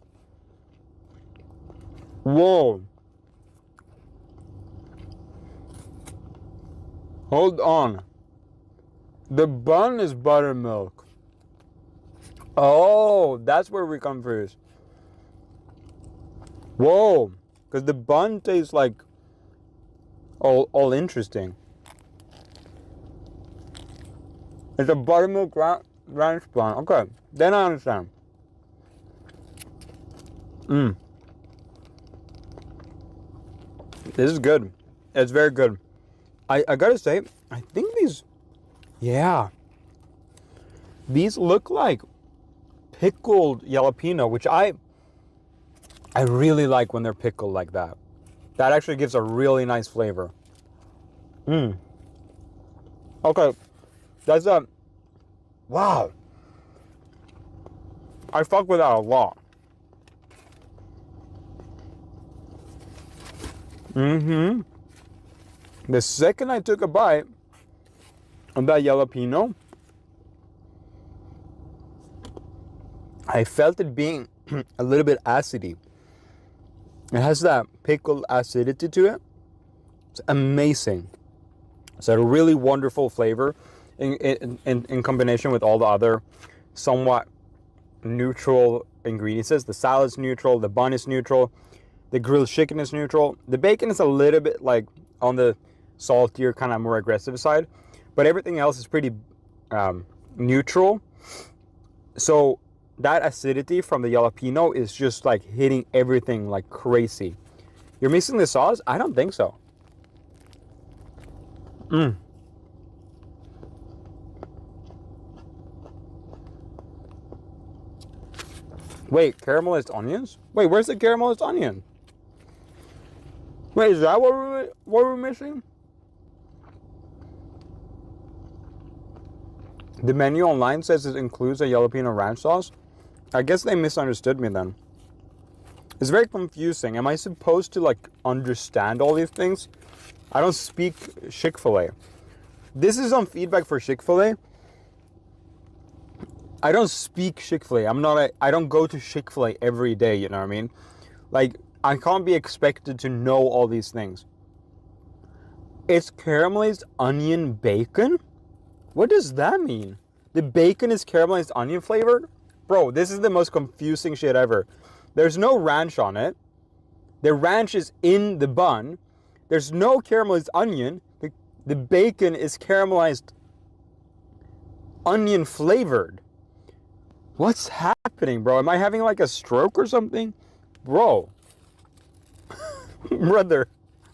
Whoa. Hold on. The bun is buttermilk. Oh, that's where we confused. Whoa. Because the bun tastes like all interesting. It's a buttermilk ranch bun. Okay, then I understand. This is good. It's very good. I gotta say, I think these, yeah. These look like pickled jalapeno, which I really like when they're pickled like that. That actually gives a really nice flavor. Okay, that's wow. I fuck with that a lot. The second I took a bite of that jalapeno, I felt it being a little bit acidy. It has that pickled acidity to it. It's amazing. It's a really wonderful flavor in combination with all the other somewhat neutral ingredients. The salad's neutral, the bun is neutral, the grilled chicken is neutral. The bacon is a little bit like on the saltier, kind of more aggressive side, but everything else is pretty neutral. So that acidity from the jalapeno is just like hitting everything like crazy. You're missing the sauce? I don't think so. Wait, caramelized onions? Wait, where's the caramelized onion? Wait, is that what we're missing? The menu online says it includes a jalapeno ranch sauce. I guess they misunderstood me then. It's very confusing. Am I supposed to like understand all these things? I don't speak Chick-fil-A. This is some feedback for Chick-fil-A. I don't speak Chick-fil-A. I don't go to Chick-fil-A every day, you know what I mean? Like, I can't be expected to know all these things. It's caramelized onion bacon? What does that mean? The bacon is caramelized onion flavored? Bro, this is the most confusing shit ever. There's no ranch on it. The ranch is in the bun. There's no caramelized onion. The bacon is caramelized onion flavored. What's happening, bro? Am I having like a stroke or something? Bro. Brother.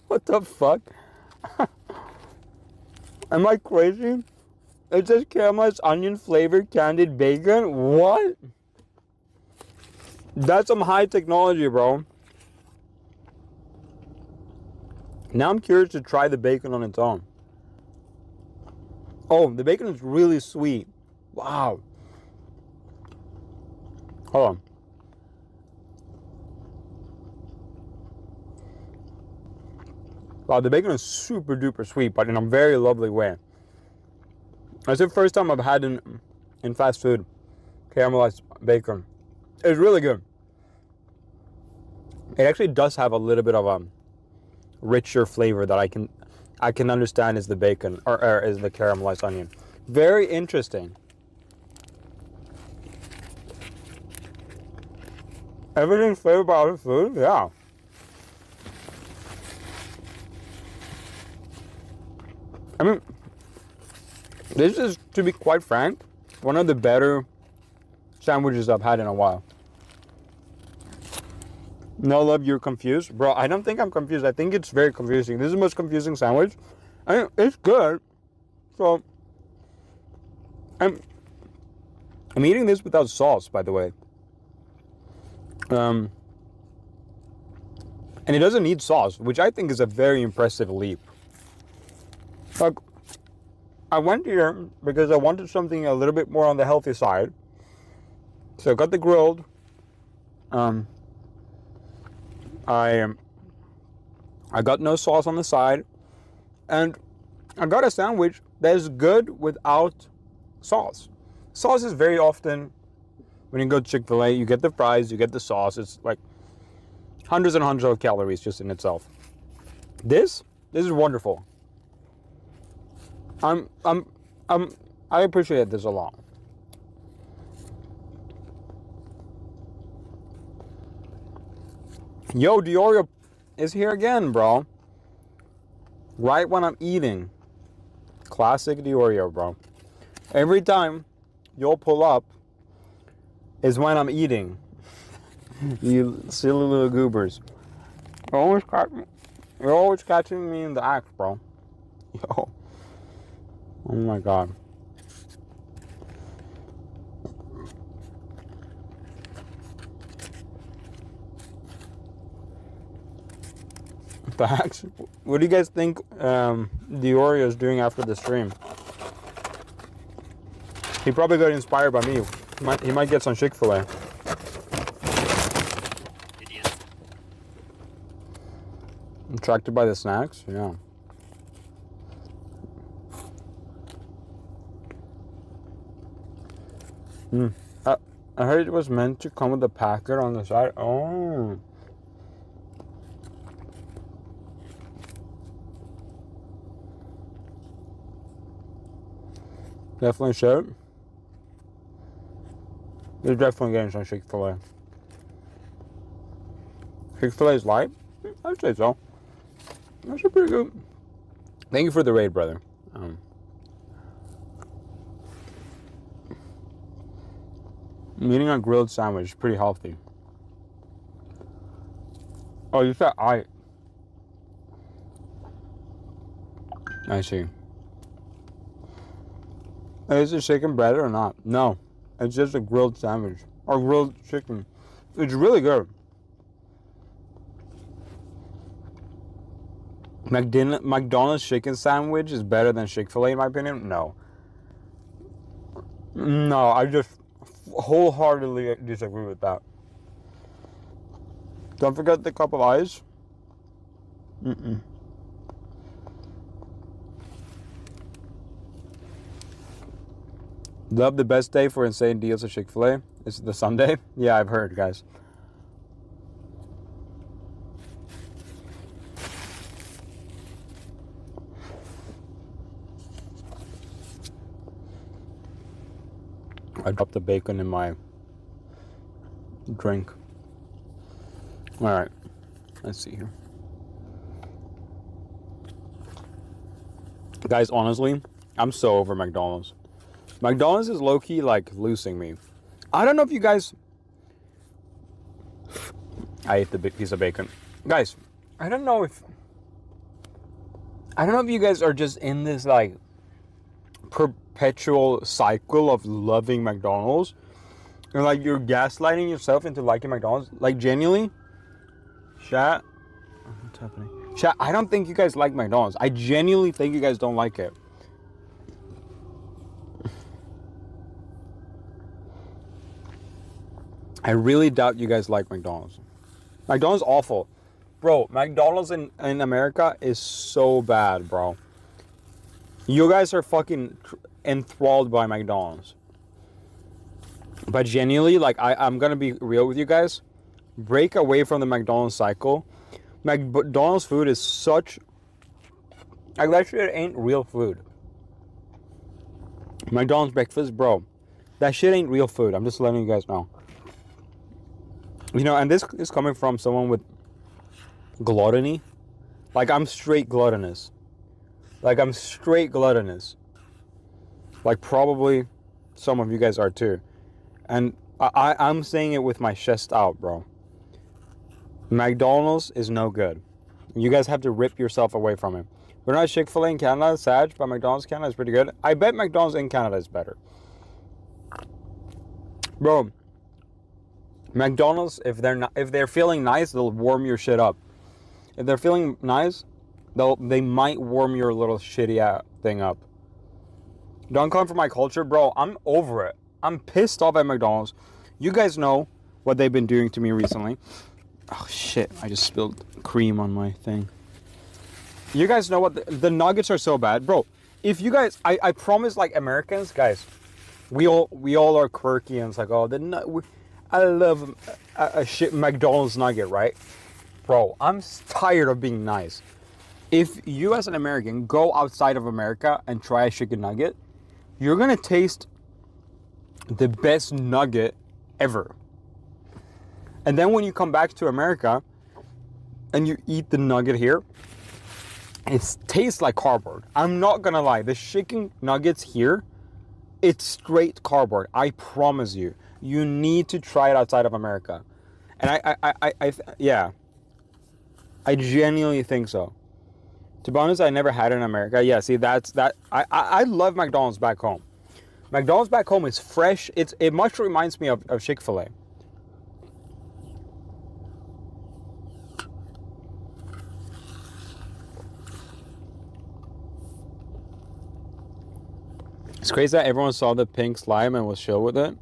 What the fuck? Am I crazy? It says caramelized onion flavored candied bacon. What? That's some high technology, bro. Now I'm curious to try the bacon on its own. Oh, the bacon is really sweet. Wow. Hold on. Wow, the bacon is super duper sweet, but in a very lovely way. That's the first time I've had in fast food caramelized bacon. It's really good. It actually does have a little bit of a richer flavor that I can understand is the bacon or is the caramelized onion. Very interesting. Everything's flavored by other food? Yeah. I mean, this is, to be quite frank, one of the better sandwiches I've had in a while. No, love, you're confused. Bro, I don't think I'm confused. I think it's very confusing. This is the most confusing sandwich. I mean, it's good. So, I'm eating this without sauce, by the way. And it doesn't need sauce, which I think is a very impressive leap. Like, I went here because I wanted something a little bit more on the healthy side. So I got the grilled. I got no sauce on the side. And I got a sandwich that is good without sauce. Sauce is very often, when you go to Chick-fil-A, you get the fries, you get the sauce. It's like hundreds and hundreds of calories just in itself. This is wonderful. I appreciate this a lot. Yo, Diorio is here again, bro. Right when I'm eating. Classic Diorio, bro. Every time you'll pull up is when I'm eating. You silly little goobers. You're always catching me in the act, bro. Yo. Oh my god. Facts. What do you guys think the Oreo is doing after the stream? He probably got inspired by me. He might get some Chick-fil-A. Idiot. Attracted by the snacks? Yeah. I heard it was meant to come with a packet on the side. Oh. Definitely should. You're definitely getting some Chick-fil-A. Chick-fil-A is light? I'd say so. That's pretty good. Thank you for the raid, brother. I'm eating a grilled sandwich. Pretty healthy. Oh, you said I see. Is it chicken bread or not? No. It's just a grilled sandwich. Or grilled chicken. It's really good. McDonald's chicken sandwich is better than Chick-fil-A in my opinion? No. No, I just wholeheartedly disagree with that. Don't forget the cup of ice. Love the best day for insane deals at Chick-fil-A. Is it the Sunday? Yeah, I've heard, guys. I dropped the bacon in my drink. All right, let's see here. Guys, honestly, I'm so over McDonald's. McDonald's is low-key like losing me. I don't know if you guys... I ate the big piece of bacon. Guys, I don't know if you guys are just in this like perpetual cycle of loving McDonald's. And like you're gaslighting yourself into liking McDonald's. Like genuinely, chat, what's happening? Chat, I don't think you guys like McDonald's. I genuinely think you guys don't like it. I really doubt you guys like McDonald's. McDonald's awful. Bro, McDonald's in America is so bad, bro. You guys are fucking enthralled by McDonald's. But genuinely, like, I'm gonna be real with you guys. Break away from the McDonald's cycle. McDonald's food is such... Like, that shit ain't real food. McDonald's breakfast, bro. That shit ain't real food. I'm just letting you guys know. You know, and this is coming from someone with gluttony. Like, I'm straight gluttonous. Like, probably some of you guys are too. And I'm saying it with my chest out, bro. McDonald's is no good. You guys have to rip yourself away from it. We're not Chick-fil-A in Canada, Sag, but McDonald's Canada is pretty good. I bet McDonald's in Canada is better. Bro, McDonald's, if they're feeling nice, they'll warm your shit up. If they're feeling nice, they might warm your little shitty thing up. Don't come for my culture, bro. I'm over it. I'm pissed off at McDonald's. You guys know what they've been doing to me recently. Oh shit, I just spilled cream on my thing. You guys know what the nuggets are so bad, bro. If you guys, I promise, like Americans, guys, we all are quirky and it's like, oh, I love a shit McDonald's nugget, right? Bro, I'm tired of being nice. If you as an American go outside of America and try a chicken nugget, you're gonna taste the best nugget ever. And then when you come back to America and you eat the nugget here, it tastes like cardboard. I'm not gonna lie, the chicken nuggets here, it's straight cardboard. I promise you. You need to try it outside of America. And yeah, I genuinely think so. To be honest, I never had it in America. Yeah, see, I love McDonald's back home. McDonald's back home is fresh. It much reminds me of Chick-fil-A. It's crazy that everyone saw the pink slime and was chill with it.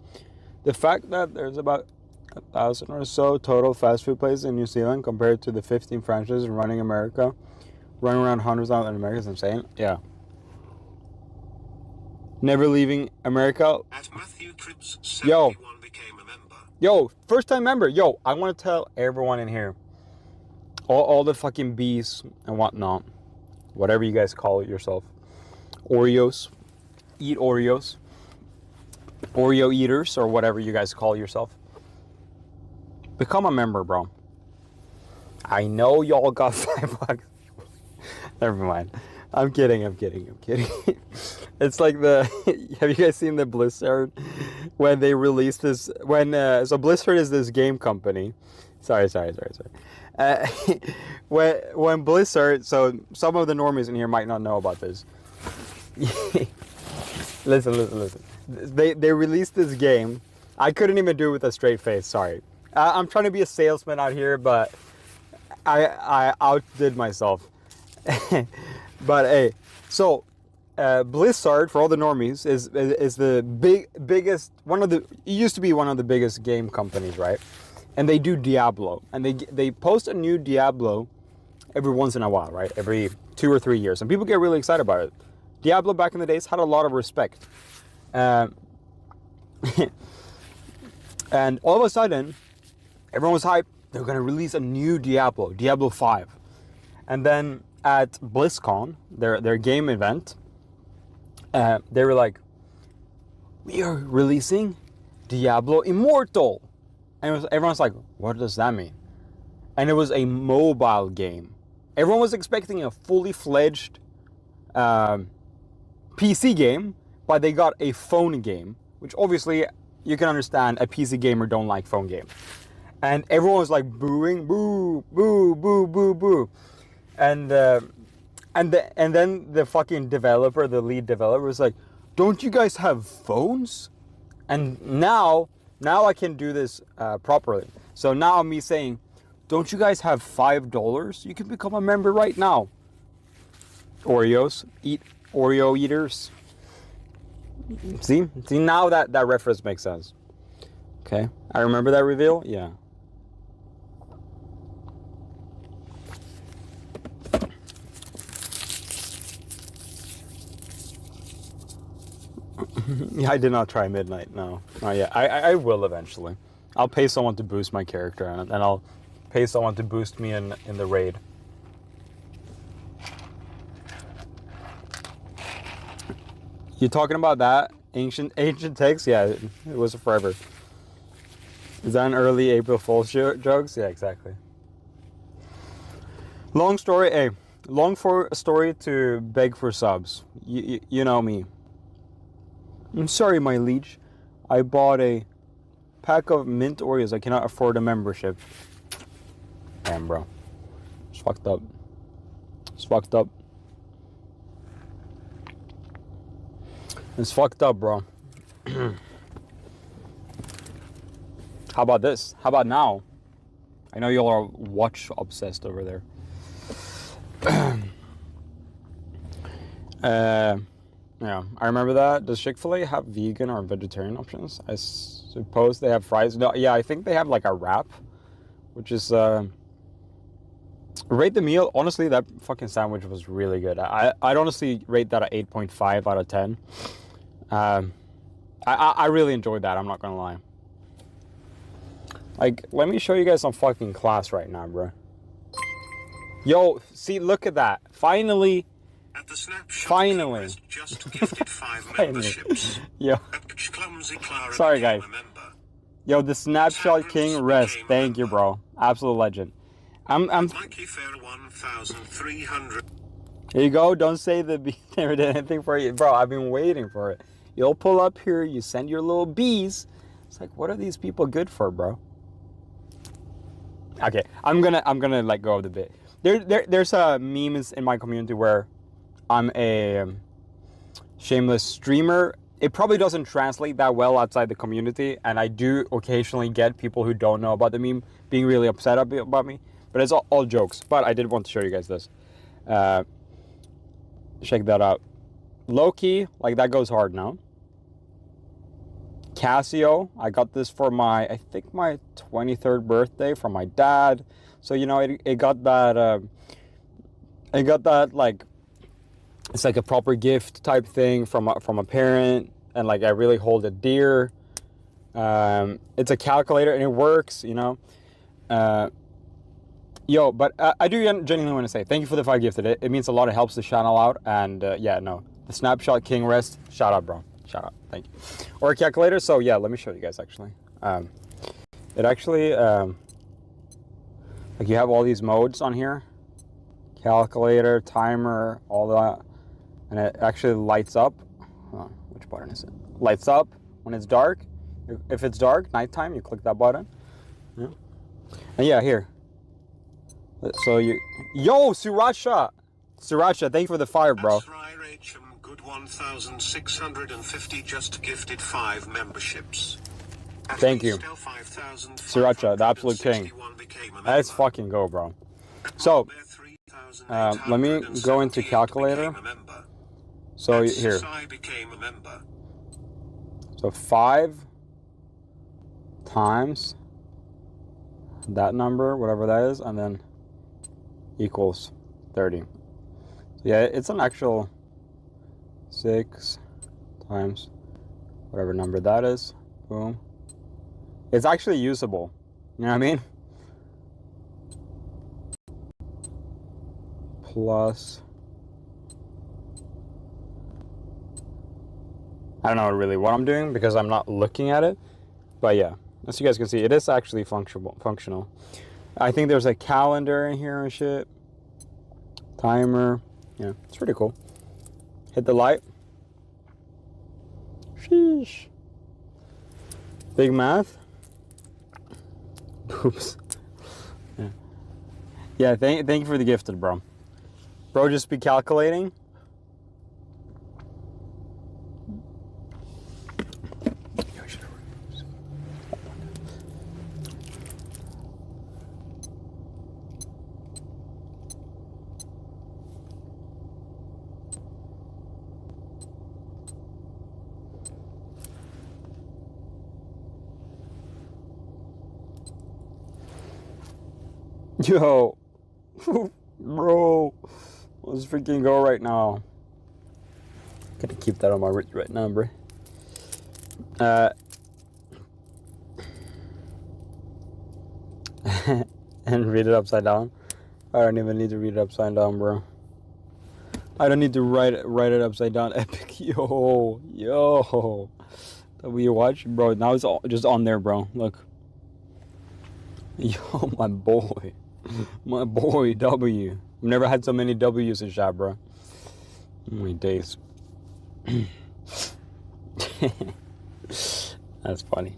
The fact that there's about 1,000 or so total fast food places in New Zealand compared to the 15 franchises running around 100,000 in America is insane. Yeah. Never leaving America. At Matthew Cribs, 71 became a member. Yo, first time member. Yo, I want to tell everyone in here, all the fucking bees and whatnot, whatever you guys call it yourself, Oreos, eat Oreos, Oreo eaters, or whatever you guys call yourself. Become a member, bro. I know y'all got $5. Never mind. I'm kidding. It's like have you guys seen the Blizzard when they released this? So Blizzard is this game company. Sorry. When Blizzard, so some of the normies in here might not know about this. Listen. They released this game. I couldn't even do it with a straight face. Sorry. I'm trying to be a salesman out here, but I outdid myself. But hey, so Blizzard, for all the normies, is the biggest it used to be one of the biggest game companies, right? And they do Diablo, and they post a new Diablo every once in a while, right? Every 2 or 3 years, and people get really excited about it. Diablo back in the days had a lot of respect, and all of a sudden, everyone was hyped. They're gonna release a new Diablo 5, and then at BlizzCon, their game event, they were like, we are releasing Diablo Immortal. And everyone's like, what does that mean? And it was a mobile game. Everyone was expecting a fully fledged PC game, but they got a phone game, which obviously you can understand a PC gamer don't like phone games. And everyone was like booing, boo, boo, boo, boo, boo. And then the fucking developer, the lead developer was like, don't you guys have phones? And now I can do this properly. So now me saying, don't you guys have $5? You can become a member right now. Oreos, eat Oreo eaters. See now that reference makes sense. Okay, I remember that reveal. Yeah. Yeah, I did not try midnight. No, not yet. I will eventually. I'll pay someone to boost my character, and I'll pay someone to boost me in the raid. You talking about that ancient text? Yeah, it was forever. Is that an early April Fool's jokes? Yeah, exactly. Long story to beg for subs. You know me. I'm sorry, my leech. I bought a pack of mint Oreos. I cannot afford a membership. Damn, bro. It's fucked up. It's fucked up. It's fucked up, bro. How about this? How about now? I know y'all are watch obsessed over there. Yeah, I remember that. Does Chick-fil-A have vegan or vegetarian options? I suppose they have fries. No, yeah, I think they have like a wrap, which is rate the meal. Honestly, that fucking sandwich was really good. I'd honestly rate that at 8.5 out of 10. I really enjoyed that. I'm not gonna lie. Like, let me show you guys some fucking class right now, bro. Yo, see, look at that. Finally. At the snapshot, finally. Just gifted 5 memberships. Yo. Sorry, guys. Yo, the Snapshot King rest. Thank you, bro. Absolute legend. I'm Mikey Fair 1,300. Here you go. Don't say the bee never did anything for you, bro. I've been waiting for it. You'll pull up here. You send your little bees. It's like, what are these people good for, bro? Okay, I'm gonna let go of the bit. There's memes in my community where I'm a shameless streamer. It probably doesn't translate that well outside the community, and I do occasionally get people who don't know about the meme being really upset about me. But it's all jokes. But I did want to show you guys this. Check that out. Low-key, like that goes hard now. Casio, I got this for I think my 23rd birthday from my dad. So, you know, it got that, like, it's like a proper gift type thing from a parent, and like I really hold it dear. It's a calculator and it works, you know. Yo, but I do genuinely want to say thank you for the 5 gifted. It means a lot. It helps the channel out, and yeah, no, the Snapshot King rest. Shout out, bro. Shout out. Thank you. Or a calculator. So yeah, let me show you guys actually. It actually like you have all these modes on here, calculator, timer, all that. And it actually lights up. Which button is it? Lights up when it's dark. If it's dark, nighttime, you click that button. Yeah. And yeah, here. So yo, Sriracha, thank you for the fire, bro. Good 1,650 just gifted 5 memberships. Thank you, Sriracha, the absolute king. Let's fucking go, bro. So, let me go into calculator. So here. So 5 times that number, whatever that is, and then equals 30. So yeah, it's an actual 6 times whatever number that is. Boom. It's actually usable. You know what I mean? Plus, I don't know really what I'm doing because I'm not looking at it, but yeah, as you guys can see, it is actually functional. I think there's a calendar in here and shit. Timer. Yeah, it's pretty cool. Hit the light. Sheesh. Big math. Oops. Yeah. Yeah. Thank you for the gifted, bro. Bro, just be calculating. Yo, bro, let's freaking go right now. Gotta keep that on my wrist right now, bro. And read it upside down. I don't even need to read it upside down, bro. I don't need to write it upside down. Epic, yo. That we watch, bro. Now it's all just on there, bro. Look. Yo, my boy. My boy, W. I've never had so many W's in chat, bro. Oh my days. That's funny.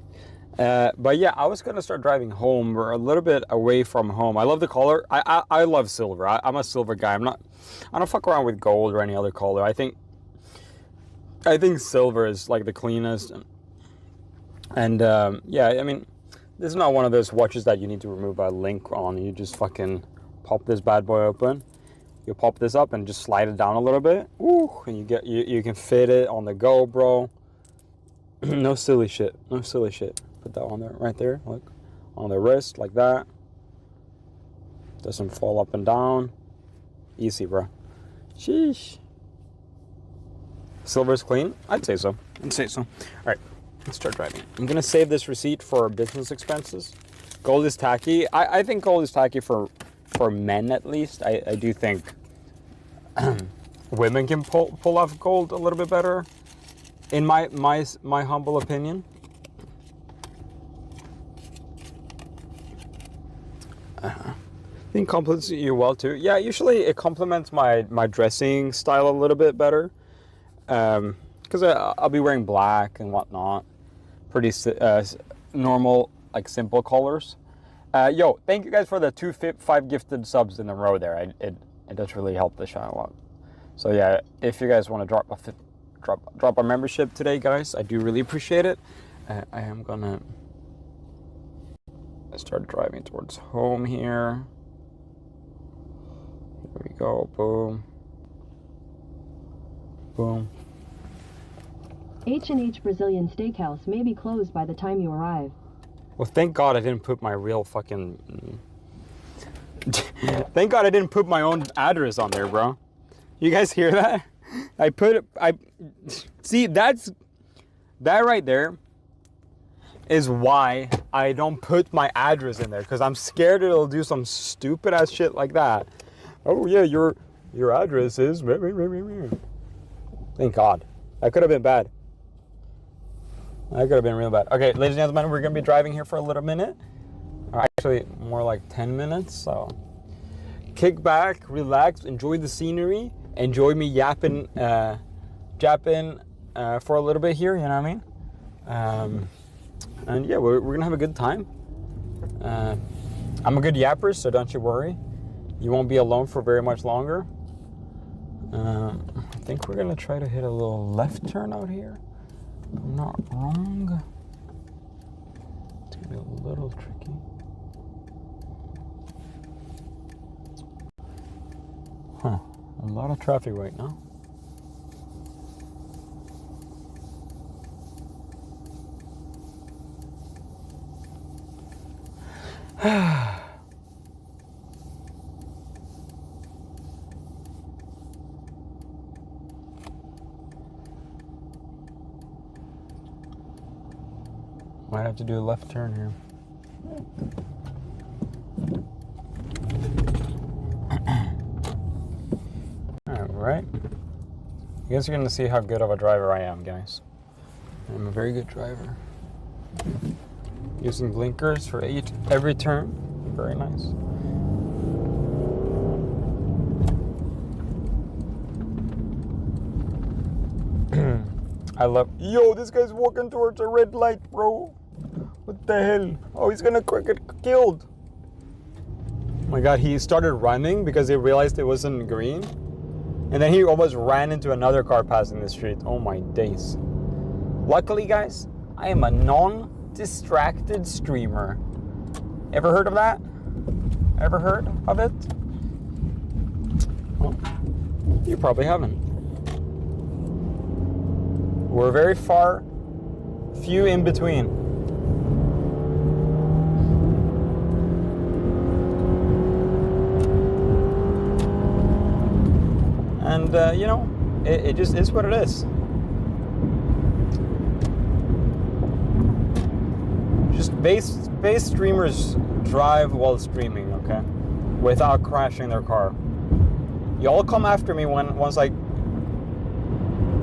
But yeah, I was gonna start driving home. We're a little bit away from home. I love the color. I love silver. I'm a silver guy. I don't fuck around with gold or any other color. I think silver is like the cleanest. And yeah, I mean, this is not one of those watches that you need to remove a link on. You just fucking pop this bad boy open. You pop this up and just slide it down a little bit. Ooh, and you can fit it on the go, bro. No silly shit. No silly shit. Put that on there, right there. Look, on the wrist like that. Doesn't fall up and down. Easy, bro. Sheesh. Silver's clean? I'd say so. All right. Let's start driving. I'm gonna save this receipt for business expenses. Gold is tacky. I think gold is tacky for men at least. I do think women can pull off gold a little bit better, in my humble opinion. I think compliments you well too. Yeah, usually it complements my dressing style a little bit better. Because I'll be wearing black and whatnot. Pretty normal, like simple colors. Yo, thank you guys for the 5 gifted subs in a row there. It does really help the channel a lot. So yeah, if you guys want to drop a membership today, guys, I do really appreciate it. I am gonna start driving towards home here. Here we go. Boom. Boom. H&H Brazilian Steakhouse may be closed by the time you arrive. Well, thank God I didn't put my real fucking... Thank God I didn't put my own address on there, bro. You guys hear that? See, that right there is why I don't put my address in there. Because I'm scared it'll do some stupid ass shit like that. Oh yeah, your address is... Thank God. That could have been bad. That could have been real bad. Okay, ladies and gentlemen, we're going to be driving here for a little minute. Or actually, more like 10 minutes. So, kick back, relax, enjoy the scenery. Enjoy me yapping for a little bit here, you know what I mean? And yeah, we're going to have a good time. I'm a good yapper, so don't you worry. You won't be alone for very much longer. I think we're going to try to hit a little left turn out here. I'm not wrong. It's gonna be a little tricky. Huh. A lot of traffic right now. Might have to do a left turn here. Alright. You guys are going to see how good of a driver I am, guys. I'm a very good driver. Using blinkers for every turn. Very nice. I love... Yo, this guy's walking towards a red light, bro. What the hell? Oh, he's gonna get killed. Oh my god, he started running because he realized it wasn't green. And then he almost ran into another car passing the street. Oh my days. Luckily, guys, I am a non-distracted streamer. Ever heard of that? Ever heard of it? Well, you probably haven't. We're very far, few in between. And, you know, it just is what it is. Just base streamers drive while streaming, okay? Without crashing their car. Y'all come after me once I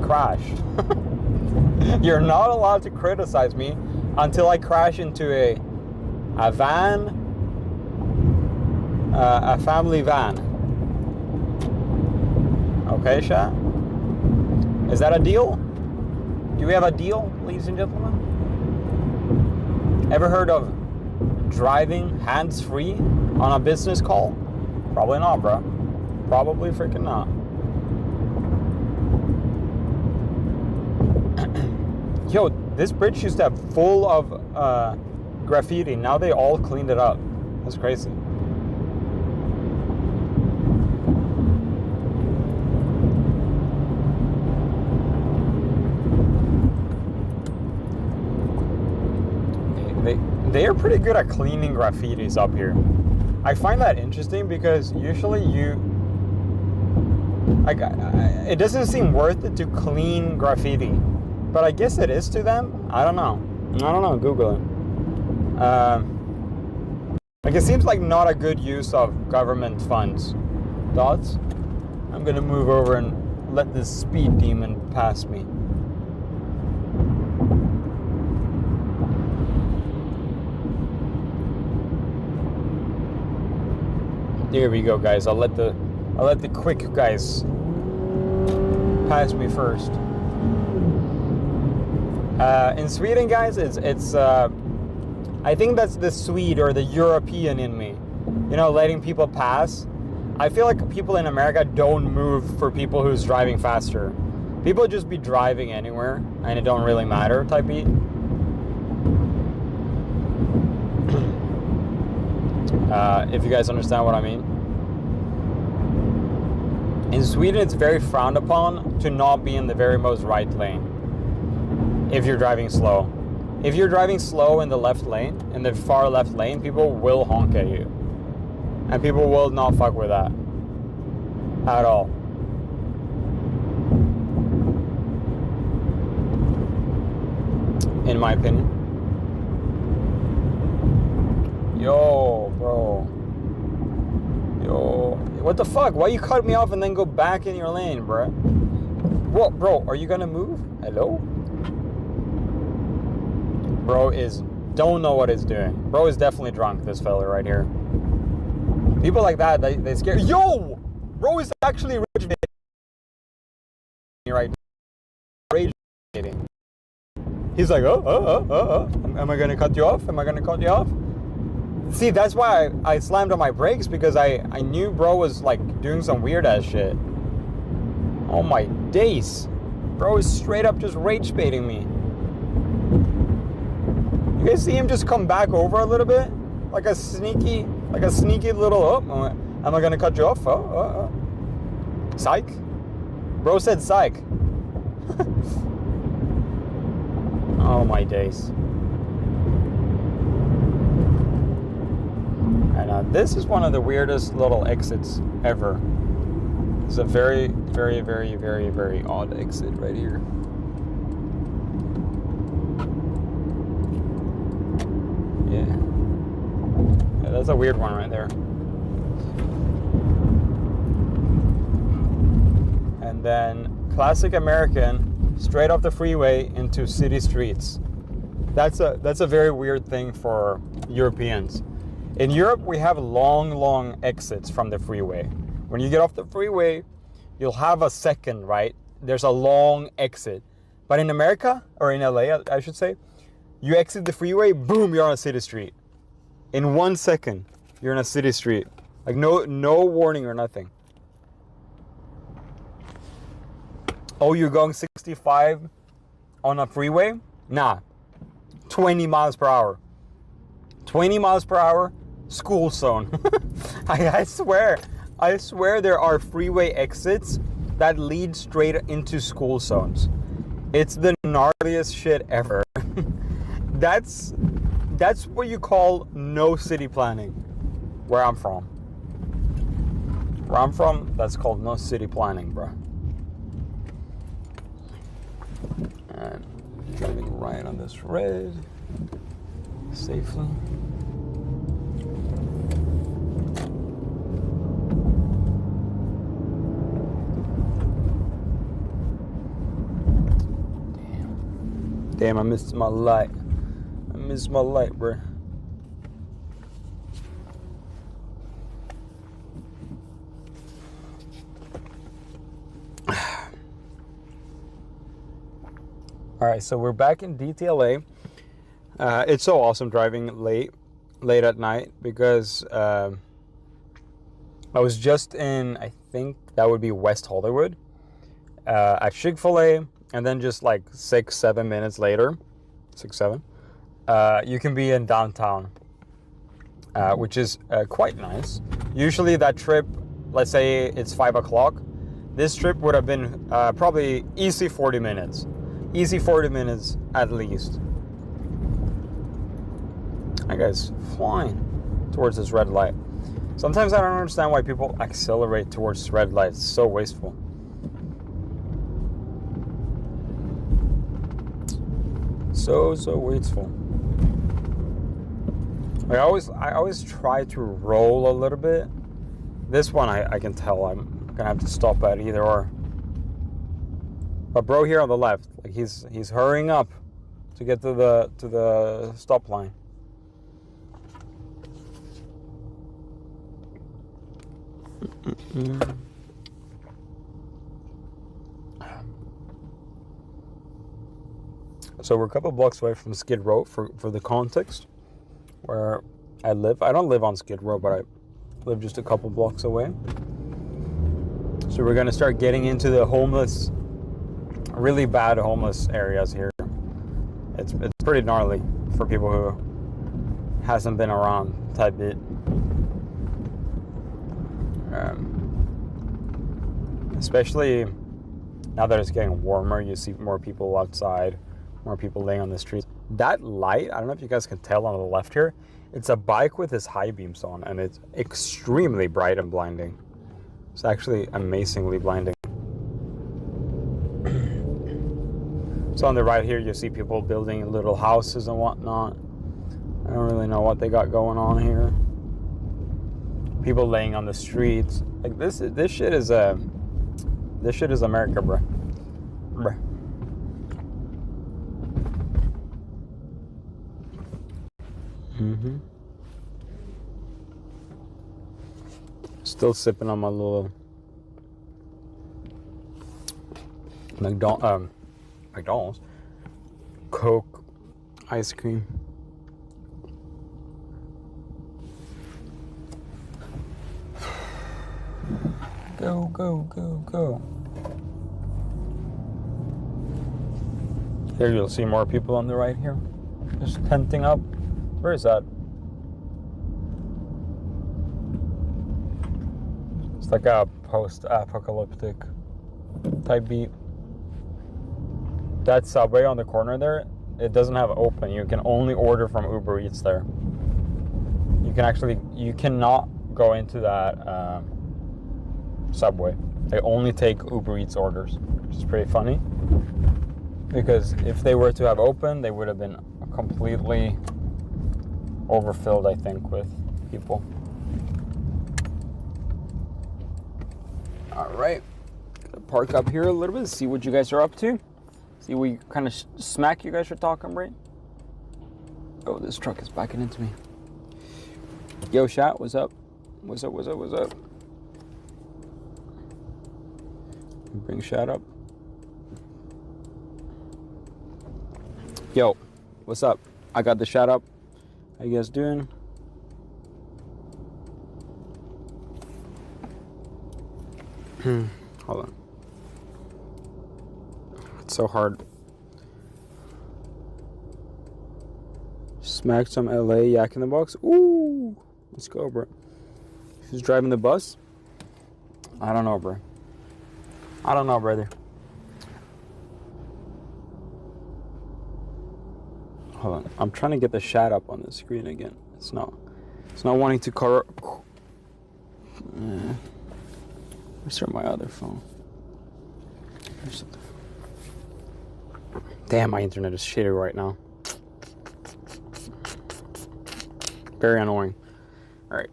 crash. You're not allowed to criticize me until I crash into a van, a family van. Okay, chat? Is that a deal? Do we have a deal, ladies and gentlemen? Ever heard of driving hands-free on a business call? Probably not, bro. Probably freaking not. Yo, this bridge used to have full of graffiti. Now they all cleaned it up. That's crazy. They are pretty good at cleaning graffitis up here. I find that interesting because usually it doesn't seem worth it to clean graffiti, but I guess it is to them. I don't know. Google it. Like it seems like not a good use of government funds. Thoughts? I'm gonna move over and let this speed demon pass me. There we go, guys. I'll let the quick guys pass me first. In Sweden, guys, it's I think that's the Swede or the European in me. You know, letting people pass. I feel like people in America don't move for people who's driving faster. People just be driving anywhere and it don't really matter type beat. If you guys understand what I mean. In Sweden, it's very frowned upon to not be in the very most right lane if you're driving slow. If you're driving slow in the left lane, in the far left lane, people will honk at you. And people will not fuck with that at all. In my opinion. Yo, bro. Yo. What the fuck? Why you cut me off and then go back in your lane, bro? What, bro? Are you gonna move? Hello? Bro don't know what he's doing. Bro is definitely drunk, this fella right here. People like that, they scare. Yo! Bro is actually rage baiting right now. Rage baiting. He's like, am I gonna cut you off? Am I gonna cut you off? See, that's why I slammed on my brakes, because I knew bro was like doing some weird ass shit. Oh my days. Bro is straight up just rage baiting me. You guys see him just come back over a little bit? Like a sneaky little, am I gonna cut you off? Psych? Bro said psych. Oh my days. And this is one of the weirdest little exits ever. It's a very, very, very, very, very odd exit right here. Yeah, that's a weird one right there. And then classic American, straight off the freeway into city streets. That's a very weird thing for Europeans. In Europe, we have long exits from the freeway. When you get off the freeway, you'll have a second, right? There's a long exit. But in America, or in LA, I should say, You exit the freeway, boom, you're on a city street. In 1 second, you're in a city street. Like no warning or nothing. Oh, you're going 65 on a freeway? Nah, 20 miles per hour. 20 miles per hour, school zone. I swear there are freeway exits that lead straight into school zones. It's the gnarliest shit ever. That's what you call no city planning. Where I'm from. Where I'm from, that's called no city planning, bro. Alright, driving right on this red safely. Damn, I missed my light. I missed my light, bro. All right, so we're back in DTLA. It's so awesome driving late at night because I was just in, I think that would be West Hollywood, at Chick-fil-A, and then just like 6-7 minutes later, 6-7, you can be in downtown, which is quite nice. Usually that trip, let's say it's 5 o'clock, this trip would have been probably easy 40 minutes. Easy 40 minutes at least. That guy's flying towards this red light. Sometimes I don't understand why people accelerate towards red lights. It's so wasteful. So wasteful. I always try to roll a little bit. This one I can tell I'm gonna have to stop at either or. But bro here on the left, like he's hurrying up to get to the stop line. So we're a couple blocks away from Skid Row for the context where I live. I don't live on Skid Row, but I live just a couple blocks away. So we're gonna start getting into the homeless, really bad homeless areas here. It's pretty gnarly for people who hasn't been around type bit. Especially now that it's getting warmer, you see more people outside, more people laying on the streets. That light, I don't know if you guys can tell on the left here, it's a bike with its high beams on, and it's extremely bright and blinding. It's actually amazingly blinding. So on the right here, you see people building little houses and whatnot. I don't really know what they got going on here. People laying on the streets. Like this shit is America, bro. Still sipping on my little McDonald's Coke ice cream. Go. Here you'll see more people on the right here. Just tenting up. Where is that? It's like a post-apocalyptic type beat. That Subway on the corner there, it doesn't have open. You can only order from Uber Eats there. You cannot go into that Subway. They only take Uber Eats orders, which is pretty funny. Because if they were to have open, they would have been completely overfilled, I think, with people. All right, gonna park up here a little bit, see what you guys are up to. See what kind of smack you guys are talking, right? Oh, this truck is backing into me. Yo, chat, what's up? What's up? Bring chat up. Yo, What's up? I got the shout up. How you guys doing? Hold on. It's so hard. Smack some LA yak in the box. Ooh, let's go, bro. Who's driving the bus? I don't know, bro. I don't know, brother. Hold on. I'm trying to get the chat up on the screen again. It's not wanting to Restart my other phone. Damn, my internet is shitty right now. Very annoying. Alright.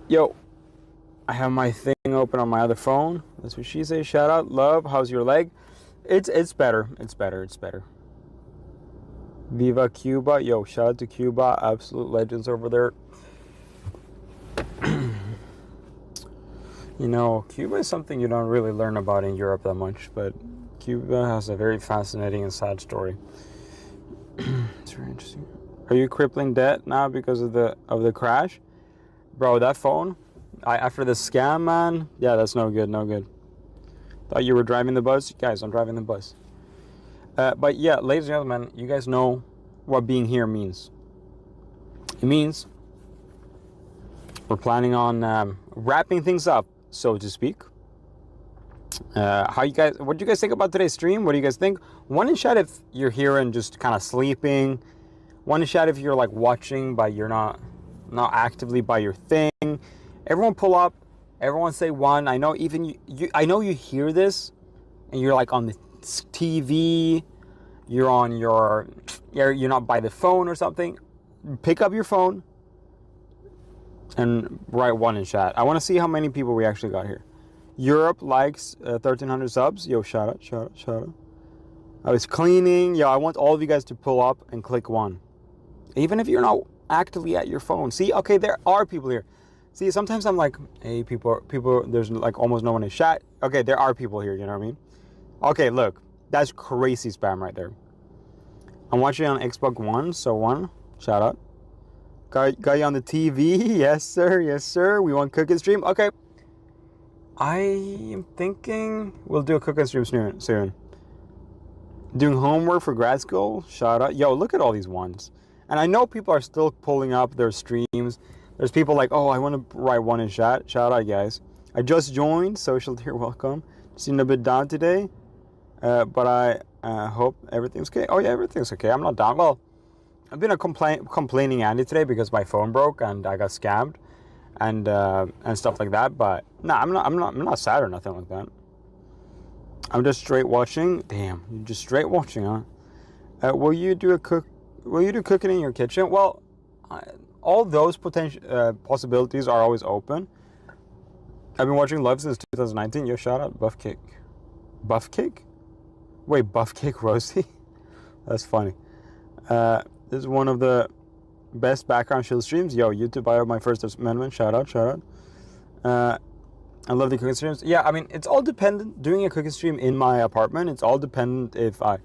Yo. I have my thing open on my other phone. That's what she says. Shout out. Love. How's your leg? It's better. It's better. It's better. Viva Cuba. Yo, shout out to Cuba. Absolute legends over there. You know, Cuba is something you don't really learn about in Europe that much, but Cuba has a very fascinating and sad story. It's very interesting. Are you crippling debt now because of the crash? Bro, that phone, after the scam, man, yeah, that's no good, no good. Thought you were driving the bus? Guys, I'm driving the bus. But yeah, ladies and gentlemen, you guys know what being here means. It means we're planning on wrapping things up, so to speak. What do you guys think about today's stream? What do you guys think? One in chat if you're here and just kind of sleeping. One in chat if you're like watching, but you're not actively by your thing. Everyone pull up. Everyone say one. I know even I know you hear this, and you're like on the TV. You're not by the phone or something. Pick up your phone and write one in chat. I want to see how many people we actually got here. Europe likes 1,300 subs. Yo, shout out, shout out, shout out. I was cleaning. Yo, I want all of you guys to pull up and click one. Even if you're not actively at your phone. See, okay, there are people here. See, sometimes I'm like, hey, people, there's like almost no one in chat. Okay, there are people here, you know what I mean? Okay, look, that's crazy spam right there. I'm watching on Xbox One, so one, shout out. Got you on the TV? Yes, sir, yes, sir. We want cooking stream? Okay. I am thinking we'll do a cooking stream soon. Doing homework for grad school? Shout out. Yo, look at all these ones. And I know people are still pulling up their streams. There's people like, oh, I want to write one in chat. Shout out, guys. I just joined. Social tier, welcome. Seemed a bit down today. But I hope everything's okay. Oh, yeah, everything's okay. I'm not down. Well, I've been a complaining Andy today because my phone broke and I got scammed and stuff like that. But no, I'm not sad or nothing like that. I'm just straight watching. Damn, you're just straight watching, huh? Will you do cooking in your kitchen? Well, all those potential possibilities are always open. I've been watching live since 2019. Yo, shout out, Buff Cake. Buff Cake? Wait, Buff Cake Rosie? That's funny. This is one of the best background chill streams. Yo, YouTube, I have my first amendment. Shout out, shout out. I love the cooking streams. Yeah, I mean, it's all dependent. Doing a cooking stream in my apartment, it's all dependent if I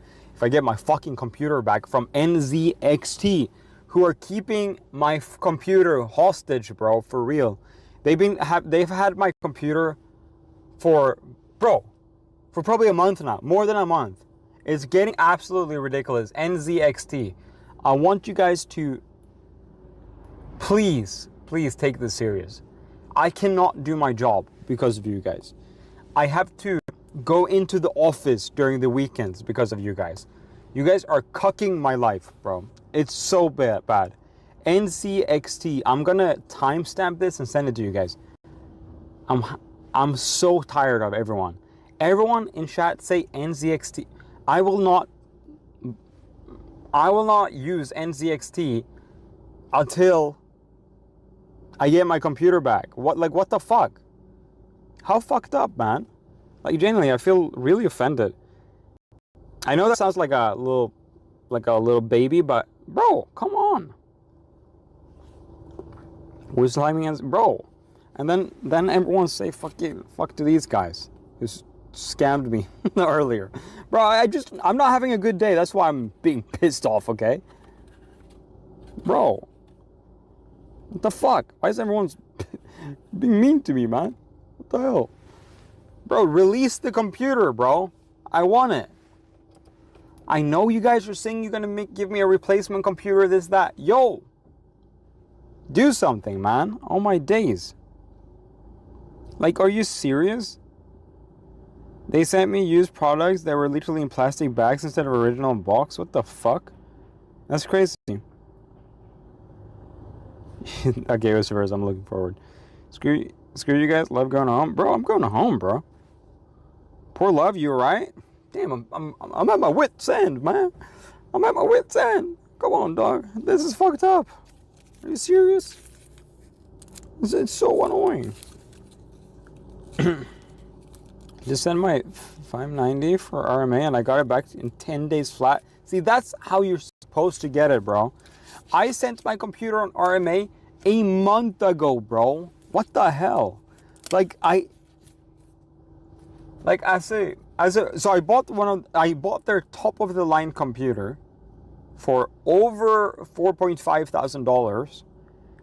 get my fucking computer back from NZXT, who are keeping my computer hostage, bro, for real. They've had my computer for probably a month now, more than a month. It's getting absolutely ridiculous. NZXT, I want you guys to please take this serious. I cannot do my job because of you guys. I have to go into the office during the weekends because of you guys. You guys are cucking my life, bro. It's so bad. NZXT, I'm gonna timestamp this and send it to you guys. I'm so tired of everyone. Everyone in chat say NZXT. I will not use NZXT until I get my computer back. What the fuck? How fucked up, man? Like, genuinely, I feel really offended. I know that sounds like a little baby, but bro, come on. We're sliming as bro. And then everyone say fuck to these guys who scammed me earlier. Bro, I'm not having a good day. That's why I'm being pissed off, okay? Bro. What the fuck? Why is everyone being mean to me, man? What the hell? Bro, release the computer, bro. I want it. I know you guys are saying you're gonna give me a replacement computer, this, that. Yo! Do something, man. Oh my days. Like, are you serious? They sent me used products that were literally in plastic bags instead of original box. What the fuck? That's crazy. Okay, it was reverse. I'm looking forward. Screw you guys. Love going home, bro. I'm going home, bro. Poor Love, you alright? Damn, I'm at my wit's end, man. I'm at my wit's end. Come on, dog. This is fucked up. Are you serious? It's so annoying. Just send my $5.90 for RMA and I got it back in 10 days flat. See, that's how you're supposed to get it, bro. I sent my computer on RMA a month ago, bro. What the hell? So I bought their top of the line computer for over $4,500.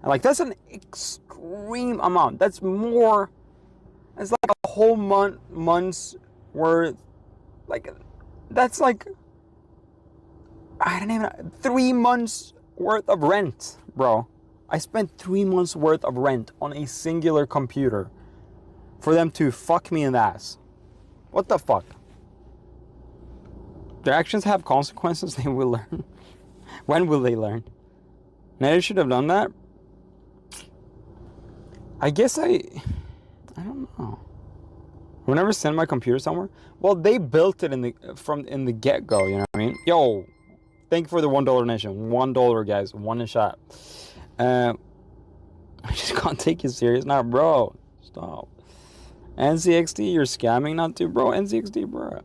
And like, that's an extreme amount. That's more, it's like a whole month's worth. Like, that's like, I don't even know, 3 months worth of rent, bro. I spent 3 months worth of rent on a singular computer for them to fuck me in the ass. What the fuck? Their actions have consequences. They will learn. When will they learn? Never should have done that. I guess I don't know. We'll never send my computer somewhere. Well, they built it in the get-go, you know what I mean? Yo, thank you for the $1 donation. $1, guys. One a shot. I just can't take you serious now, bro. Stop. NZXT, you're scamming not to, bro. NZXT, bro.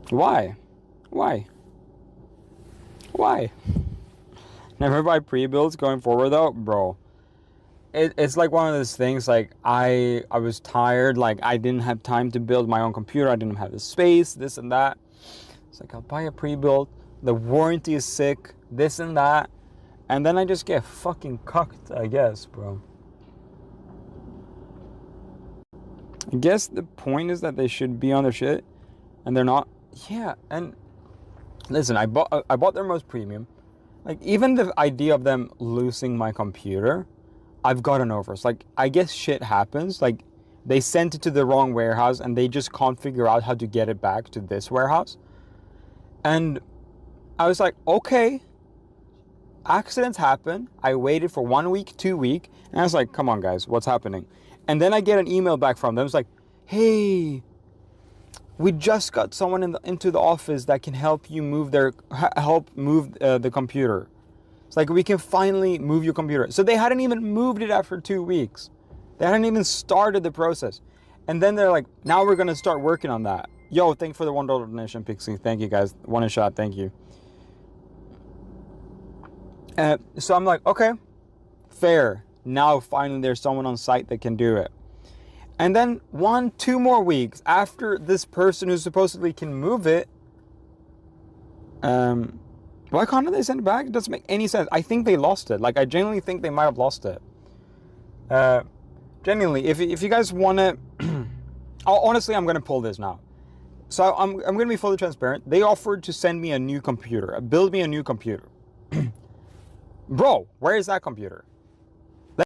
Why? Never buy pre-builds going forward though, bro. It's like one of those things, like I was tired, like I didn't have time to build my own computer, I didn't have the space, this and that. It's like, I'll buy a pre-build, the warranty is sick, this and that, and then I just get fucking cucked, I guess, bro. I guess the point is that they should be on their shit, and they're not. Yeah, and listen, I bought their most premium. Like, even the idea of them losing my computer, I've gotten over. It's like, I guess shit happens. Like, they sent it to the wrong warehouse, and they just can't figure out how to get it back to this warehouse. And I was like, okay, accidents happen. I waited for 1 week, 2 weeks, and I was like, come on, guys, what's happening? And then I get an email back from them. It's like, hey, we just got someone into the office that can help you move the computer. It's like, we can finally move your computer. So they hadn't even moved it after 2 weeks. They hadn't even started the process. And then they're like, now we're going to start working on that. Yo, thank you for the $1 donation, Pixie. Thank you, guys. One a shot. Thank you. So I'm like, okay, fair. Now finally there's someone on site that can do it. And then 1-2 more weeks after this person who supposedly can move it, why can't they send it back? It doesn't make any sense. I think they lost it. Like, I genuinely think they might have lost it. Genuinely, if you guys want to, honestly, I'm going to pull this now. So I'm going to be fully transparent. They offered to send me a new computer, build me a new computer. Bro, where is that computer?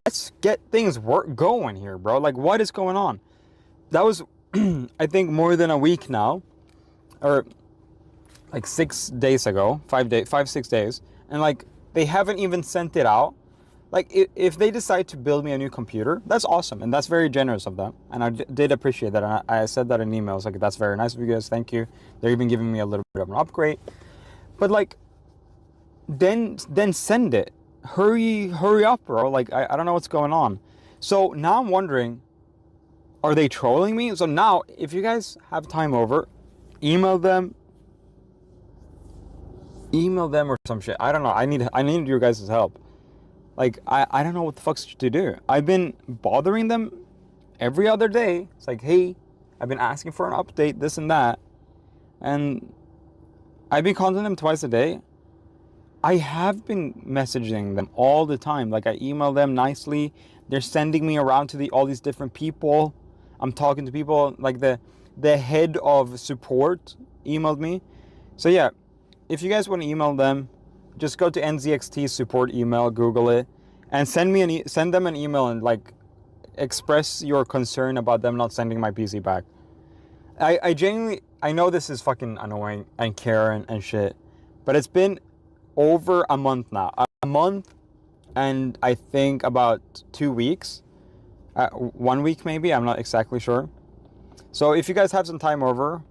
Let's get things going here, bro. Like, what is going on? That was, I think, more than a week now, or like 6 days ago, 5-6 days, and like they haven't even sent it out. Like, if they decide to build me a new computer, that's awesome, and that's very generous of them, and I did appreciate that. And I said that in emails, like, that's very nice of you guys. Thank you. They're even giving me a little bit of an upgrade, but like, then send it. Hurry up, bro. Like, I don't know what's going on. So now I'm wondering, are they trolling me? So now, if you guys have time over, email them or some shit. I don't know. I need your guys' help. Like, I don't know what the fuck's to do. I've been bothering them every other day. It's like, hey, I've been asking for an update, this and that. And I've been contacting them twice a day. I have been messaging them all the time. Like, I email them nicely. They're sending me around to all these different people. I'm talking to people. Like, the head of support emailed me. So yeah, if you guys want to email them, just go to NZXT support email, Google it, and send them an email and like express your concern about them not sending my PC back. I genuinely, I know this is fucking annoying and Karen and shit, but it's been over a month now. A month and I think about 2 weeks. 1 week maybe, I'm not exactly sure. So if you guys have some time over,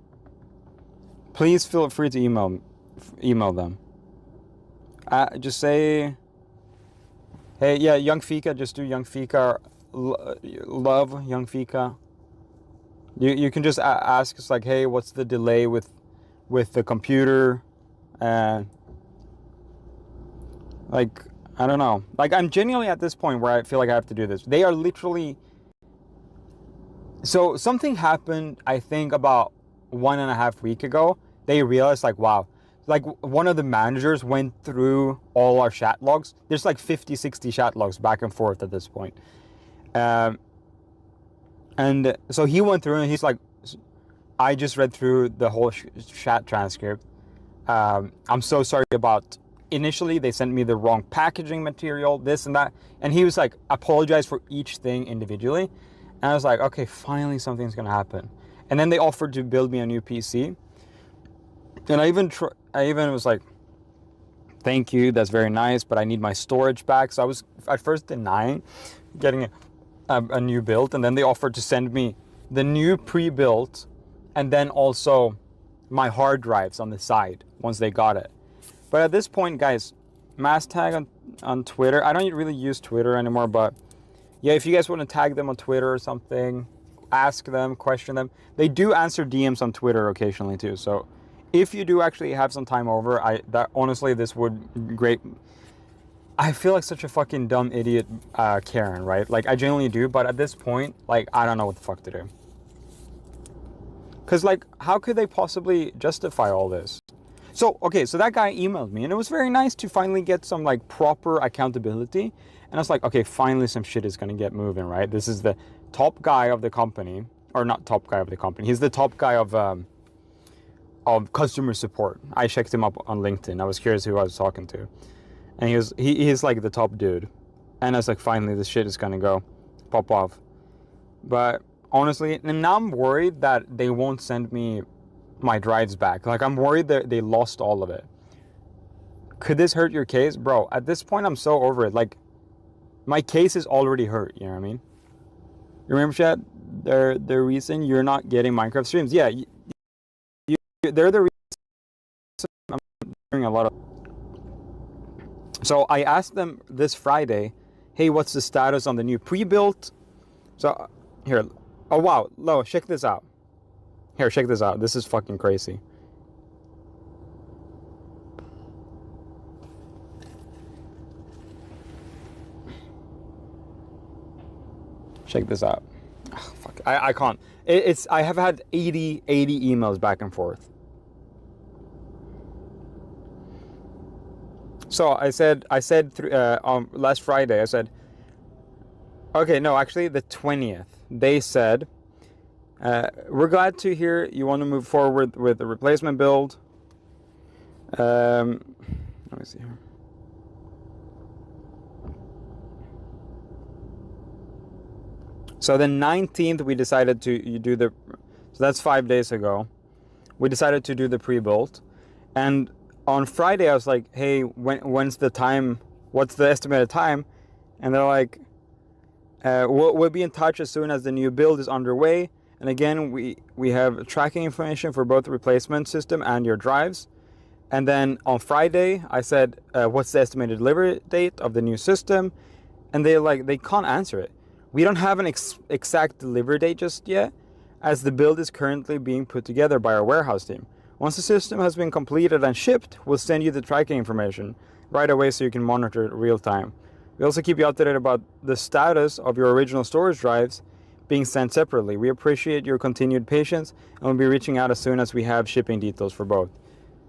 please feel free to email them. Just say, hey, yeah, Yungfika, just do Yungfika, love Yungfika. You can just ask us like, hey, what's the delay with the computer? Like, I don't know. Like, I'm genuinely at this point where I feel like I have to do this. They are literally... So something happened, I think, about 1.5 weeks ago. They realized, like, wow. Like, one of the managers went through all our chat logs. There's like 50, 60 chat logs back and forth at this point. And so he went through and he's like, I just read through the whole chat transcript. I'm so sorry about... Initially, they sent me the wrong packaging material, this and that. And he was like, apologize for each thing individually. And I was like, okay, finally something's going to happen. And then they offered to build me a new PC. And I even was like, thank you, that's very nice, but I need my storage back. So I was at first denying getting a new build. And then they offered to send me the new pre-built and then also my hard drives on the side once they got it. But at this point, guys, mass tag on Twitter. I don't really use Twitter anymore, but yeah, if you guys want to tag them on Twitter or something, ask them, question them. They do answer DMs on Twitter occasionally too. So if you do actually have some time over, honestly, this would great. I feel like such a fucking dumb idiot Karen, right? Like, I genuinely do, but at this point, like, I don't know what the fuck to do. Because, like, how could they possibly justify all this? So, okay, so that guy emailed me, and it was very nice to finally get some, like, proper accountability. And I was like, okay, finally some shit is going to get moving, right? This is the top guy of the company, or not top guy of the company. He's the top guy of customer support. I checked him up on LinkedIn. I was curious who I was talking to. And he's like the top dude. And I was like, finally, this shit is going to go pop off. But honestly, and now I'm worried that they won't send me my drives back. Like, I'm worried that they lost all of it. Could this hurt your case? Bro, at this point, I'm so over it. Like, my case is already hurt, you know what I mean? You remember, chat? The reason you're not getting Minecraft streams. Yeah, they're the reason I'm doing a lot of... So I asked them this Friday, hey, what's the status on the new pre-built? So, here. Oh, wow. Lo, check this out. Here, check this out. This is fucking crazy. Check this out. Oh, fuck. I can't. I have had 80 emails back and forth. So I said last Friday, I said, okay, no, actually the 20th, they said, we're glad to hear you want to move forward with the replacement build. Let me see here. So the 19th, we decided to do the, so that's 5 days ago. We decided to do the pre-build. And on Friday, I was like, hey, when's the time? What's the estimated time? And they're like, we'll be in touch as soon as the new build is underway. And again, we have tracking information for both the replacement system and your drives. And then on Friday, I said, what's the estimated delivery date of the new system? And they're like, they can't answer it. We don't have an exact delivery date just yet, as the build is currently being put together by our warehouse team. Once the system has been completed and shipped, we'll send you the tracking information right away so you can monitor it real time. We also keep you updated about the status of your original storage drives being sent separately. We appreciate your continued patience and we'll be reaching out as soon as we have shipping details for both.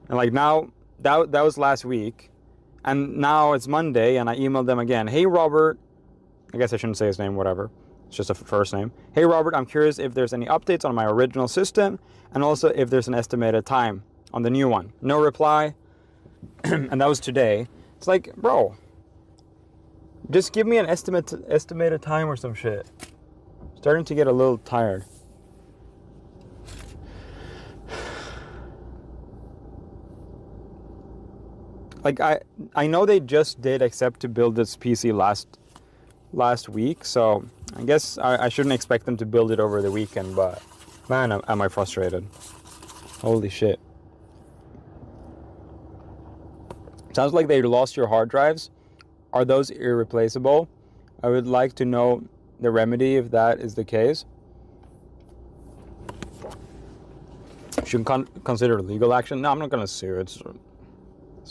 And like now, that was last week. and now it's Monday, and I emailed them again. Hey, Robert. I guess I shouldn't say his name, whatever. It's just a first name. Hey, Robert, I'm curious if there's any updates on my original system, and also if there's an estimated time on the new one. No reply. And that was today. It's like, bro, just give me an estimated time or some shit. Starting to get a little tired. Like, I know they just did accept to build this PC last week, so I guess I shouldn't expect them to build it over the weekend, but man, am I frustrated. Holy shit. Sounds like they lost your hard drives. Are those irreplaceable? I would like to know the remedy if that is the case. Should consider legal action. No, I'm not gonna sue. It's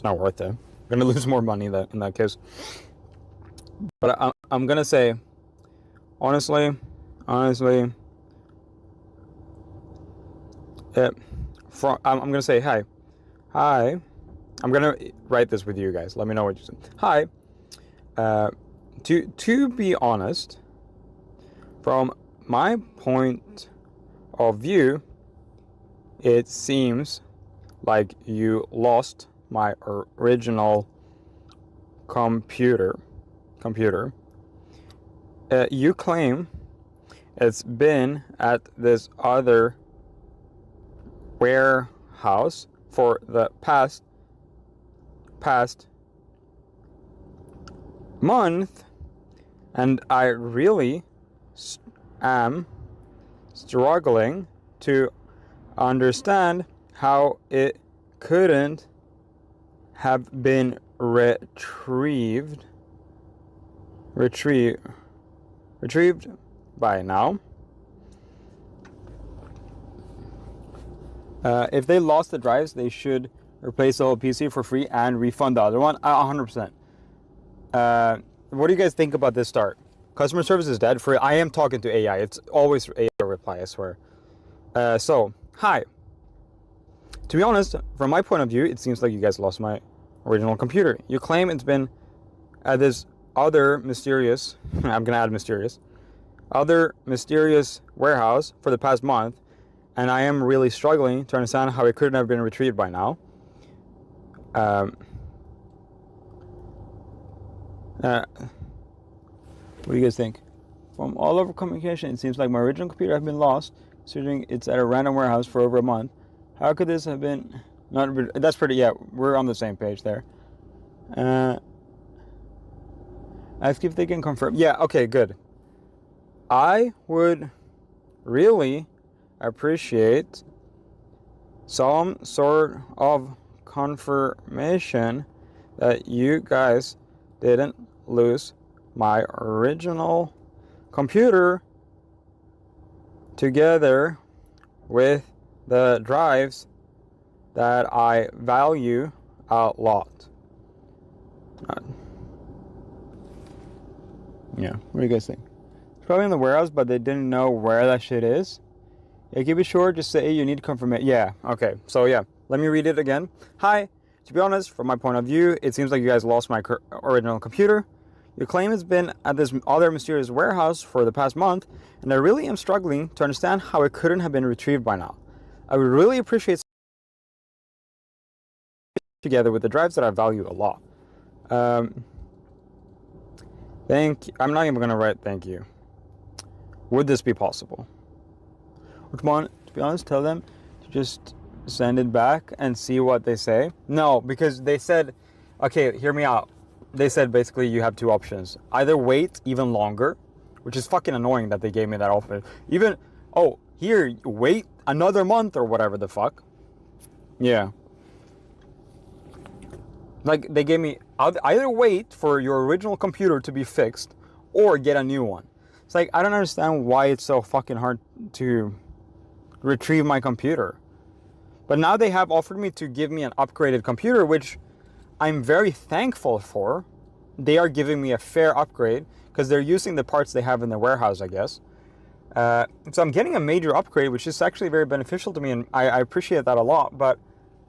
not worth it. I'm gonna lose more money in that case. But I'm gonna say, honestly, I'm gonna say hi. I'm gonna write this with you guys. Let me know what you said. Hi. To be honest, from my point of view, it seems like you lost my original computer. You claim it's been at this other warehouse for the past month, and I really am struggling to understand how it couldn't have been retrieved by now. If they lost the drives, they should replace the whole PC for free and refund the other one. 100%. What do you guys think about this start? Customer service is dead. I am talking to AI. It's always AI reply, I swear. So, hi. To be honest, from my point of view, it seems like you guys lost my original computer. You claim it's been at this other mysterious, I'm gonna add mysterious, other mysterious warehouse for the past month, and I am really struggling to understand how it couldn't have been retrieved by now. What do you guys think? From all over communication, it seems like my original computer has been lost, considering it's at a random warehouse for over a month. How could this have been not? That's pretty. Yeah, we're on the same page there. Ask if they can confirm. Yeah. Okay. Good. I would really appreciate some sort of confirmation that you guys didn't lose my original computer together with the drives that I value a lot. Yeah, what do you guys think? It's probably in the warehouse, but they didn't know where that shit is. Yeah, keep it short, just say you need confirmation. Yeah, okay, so yeah, let me read it again. Hi, to be honest, from my point of view, it seems like you guys lost my original computer. Your claim has been at this other mysterious warehouse for the past month, and I really am struggling to understand how it couldn't have been retrieved by now. I would really appreciate together with the drives that I value a lot. I'm not even gonna write thank you. Would this be possible? Come on, to be honest, tell them to just send it back and see what they say. No, because they said, okay, hear me out. They said basically you have two options. Either wait even longer, which is fucking annoying that they gave me that option. Even, oh, here, wait another month or whatever the fuck. Yeah. Like, they gave me, either wait for your original computer to be fixed or get a new one. It's like, I don't understand why it's so fucking hard to retrieve my computer. But now they have offered me to give me an upgraded computer, which I'm very thankful for. They are giving me a fair upgrade because they're using the parts they have in the warehouse, I guess. So I'm getting a major upgrade, which is actually very beneficial to me, and I appreciate that a lot. But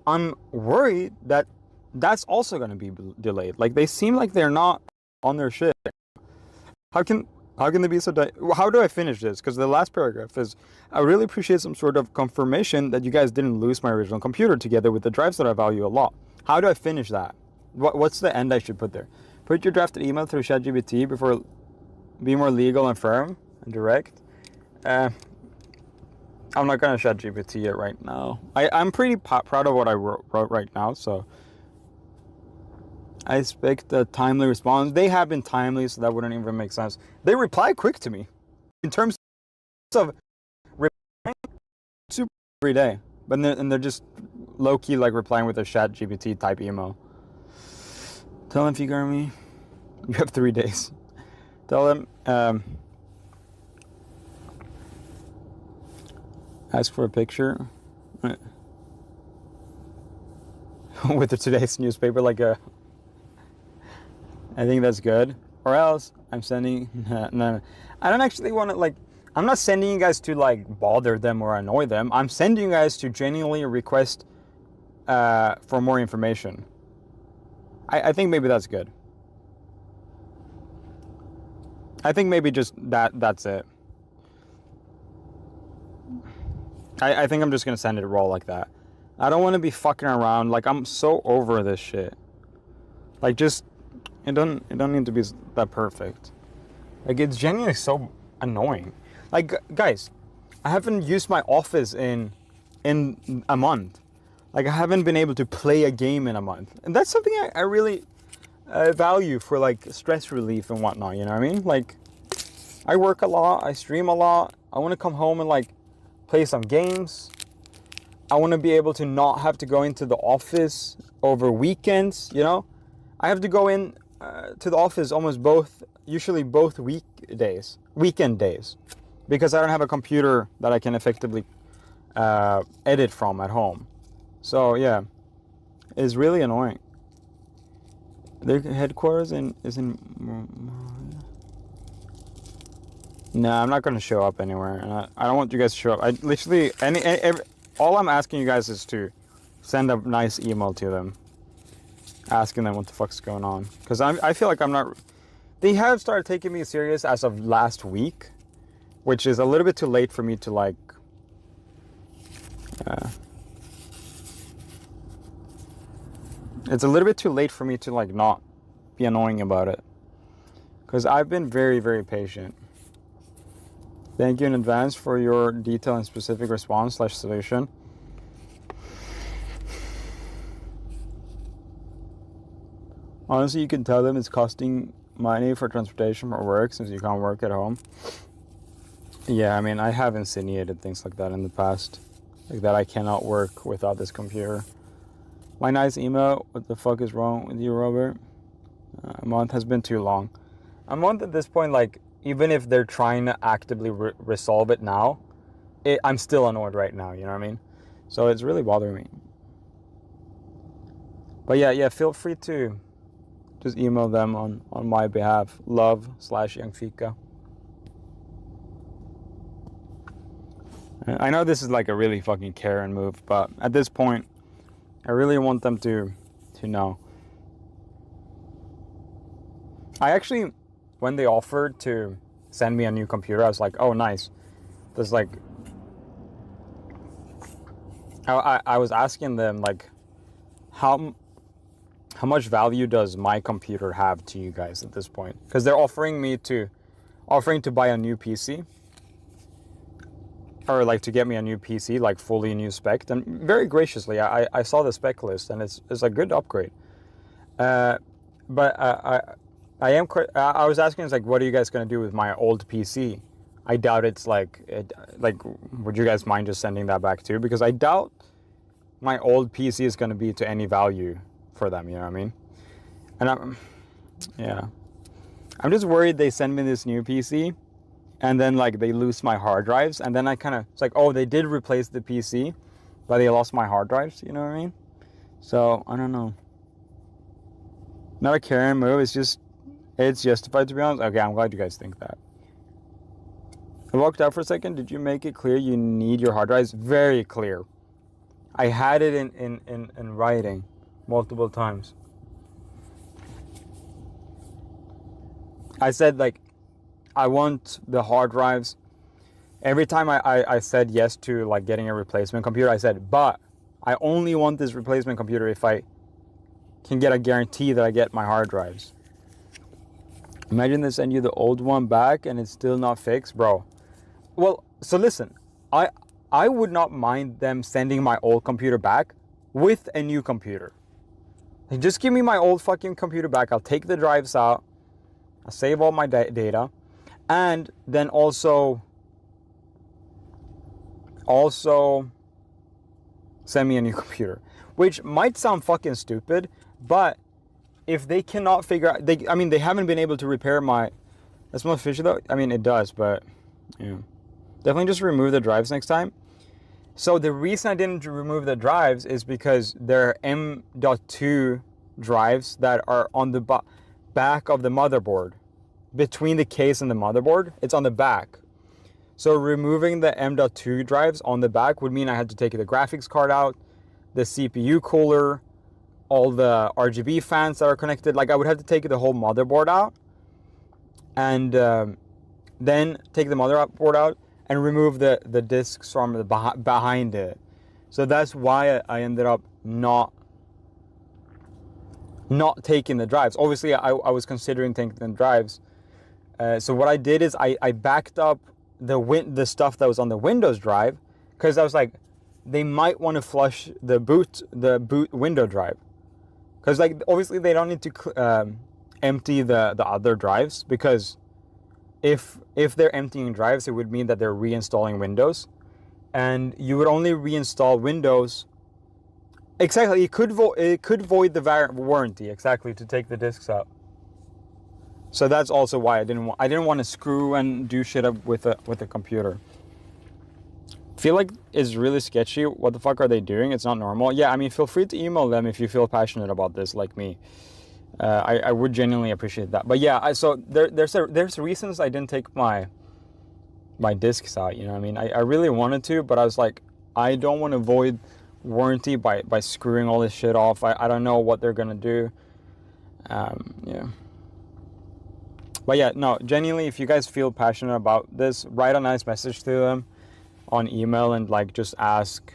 I'm worried that that's also going to be delayed. Like, they seem like they're not on their shit. How can they be so... How do I finish this? Because the last paragraph is, I really appreciate some sort of confirmation that you guys didn't lose my original computer together with the drives that I value a lot. How do I finish that? What's the end I should put there? Put your drafted email through ChatGPT before... Be more legal and firm and direct. I'm not going to ChatGPT it right now. I'm pretty proud of what I wrote right now, so... I expect a timely response. They have been timely, so that wouldn't even make sense. They reply quick to me. In terms of replying, super every day. But they're just low-key like replying with a ChatGPT type email. Tell them if you got me. You have 3 days. Tell them, ask for a picture. With today's newspaper, like a... I think that's good. Or else I'm sending... No. I don't actually want to, like... I'm not sending you guys to, like, bother them or annoy them. I'm sending you guys to genuinely request for more information. I think maybe that's good. I think maybe just that's it. I think I'm just going to send it raw like that. I don't want to be fucking around. Like, I'm so over this shit. Like, just... It don't need to be that perfect. Like, it's genuinely so annoying. Like, guys, I haven't used my office in a month. Like, I haven't been able to play a game in a month. And that's something I really value for, like, stress relief and whatnot, you know what I mean? Like, I work a lot, I stream a lot. I want to come home and, like, play some games. I want to be able to not have to go into the office over weekends, you know? I have to go in to the office usually both weekend days, because I don't have a computer that I can effectively edit from at home. So yeah, it's really annoying. Their headquarters is in... No, I'm not going to show up anywhere, and I don't want you guys to show up. I literally... all I'm asking you guys is to send a nice email to them, asking them what the fuck's going on. Because I feel like I'm not... They have started taking me serious as of last week, which is a little bit too late for me to, like... it's a little bit too late for me to, like, not be annoying about it. Because I've been very, very patient. Thank you in advance for your detailed and specific response/solution. Honestly, you can tell them it's costing money for transportation for work since you can't work at home. Yeah, I mean, I have insinuated things like that in the past. Like that I cannot work without this computer. My nice email, what the fuck is wrong with you, Robert? A month has been too long. A month at this point, like, even if they're trying to actively resolve it now, I'm still annoyed right now, you know what I mean? So it's really bothering me. But yeah, feel free to just email them on my behalf. Love/Yungfika. I know this is like a really fucking Karen move, but at this point, I really want them to know. I actually, when they offered to send me a new computer, I was like, oh, nice. There's like, I was asking them, like, how much value does my computer have to you guys at this point? Because they're offering to buy a new PC. Or like to get me a new PC, like fully new spec. And very graciously, I saw the spec list, and it's a good upgrade. But I was asking, like, what are you guys going to do with my old PC? I doubt it's like, would you guys mind just sending that back too? Because I doubt my old PC is going to be to any value for them, you know what I mean? And I'm just worried they send me this new PC, and then, like, they lose my hard drives, and then it's like, oh, they did replace the PC, but they lost my hard drives, you know what I mean? So, I don't know. Not a Karen move, it's justified, to be honest. Okay, I'm glad you guys think that. I walked out for a second. Did you make it clear you need your hard drives? Very clear. I had it in writing. multiple times. I said, like, I want the hard drives. Every time I said yes to, like, getting a replacement computer, I said, but I only want this replacement computer if I can get a guarantee that I get my hard drives. Imagine they send you the old one back and it's still not fixed, bro. Well, so listen, I would not mind them sending my old computer back with a new computer. Like, just give me my old fucking computer back. I'll take the drives out. I'll save all my data. And then also send me a new computer. Which might sound fucking stupid, but if they cannot figure out, they haven't been able to repair my, that's most fishy though. I mean, it does, but yeah. Definitely just remove the drives next time. So the reason I didn't remove the drives is because they're M.2 drives that are on the back of the motherboard. Between the case and the motherboard, it's on the back. So removing the M.2 drives on the back would mean I had to take the graphics card out, the CPU cooler, all the RGB fans that are connected. Like, I would have to take the whole motherboard out, and then take the motherboard out and remove the discs from the behind it. So that's why I ended up not taking the drives. Obviously, I was considering taking the drives. So what I did is I backed up the stuff that was on the Windows drive, because I was like, they might want to flush the boot window drive, because, like, obviously they don't need to empty the other drives, because if they're emptying drives, it would mean that they're reinstalling Windows, and you would only reinstall Windows. Exactly, it could void the warranty, exactly, to take the discs out. So that's also why I didn't want to screw and do shit up with the computer. Feel like it's really sketchy. What the fuck are they doing? It's not normal. Yeah, I mean, feel free to email them if you feel passionate about this, like me. I would genuinely appreciate that. But yeah, so there's reasons I didn't take my discs out. You know what I mean? I really wanted to, but I was like, I don't want to void warranty by screwing all this shit off. I don't know what they're gonna do. Yeah. But yeah, no, genuinely, if you guys feel passionate about this, write a nice message to them on email and, like, just ask,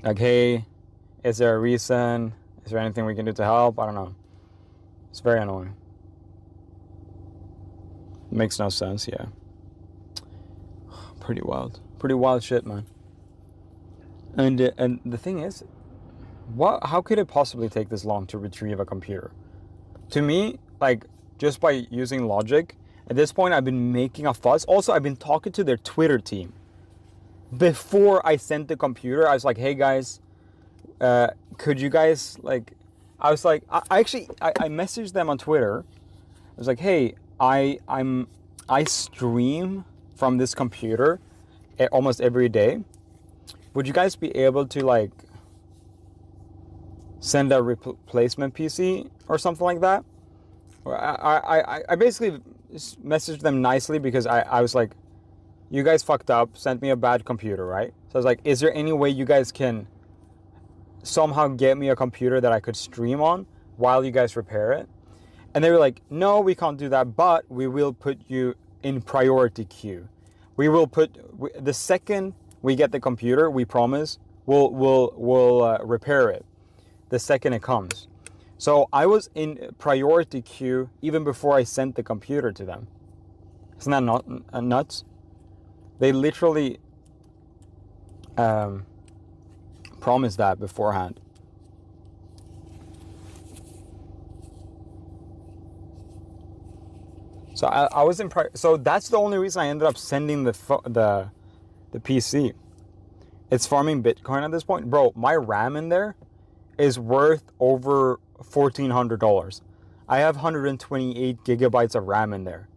like, hey, is there a reason? Is there anything we can do to help? I don't know. It's very annoying. Makes no sense, yeah. Pretty wild. Pretty wild shit, man. And the thing is, how could it possibly take this long to retrieve a computer? To me, like, just by using logic, at this point I've been making a fuss. Also, I've been talking to their Twitter team. Before I sent the computer, I was like, hey guys, could you guys, like, I was like, I messaged them on Twitter. I was like, hey, I stream from this computer almost every day. Would you guys be able to, like, send a replacement PC or something like that? I basically messaged them nicely, because I was like, you guys fucked up, sent me a bad computer, right? So I was like, is there any way you guys can somehow get me a computer that I could stream on while you guys repair it? And they were like, no, we can't do that, but we will put you in priority queue. We will the second we get the computer, we promise, we'll repair it the second it comes. So I was in priority queue even before I sent the computer to them. Isn't that not nuts? They literally promised that beforehand. So I was in so that's the only reason I ended up sending the PC. It's farming Bitcoin at this point, bro. My RAM in there is worth over $1,400. I have 128 gigabytes of RAM in there.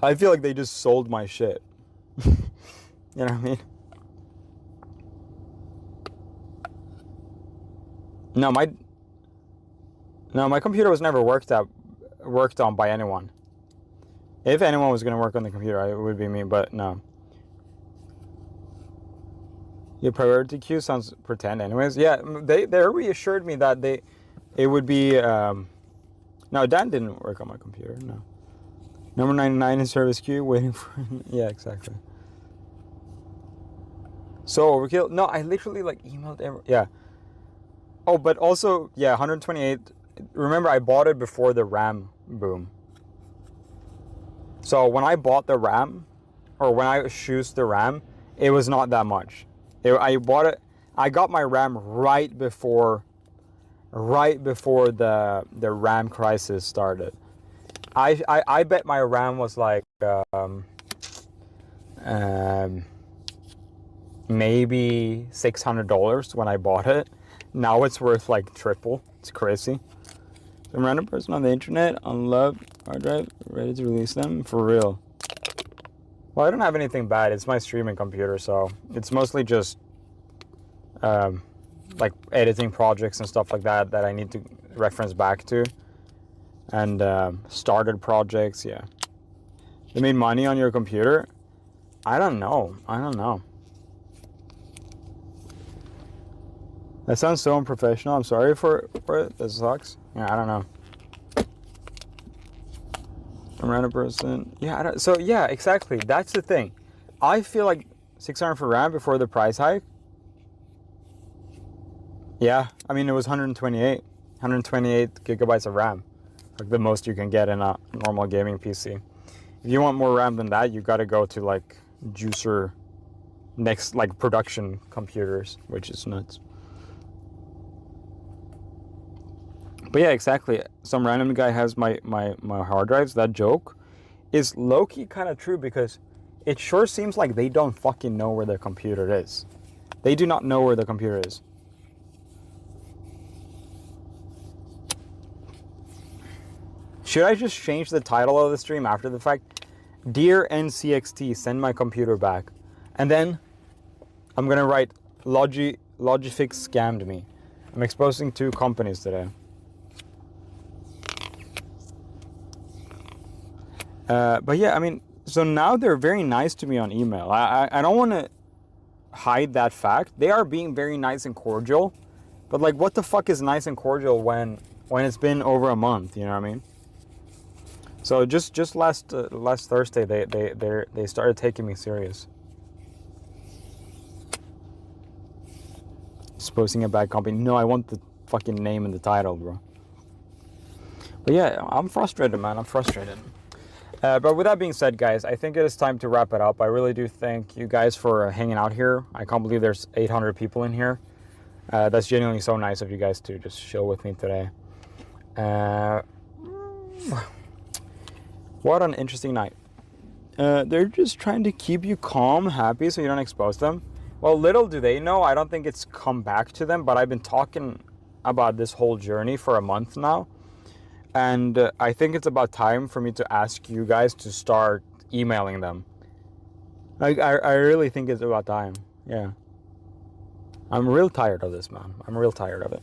I feel like they just sold my shit. You know what I mean? No, my computer was never worked on by anyone. If anyone was going to work on the computer, it would be me, but no. Your priority queue sounds pretend anyways. Yeah, they reassured me that it would be, no, Dan didn't work on my computer, no. Number 99 in service queue, waiting for, yeah, exactly. So overkill, no, I literally like emailed yeah. Oh, but also, yeah, 128, remember I bought it before the RAM boom. So when I bought the RAM, or when I chose the RAM, it was not that much. I bought it, I got my RAM right before the RAM crisis started. I bet my RAM was like maybe $600 when I bought it. Now it's worth like triple. It's crazy. Some random person on the internet unloved hard drive, ready to release them for real. Well, I don't have anything bad. It's my streaming computer, so it's mostly just like editing projects and stuff like that I need to reference back to. And started projects, yeah. They made money on your computer? I don't know. That sounds so unprofessional. I'm sorry for it. That sucks. Yeah, I don't know. I'm a random person. Yeah, so yeah, exactly. That's the thing. I feel like 600 for RAM before the price hike. Yeah, I mean, it was 128 gigabytes of RAM. Like the most you can get in a normal gaming PC. If you want more RAM than that, you got to go to like juicer, next like production computers, which is nuts. But yeah, exactly. Some random guy has my hard drives. That joke is low-key kind of true because it sure seems like they don't fucking know where their computer is. They do not know where the computer is. Should I just change the title of the stream after the fact? Dear NZXT, send my computer back. And then I'm gonna write Logifix scammed me. I'm exposing 2 companies today. But yeah, I mean, so now they're very nice to me on email. I don't want to hide that fact. They are being very nice and cordial. But like, what the fuck is nice and cordial when it's been over a month? You know what I mean? So just last Thursday, they started taking me serious. Exposing a bad company. No, I want the fucking name and the title, bro. But yeah, I'm frustrated, man. I'm frustrated. But with that being said, guys, I think it is time to wrap it up. I really do thank you guys for hanging out here. I can't believe there's 800 people in here. That's genuinely so nice of you guys to just chill with me today. What an interesting night. They're just trying to keep you calm, happy, so you don't expose them. Well, little do they know, I don't think it's come back to them, but I've been talking about this whole journey for a month now. And I think it's about time for me to ask you guys to start emailing them. I really think it's about time. Yeah. I'm real tired of this, man. I'm real tired of it.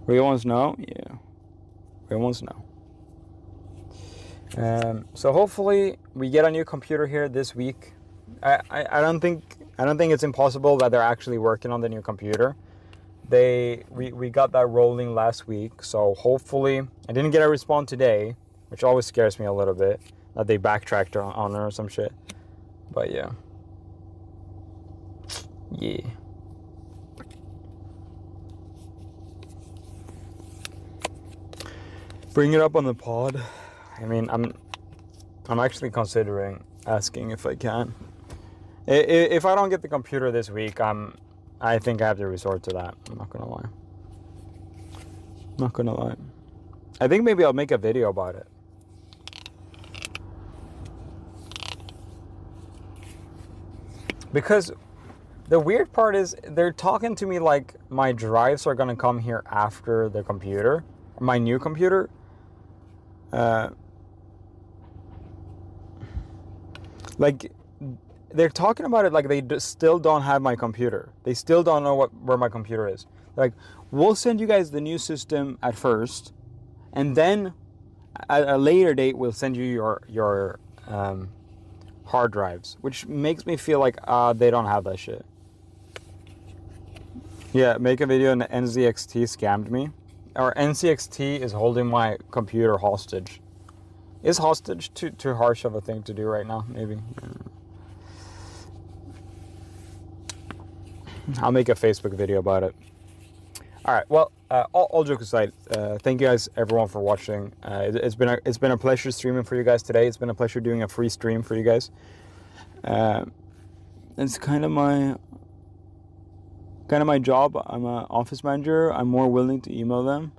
Real ones know? Yeah. Real ones know. So hopefully we get a new computer here this week. I don't think it's impossible that they're actually working on the new computer. We got that rolling last week, so hopefully I didn't get a response today, which always scares me a little bit that they backtracked on her or some shit. But yeah. Bring it up on the pod. I mean, I'm actually considering asking if I can. If I don't get the computer this week, I think I have to resort to that. I'm not gonna lie. I think maybe I'll make a video about it. Because the weird part is they're talking to me like my drives are gonna come here after the computer, my new computer. Like they're talking about it like they still don't have my computer. They still don't know where my computer is. Like, we'll send you guys the new system at first, and then at a later date we'll send you your hard drives, which makes me feel like they don't have that shit. Yeah, make a video and NZXT scammed me. Or NZXT is holding my computer hostage. Is hostage too harsh of a thing to do right now? Maybe. I'll make a Facebook video about it. All right. Well, all jokes aside, thank you guys, everyone, for watching. It's been a pleasure streaming for you guys today. It's been a pleasure doing a free stream for you guys. It's kind of my job. I'm an office manager. I'm more willing to email them.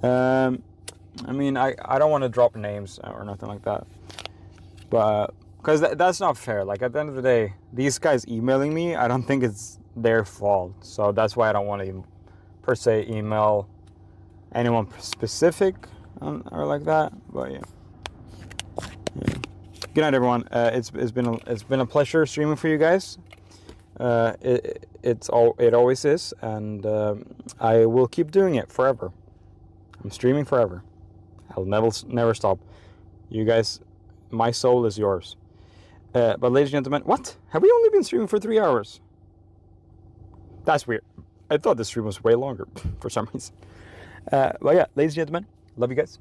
I mean, I don't want to drop names or nothing like that, but because that's not fair. Like, at the end of the day, these guys emailing me, I don't think it's their fault. So that's why I don't want to per se email anyone specific or like that. But yeah. Good night, everyone. It's been a pleasure streaming for you guys. It always is, and I will keep doing it forever. I'm streaming forever. I'll never stop. You guys, my soul is yours. But ladies and gentlemen, what? Have we only been streaming for 3 hours? That's weird. I thought this stream was way longer for some reason. But yeah, ladies and gentlemen, love you guys.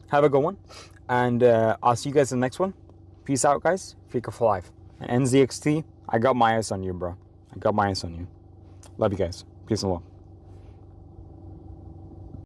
Have a good one. And I'll see you guys in the next one. Peace out, guys. Fika for life. And NZXT, I got my eyes on you, bro. I got my eyes on you. Love you guys. Peace and love.